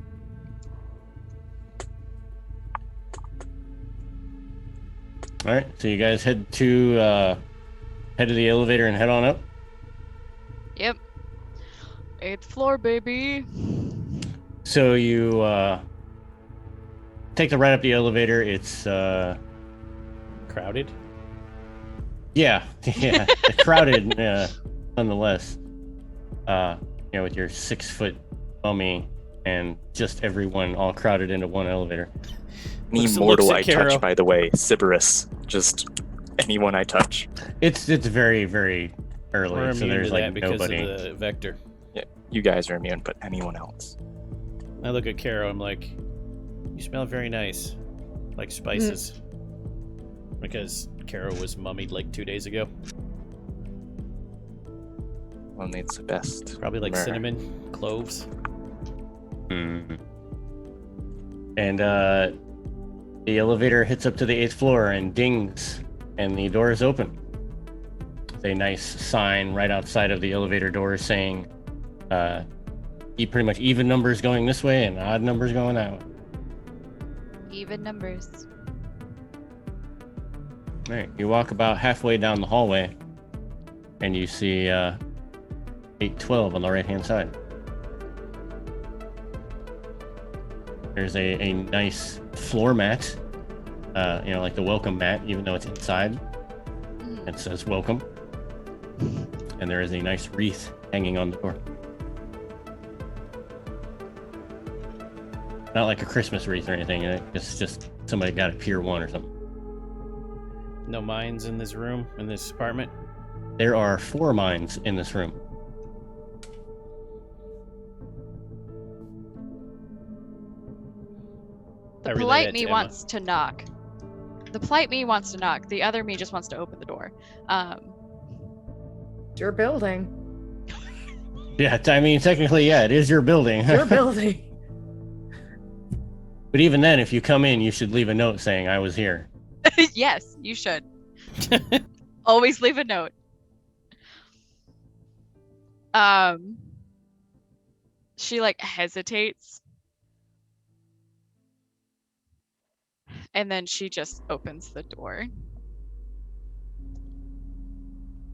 All right, so you guys head to the elevator and head on up. Yep. 8th floor, baby. So you take the ride up the elevator. It's Crowded? yeah, it's crowded. nonetheless, with your 6-foot mummy and just everyone all crowded into one elevator. Any Looks mortal at I Caro. touch, by the way, Sybaris. Just anyone I touch. It's very, very early, We're so immune there's to like that because nobody. of the vector. Yeah, you guys are immune, but anyone else. I look at Caro, I'm like, you smell very nice. Like spices. Because Caro was mummied like 2 days ago. One needs the best. Probably like myrrh. cinnamon, cloves. Mhm. And the elevator hits up to the 8th floor and dings, and the door is open. With a nice sign right outside of the elevator door saying, pretty much even numbers going this way and odd numbers going that way. Even numbers. All right, you walk about halfway down the hallway, and you see 812 on the right-hand side. There's a nice floor mat, like the welcome mat, even though it's inside. It says welcome. And there is a nice wreath hanging on the door. Not like a Christmas wreath or anything. It's just somebody got a Pier 1 or something. No mines in this room, in this apartment. There are 4 mines in this room. I The relay polite that me to Emma. wants to knock. The polite me wants to knock. The other me just wants to open the door. It's your building. Yeah, I mean, technically, yeah, it is your building. It's your building. But even then, if you come in, you should leave a note saying, I was here. Yes, you should. Always leave a note. She like hesitates. And then she just opens the door.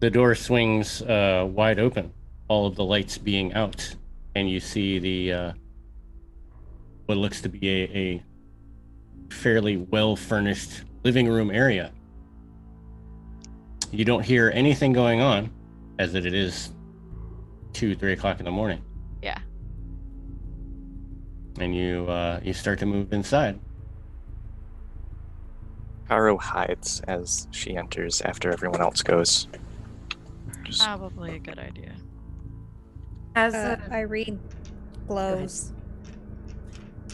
The door swings wide open, all of the lights being out, and you see the what looks to be a fairly well-furnished living room area. You don't hear anything going on, as it is 2-3 o'clock in the morning. Yeah. And you start to move inside. Caro hides as she enters after everyone else goes. Just Probably a good idea. As Irene glows.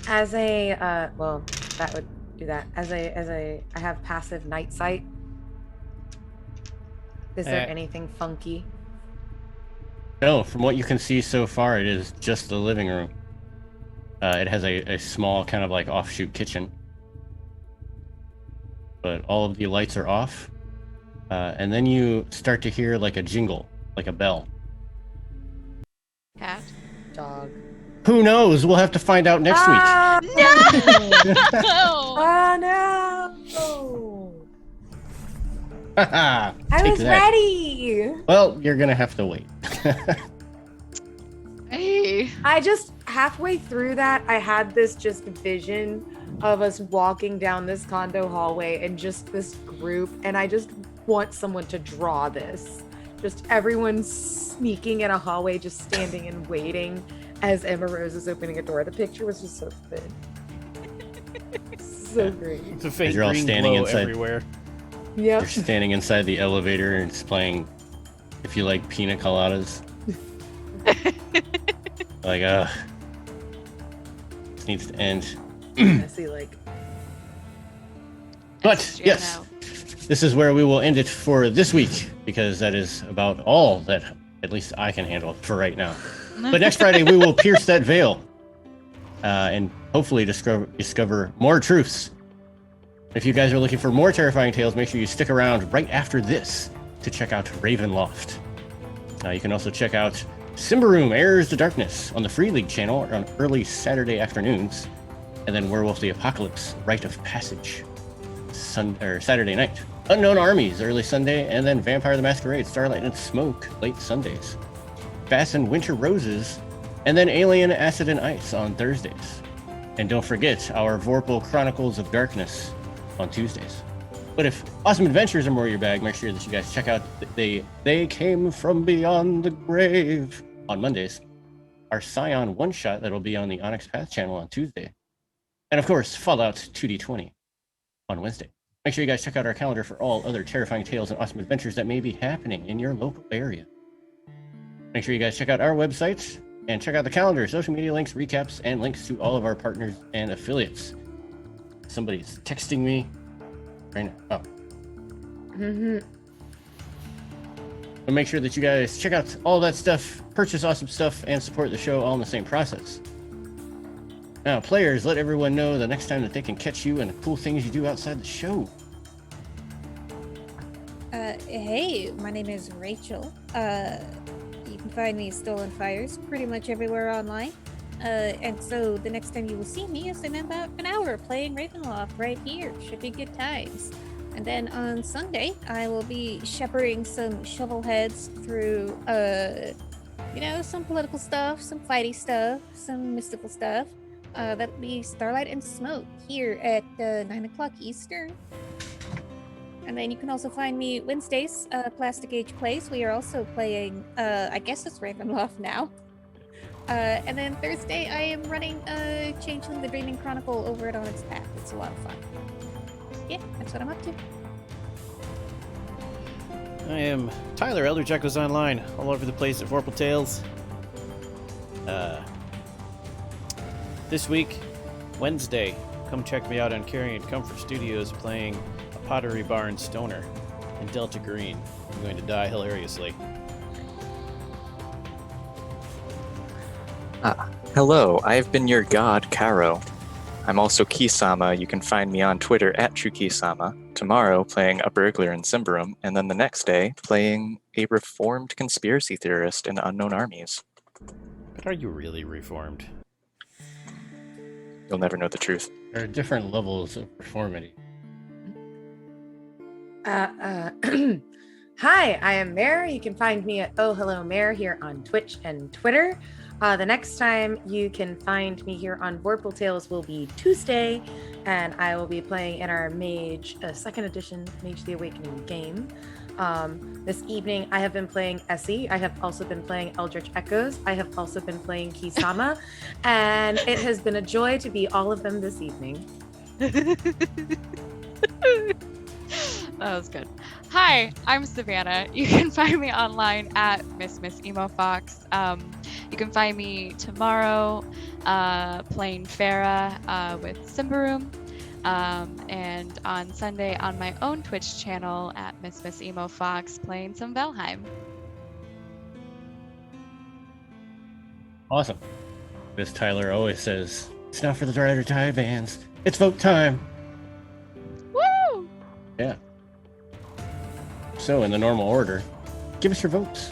as a well, that would do that. As a I have passive night sight. Is there anything funky? No, from what you can see so far, it is just the living room. It has a small kind of like offshoot kitchen. But all of the lights are off. And then you start to hear like a jingle, like a bell. Cat. Dog. Who knows? We'll have to find out next week. No! Oh no! I I was ready. Well, you're gonna have to wait. Hey. I just halfway through that, I had this just vision of us walking down this condo hallway and just this group, and I just want someone to draw this. Just everyone sneaking in a hallway, just standing and waiting as Emma Rose is opening a door. The picture was just so thin. So great. It's a faint You're all green standing glow inside. everywhere. Yep. You're standing inside the elevator and it's playing If You Like Pina Coladas. Like, this needs to end. I see, like, But, yes, this is where we will end it for this week, because that is about all that at least I can handle for right now. But next Friday, we will pierce that veil and hopefully discover more truths. If you guys are looking for more terrifying tales, make sure you stick around right after this to check out Ravenloft. You can also check out Simba Room Heirs to Darkness on the Free League channel on early Saturday afternoons, and then Werewolf the Apocalypse Rite of Passage Saturday night. Unknown Armies early Sunday, and then Vampire the Masquerade Starlight and Smoke late Sundays. Bass and Winter Roses, and then Alien Acid and Ice on Thursdays. And don't forget our Vorpal Chronicles of Darkness on Tuesdays. But if Awesome Adventures are more your bag, make sure that you guys check out They Came From Beyond the Grave on Mondays. Our Scion one-shot that'll be on the Onyx Path channel on Tuesday. And of course, Fallout 2D20 on Wednesday. Make sure you guys check out our calendar for all other terrifying tales and awesome adventures that may be happening in your local area. Make sure you guys check out our website and check out the calendar, social media links, recaps, and links to all of our partners and affiliates. Somebody's texting me right now. Oh. But make sure that you guys check out all that stuff, purchase awesome stuff, and support the show all in the same process. Now, players, let everyone know the next time that they can catch you and the cool things you do outside the show. Hey, my name is Rachel. You can find me Stolen Fires pretty much everywhere online. And so the next time you will see me is in about an hour playing Ravenloft right here. Should be good times. And then on Sunday, I will be shepherding some shovelheads through, some political stuff, some fighty stuff, some mystical stuff. That'll be Starlight and Smoke here at 9 o'clock Eastern. And then you can also find me Wednesdays, Plastic Age Plays. We are also playing, I guess it's Ravenloft now. And then Thursday, I am running Changeling the Dreaming Chronicle over at Onyx Path. It's a lot of fun. Yeah, that's what I'm up to. I am Tyler, Eldritch Echoes Online, all over the place at Vorpal Tales. This week, Wednesday, come check me out on Carrion Comfort Studios playing a Pottery Barn Stoner in Delta Green. I'm going to die hilariously. Hello, I've been your god, Karo. I'm also Kisama. You can find me on Twitter at TrueKisama. Tomorrow, playing a burglar in Symbaroum, and then the next day, playing a reformed conspiracy theorist in Unknown Armies. But are you really reformed? You'll never know the truth. There are different levels of reformity. Hi, I am Mare. You can find me at Oh Hello Mare here on Twitch and Twitter. The next time you can find me here on Vorpal Tales will be Tuesday, and I will be playing in our Mage, 2nd edition Mage the Awakening game. This evening I have been playing Essie. I have also been playing Eldritch Echoes. I have also been playing Kisama, and it has been a joy to be all of them this evening. That was good. Hi, I'm Savannah. You can find me online at Miss Emo Fox. You can find me tomorrow playing Farah with Symbaroum. And on Sunday on my own Twitch channel at Miss Emo Fox playing some Valheim. Awesome. As Tyler always says, it's not for the ride or die bands. It's vote time. Woo! Yeah. So, in the normal order, give us your votes.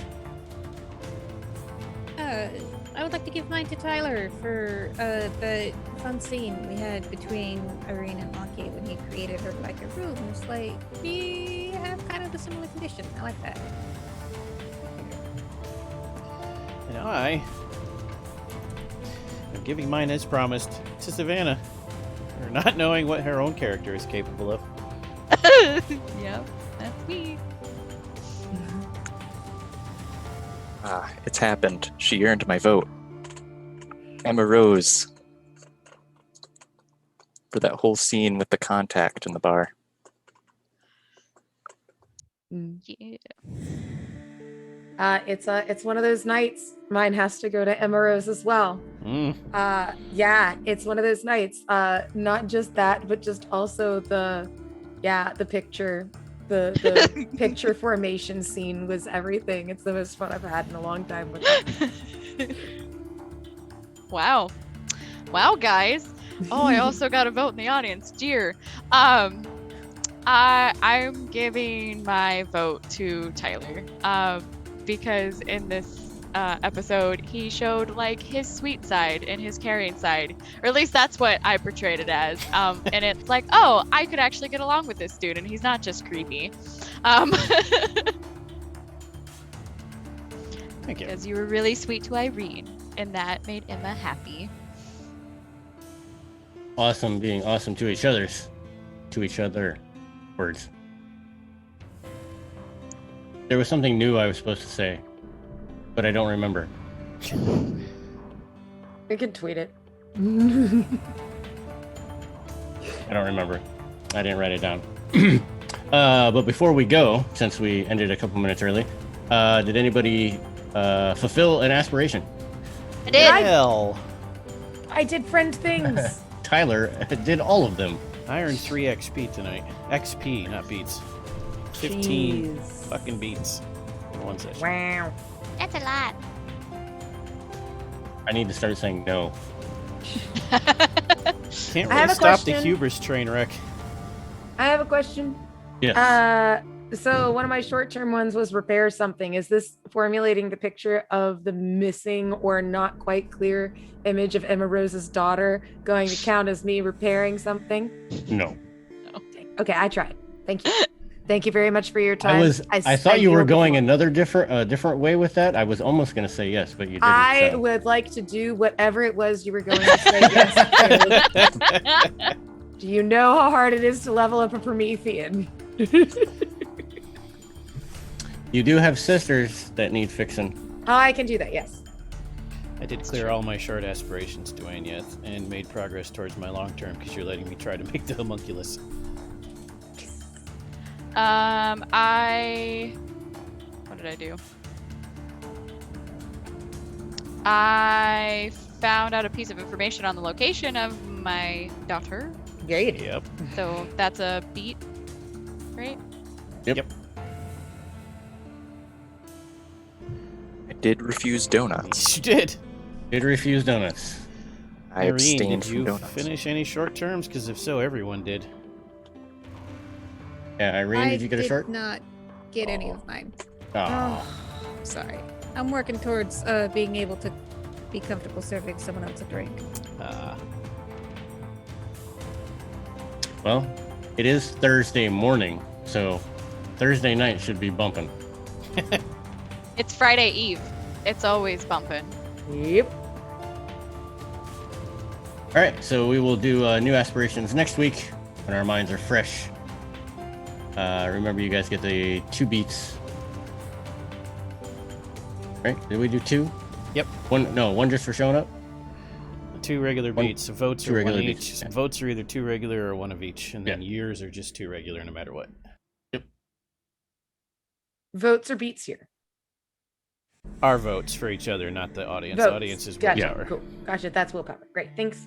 I would like to give mine to Tyler for the fun scene we had between Irene and Maki when he created her like a room. It's like, we have kind of a similar condition. I like that. And I am giving mine as promised to Savannah for not knowing what her own character is capable of. Yep, that's me. It's happened. She earned my vote. Emma Rose. For that whole scene with the contact in the bar. Yeah. It's one of those nights. Mine has to go to Emma Rose as well. Yeah, it's one of those nights. Not just that, but just also the picture. The picture formation scene was everything. It's the most fun I've had in a long time with it. Wow, guys. Oh, I also got a vote in the audience. Dear. I'm giving my vote to Tyler. Because in this episode, he showed like his sweet side and his caring side, or at least that's what I portrayed it as. And it's like, oh, I could actually get along with this dude, and he's not just creepy. Thank you. Because you were really sweet to Irene, and that made Emma happy. Awesome being awesome to each other. words. There was something new I was supposed to say, but I don't remember. We can tweet it. I don't remember. I didn't write it down. But before we go, since we ended a couple minutes early, did anybody fulfill an aspiration? I did. Hell. I did friend things. Tyler did all of them. I earned 3 XP tonight. XP, not beats. 15 Jeez. fucking beats in one session. Wow. That's a lot. I need to start saying no. Can't I have really a stop the question. hubris train wreck. I have a question. Yes. So one of my short-term ones was repair something. Is this formulating the picture of the missing or not quite clear image of Emma Rose's daughter going to count as me repairing something? No. Okay, I tried. Thank you. Thank you very much for your time. I thought you were yield the going floor. another different way with that. I was almost going to say yes, but you didn't. I so. would like to do whatever it was you were going to say yes to. Do you know how hard it is to level up a Promethean? You do have sisters that need fixing. Oh, I can do that, yes. I did clear all my short aspirations, Dwayne, yet, and made progress towards my long term because you're letting me try to make the homunculus. What did I do? I found out a piece of information on the location of my daughter. Great. Yep. So that's a beat, right? Yep. I did refuse donuts. You did. Did refuse donuts. I Irene, abstained did from you donuts. finish any short terms? Because if so, everyone did. Yeah, Irene, did you get a short? Not get any Oh. of mine. Oh. Sorry. I'm working towards being able to be comfortable serving someone else a drink. Well, it is Thursday morning, so Thursday night should be bumping. It's Friday Eve. It's always bumping. Yep. All right, so we will do new aspirations next week when our minds are fresh. Remember, you guys get the 2 beats. Right? Did we do 2? Yep. One just for showing up. 2 regular One- beats. So votes two are regular one beats, each. yeah. Votes are either 2 regular or 1 of each, and then Yeah. years are just 2 regular, no matter what. Votes or beats here? Our votes for each other, not the audience. Votes. Audience is Gotcha. willpower. Cool. Gotcha. That's willpower. Great. Thanks.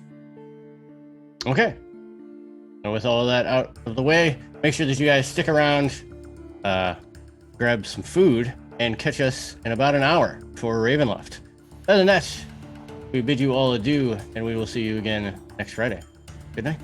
Okay. And with all of that out of the way, make sure that you guys stick around, grab some food, and catch us in about an hour for Ravenloft. Other than that, we bid you all adieu, and we will see you again next Friday. Good night.